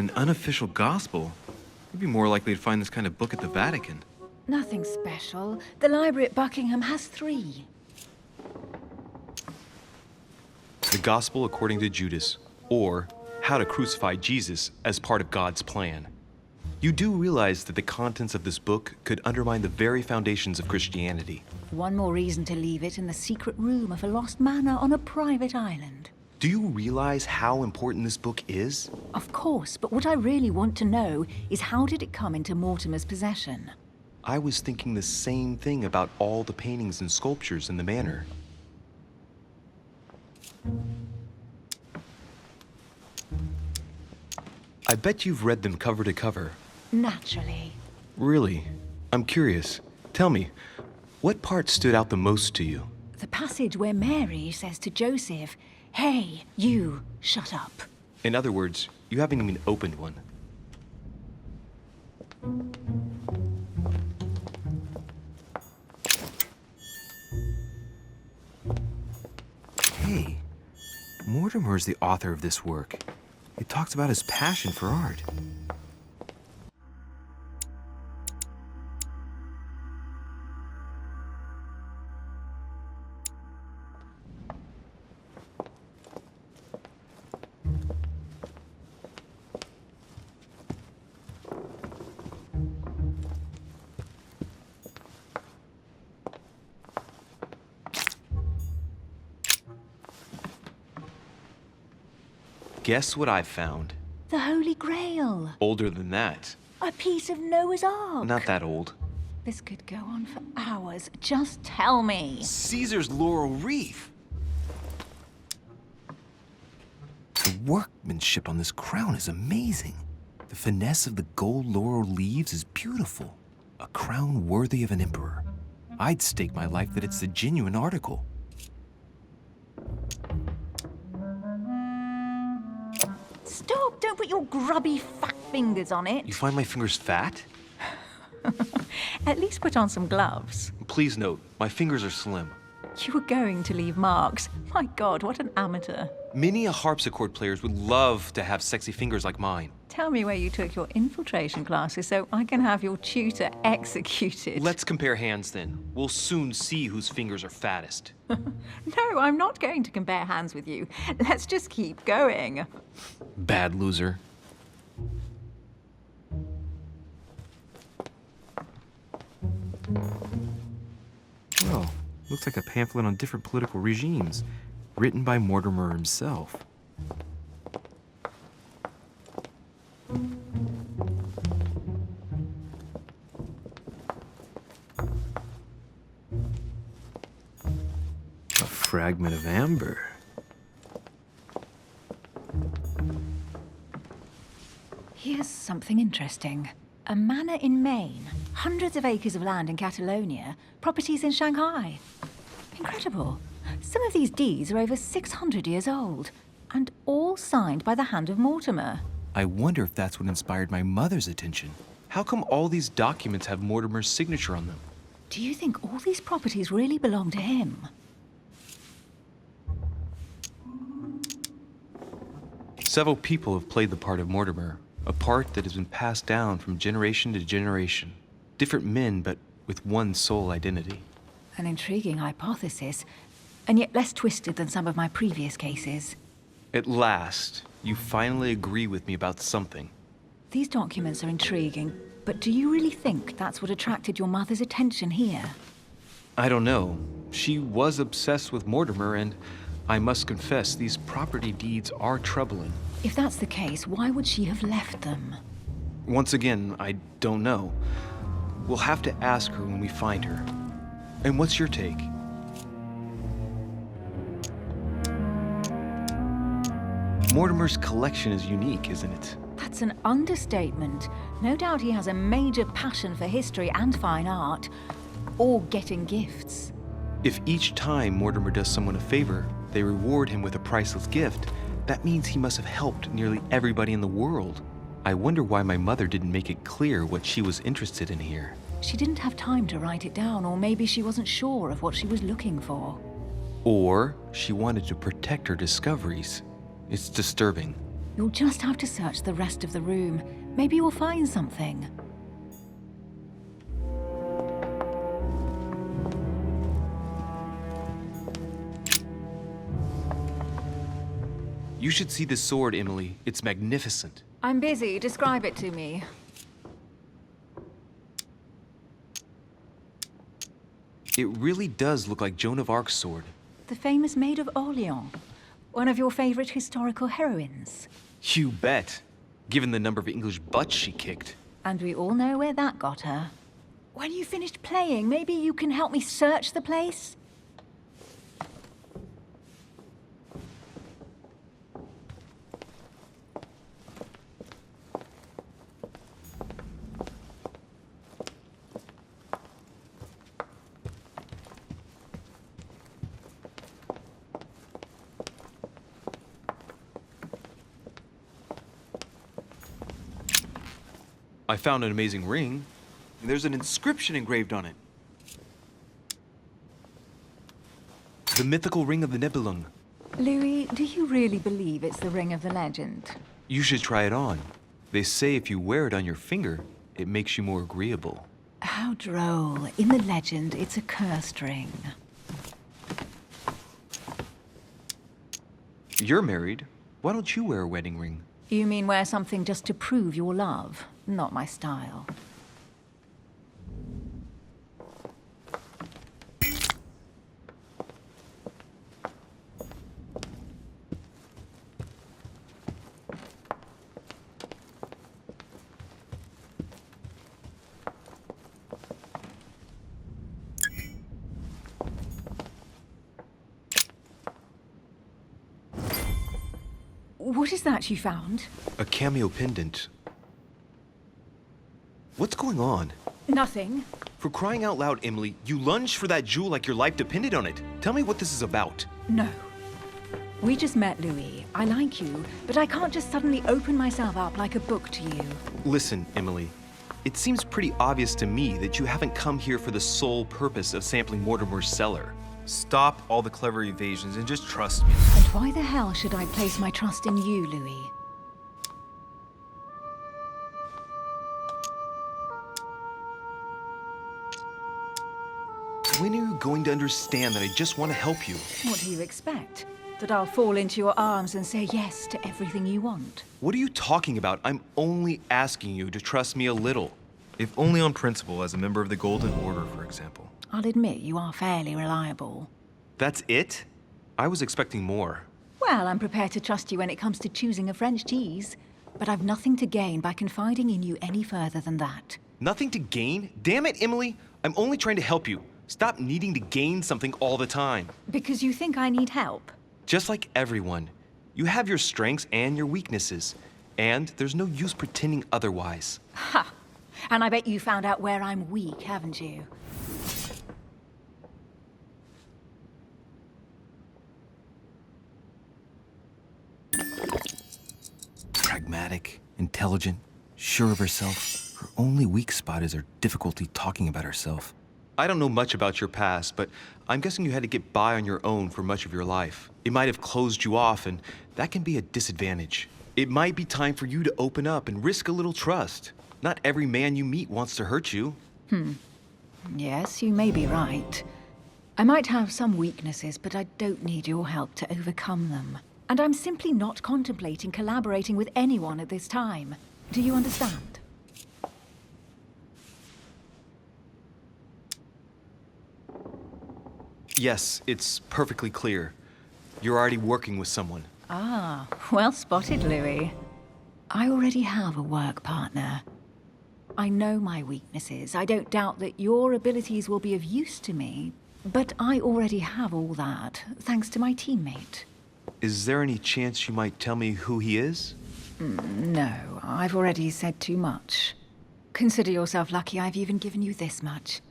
An unofficial gospel? You'd be more likely to find this kind of book at the Vatican. Nothing special. The library at Buckingham has 3. The Gospel According to Judas, or How to Crucify Jesus as Part of God's Plan. You do realize that the contents of this book could undermine the very foundations of Christianity. One more reason to leave it in the secret room of a lost manor on a private island. Do you realize how important this book is? Of course, but what I really want to know is how did it come into Mortimer's possession? I was thinking the same thing about all the paintings and sculptures in the manor. I bet you've read them cover to cover. Naturally. Really? I'm curious. Tell me, what part stood out the most to you? The passage where Mary says to Joseph, "Hey, you, shut up." In other words, you haven't even opened one. Hey, Mortimer is the author of this work. It talks about his passion for art. Guess what I found? The Holy Grail. Older than that. A piece of Noah's Ark. Not that old. This could go on for hours. Just tell me. Caesar's laurel wreath. The workmanship on this crown is amazing. The finesse of the gold laurel leaves is beautiful. A crown worthy of an emperor. I'd stake my life that it's the genuine article. Stop! Don't put your grubby fat fingers on it. You find my fingers fat? At least put on some gloves. Please note, my fingers are slim. You were going to leave marks. My God, what an amateur. Many a harpsichord players would love to have sexy fingers like mine. Tell me where you took your infiltration classes so I can have your tutor executed. Let's compare hands then. We'll soon see whose fingers are fattest. No, I'm not going to compare hands with you. Let's just keep going. Bad loser. Well, looks like a pamphlet on different political regimes, written by Mortimer himself. A fragment of amber. Here's something interesting. A manor in Maine, hundreds of acres of land in Catalonia, properties in Shanghai. Incredible. Some of these deeds are over 600 years old, and all signed by the hand of Mortimer. I wonder if that's what inspired my mother's attention. How come all these documents have Mortimer's signature on them? Do you think all these properties really belong to him? Several people have played the part of Mortimer, a part that has been passed down from generation to generation. Different men, but with one sole identity. An intriguing hypothesis, and yet less twisted than some of my previous cases. At last, you finally agree with me about something. These documents are intriguing, but do you really think that's what attracted your mother's attention here? I don't know. She was obsessed with Mortimer, and I must confess, these property deeds are troubling. If that's the case, why would she have left them? Once again, I don't know. We'll have to ask her when we find her. And what's your take? Mortimer's collection is unique, isn't it? That's an understatement. No doubt he has a major passion for history and fine art, or getting gifts. If each time Mortimer does someone a favor, they reward him with a priceless gift, that means he must have helped nearly everybody in the world. I wonder why my mother didn't make it clear what she was interested in here. She didn't have time to write it down, or maybe she wasn't sure of what she was looking for. Or she wanted to protect her discoveries. It's disturbing. You'll just have to search the rest of the room. Maybe you'll find something. You should see this sword, Emily. It's magnificent. I'm busy. Describe it to me. It really does look like Joan of Arc's sword. The famous Maid of Orleans. One of your favorite historical heroines. You bet. Given the number of English butts she kicked. And we all know where that got her. When you finished playing, maybe you can help me search the place? I found an amazing ring. There's an inscription engraved on it. The mythical ring of the Nibelung. Louis, do you really believe it's the ring of the legend? You should try it on. They say if you wear it on your finger, it makes you more agreeable. How droll. In the legend, it's a cursed ring. You're married. Why don't you wear a wedding ring? You mean wear something just to prove your love? Not my style. What is that you found? A cameo pendant. What's going on? Nothing. For crying out loud, Emily, you lunged for that jewel like your life depended on it. Tell me what this is about. No. We just met, Louis. I like you, but I can't just suddenly open myself up like a book to you. Listen, Emily. It seems pretty obvious to me that you haven't come here for the sole purpose of sampling Mortimer's cellar. Stop all the clever evasions and just trust me. And why the hell should I place my trust in you, Louis? When are you going to understand that I just want to help you? What do you expect? That I'll fall into your arms and say yes to everything you want? What are you talking about? I'm only asking you to trust me a little. If only on principle, as a member of the Golden Order, for example. I'll admit you are fairly reliable. That's it? I was expecting more. Well, I'm prepared to trust you when it comes to choosing a French cheese. But I've nothing to gain by confiding in you any further than that. Nothing to gain? Damn it, Emily! I'm only trying to help you. Stop needing to gain something all the time. Because you think I need help? Just like everyone. You have your strengths and your weaknesses. And there's no use pretending otherwise. Ha! And I bet you found out where I'm weak, haven't you? Pragmatic, intelligent, sure of herself. Her only weak spot is her difficulty talking about herself. I don't know much about your past, but I'm guessing you had to get by on your own for much of your life. It might have closed you off, and that can be a disadvantage. It might be time for you to open up and risk a little trust. Not every man you meet wants to hurt you. Yes, you may be right. I might have some weaknesses, but I don't need your help to overcome them. And I'm simply not contemplating collaborating with anyone at this time. Do you understand? Yes, it's perfectly clear. You're already working with someone. Ah, well spotted, Louis. I already have a work partner. I know my weaknesses. I don't doubt that your abilities will be of use to me. But I already have all that, thanks to my teammate. Is there any chance you might tell me who he is? No, I've already said too much. Consider yourself lucky I've even given you this much.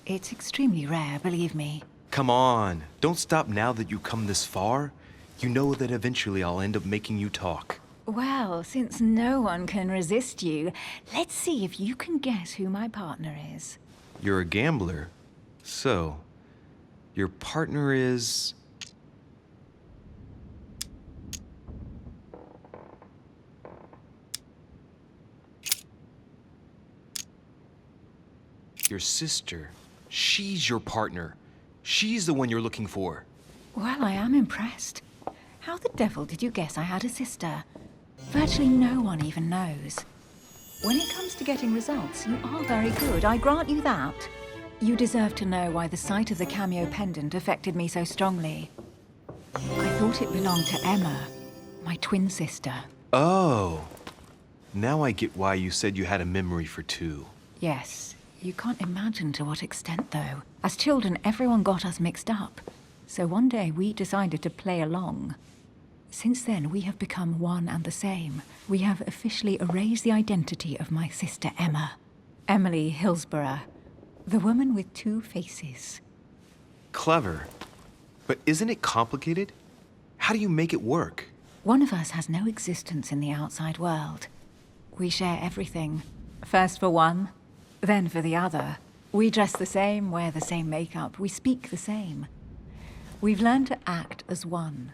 It's extremely rare, believe me. Come on, don't stop now that you've come this far. You know that eventually I'll end up making you talk. Well, since no one can resist you, let's see if you can guess who my partner is. You're a gambler. So, your partner is... Your sister. She's your partner. She's the one you're looking for. Well, I am impressed. How the devil did you guess I had a sister? Virtually no one even knows. When it comes to getting results, you are very good, I grant you that. You deserve to know why the sight of the cameo pendant affected me so strongly. I thought it belonged to Emma, my twin sister. Oh. Now I get why you said you had a memory for two. Yes, you can't imagine to what extent, though. As children, everyone got us mixed up. So one day we decided to play along. Since then, we have become one and the same. We have officially erased the identity of my sister Emma. Emily Hillsborough, the woman with two faces. Clever. But isn't it complicated? How do you make it work? One of us has no existence in the outside world. We share everything. First for one, then for the other. We dress the same, wear the same makeup, we speak the same. We've learned to act as one.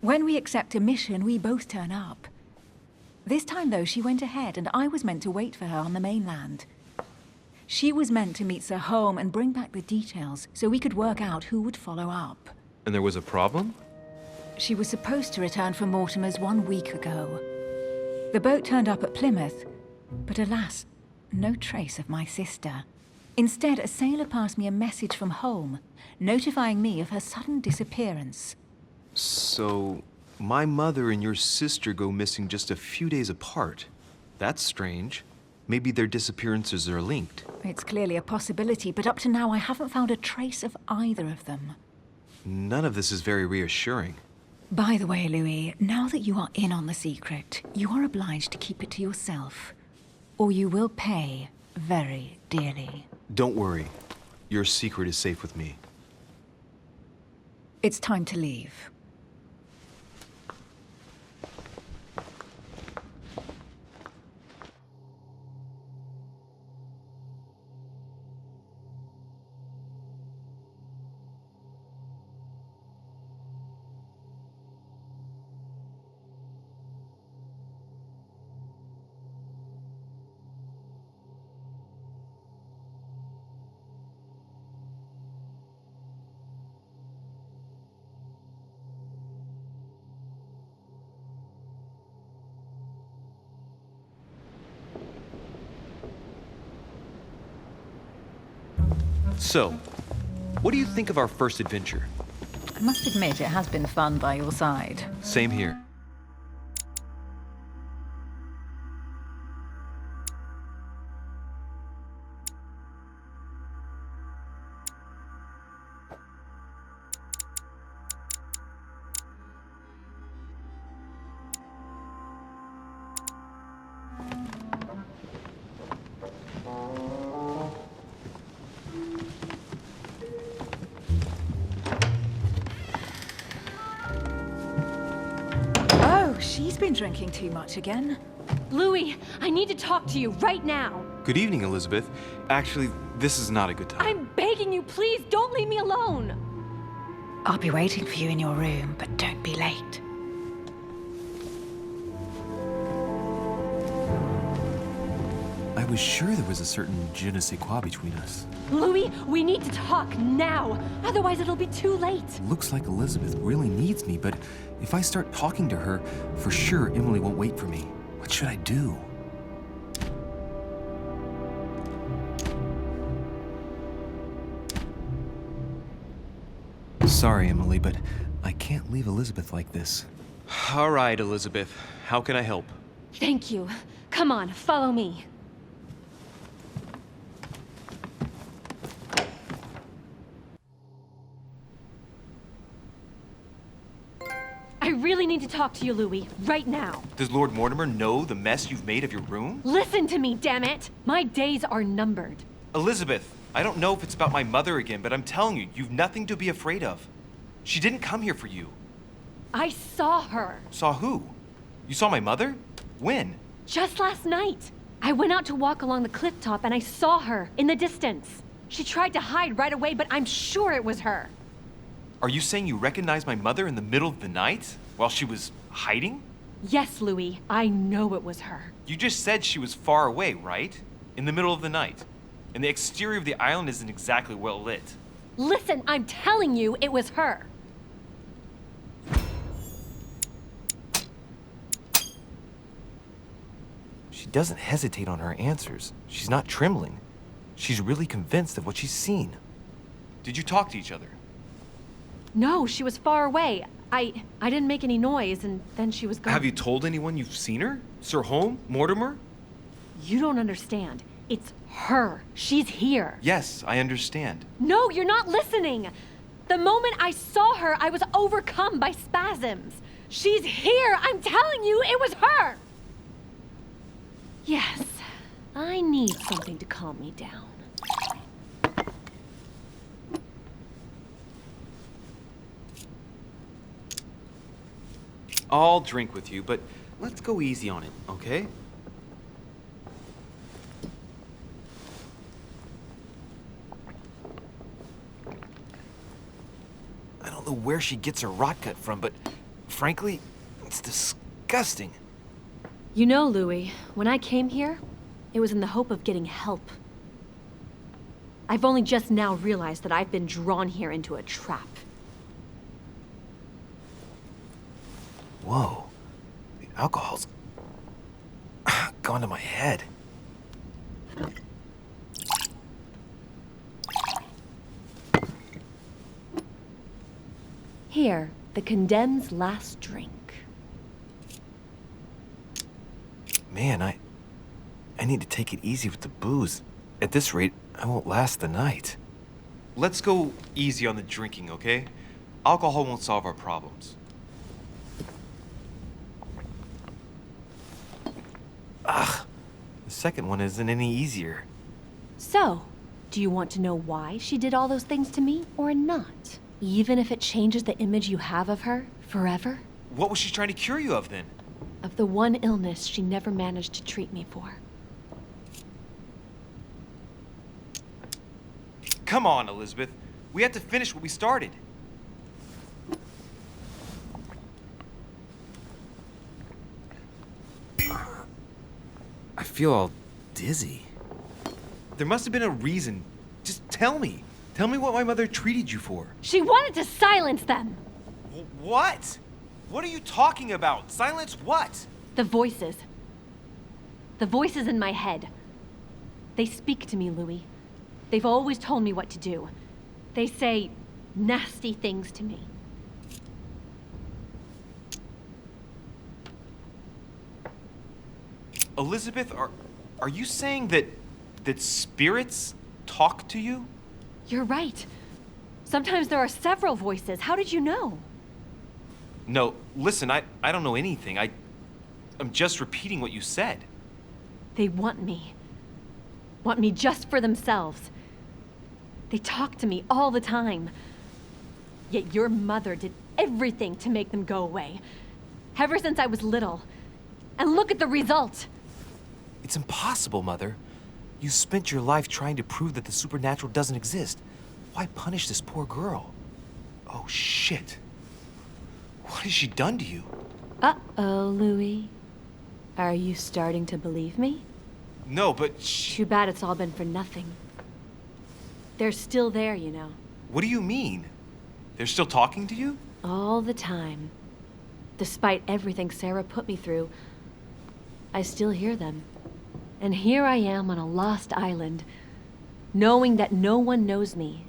When we accept a mission, we both turn up. This time, though, she went ahead, and I was meant to wait for her on the mainland. She was meant to meet Sir Home and bring back the details, so we could work out who would follow up. And there was a problem? She was supposed to return from Mortimer's 1 week ago. The boat turned up at Plymouth, but alas, no trace of my sister. Instead, a sailor passed me a message from home, notifying me of her sudden disappearance. So, my mother and your sister go missing just a few days apart. That's strange. Maybe their disappearances are linked. It's clearly a possibility, but up to now I haven't found a trace of either of them. None of this is very reassuring. By the way, Louis, now that you are in on the secret, you are obliged to keep it to yourself. Or you will pay very dearly. Don't worry. Your secret is safe with me. It's time to leave. So, what do you think of our first adventure? I must admit, it has been fun by your side. Same here. She's been drinking too much again. Louis, I need to talk to you right now. Good evening, Elizabeth. Actually, this is not a good time. I'm begging you, please don't leave me alone. I'll be waiting for you in your room, but don't be late. I was sure there was a certain je ne sais quoi between us. Louis, we need to talk now. Otherwise, it'll be too late. Looks like Elizabeth really needs me, but if I start talking to her, for sure Emily won't wait for me. What should I do? Sorry, Emily, but I can't leave Elizabeth like this. All right, Elizabeth. How can I help? Thank you. Come on, follow me. I really need to talk to you, Louis, right now. Does Lord Mortimer know the mess you've made of your room? Listen to me, damn it! My days are numbered. Elizabeth, I don't know if it's about my mother again, but I'm telling you, you've nothing to be afraid of. She didn't come here for you. I saw her. Saw who? You saw my mother? When? Just last night. I went out to walk along the cliff top and I saw her in the distance. She tried to hide right away, but I'm sure it was her. Are you saying you recognized my mother in the middle of the night while she was hiding? Yes, Louis. I know it was her. You just said she was far away, right? In the middle of the night. And the exterior of the island isn't exactly well lit. Listen, I'm telling you, it was her. She doesn't hesitate on her answers. She's not trembling. She's really convinced of what she's seen. Did you talk to each other? No, she was far away. I didn't make any noise, and then she was gone. Have you told anyone you've seen her? Sir Holm? Mortimer? You don't understand. It's her. She's here. Yes, I understand. No, you're not listening. The moment I saw her, I was overcome by spasms. She's here. I'm telling you, it was her. Yes, I need something to calm me down. I'll drink with you, but let's go easy on it, okay? I don't know where she gets her rot gut from, but frankly, it's disgusting. You know, Louis, when I came here, it was in the hope of getting help. I've only just now realized that I've been drawn here into a trap. Whoa. The alcohol's gone to my head. Here, the condemned's last drink. Man, I need to take it easy with the booze. At this rate, I won't last the night. Let's go easy on the drinking, okay? Alcohol won't solve our problems. Ugh, the second one isn't any easier. So, do you want to know why she did all those things to me, or not? Even if it changes the image you have of her forever? What was she trying to cure you of then? Of the one illness she never managed to treat me for. Come on, Elizabeth. We have to finish what we started. I feel all dizzy. There must have been a reason. Just tell me. Tell me what my mother treated you for. She wanted to silence them! What? What are you talking about? Silence what? The voices. The voices in my head. They speak to me, Louis. They've always told me what to do. They say nasty things to me. Elizabeth, are you saying that spirits talk to you? You're right. Sometimes there are several voices. How did you know? No, listen, I don't know anything. I'm just repeating what you said. They want me. Want me just for themselves. They talk to me all the time. Yet your mother did everything to make them go away. Ever since I was little. And look at the result. It's impossible, Mother. You spent your life trying to prove that the supernatural doesn't exist. Why punish this poor girl? Oh, shit. What has she done to you? Uh-oh, Louis. Are you starting to believe me? No, but Too bad it's all been for nothing. They're still there, you know. What do you mean? They're still talking to you? All the time. Despite everything Sarah put me through, I still hear them. And here I am on a lost island, knowing that no one knows me.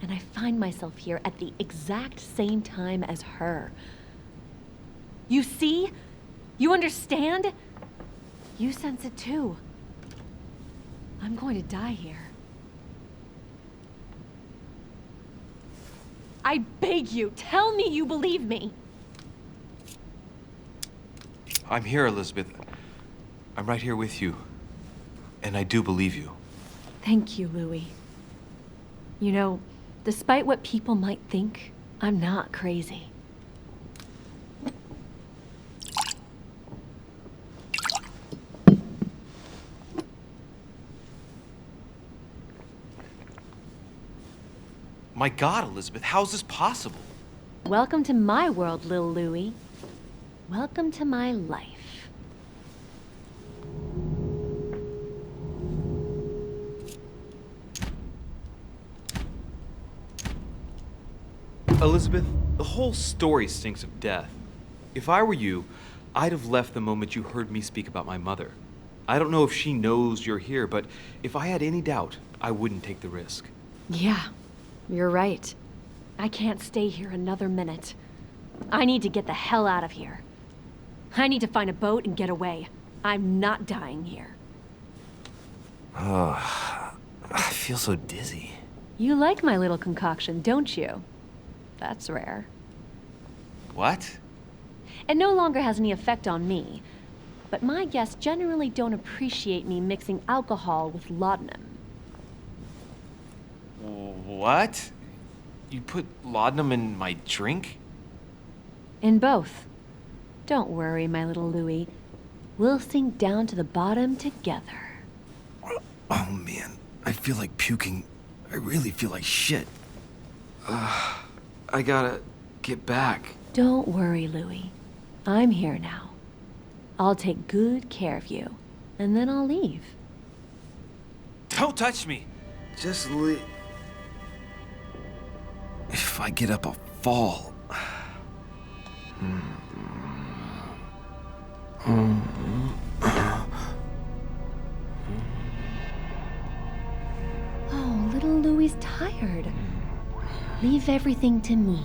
And I find myself here at the exact same time as her. You see? You understand? You sense it too. I'm going to die here. I beg you, tell me you believe me. I'm here, Elizabeth. I'm right here with you. And I do believe you. Thank you, Louis. You know, despite what people might think, I'm not crazy. My God, Elizabeth, how is this possible? Welcome to my world, Lil Louis. Welcome to my life. Elizabeth, the whole story stinks of death. If I were you, I'd have left the moment you heard me speak about my mother. I don't know if she knows you're here, but if I had any doubt, I wouldn't take the risk. Yeah, you're right. I can't stay here another minute. I need to get the hell out of here. I need to find a boat and get away. I'm not dying here. Oh, I feel so dizzy. You like my little concoction, don't you? That's rare. What? It no longer has any effect on me, but my guests generally don't appreciate me mixing alcohol with laudanum. What? You put laudanum in my drink? In both. Don't worry, my little Louis. We'll sink down to the bottom together. Oh man, I feel like puking. I really feel like shit. I gotta get back. Don't worry, Louis. I'm here now. I'll take good care of you, and then I'll leave. Don't touch me! Just leave. If I get up, I'll fall. Oh, little Louis's tired. Leave everything to me.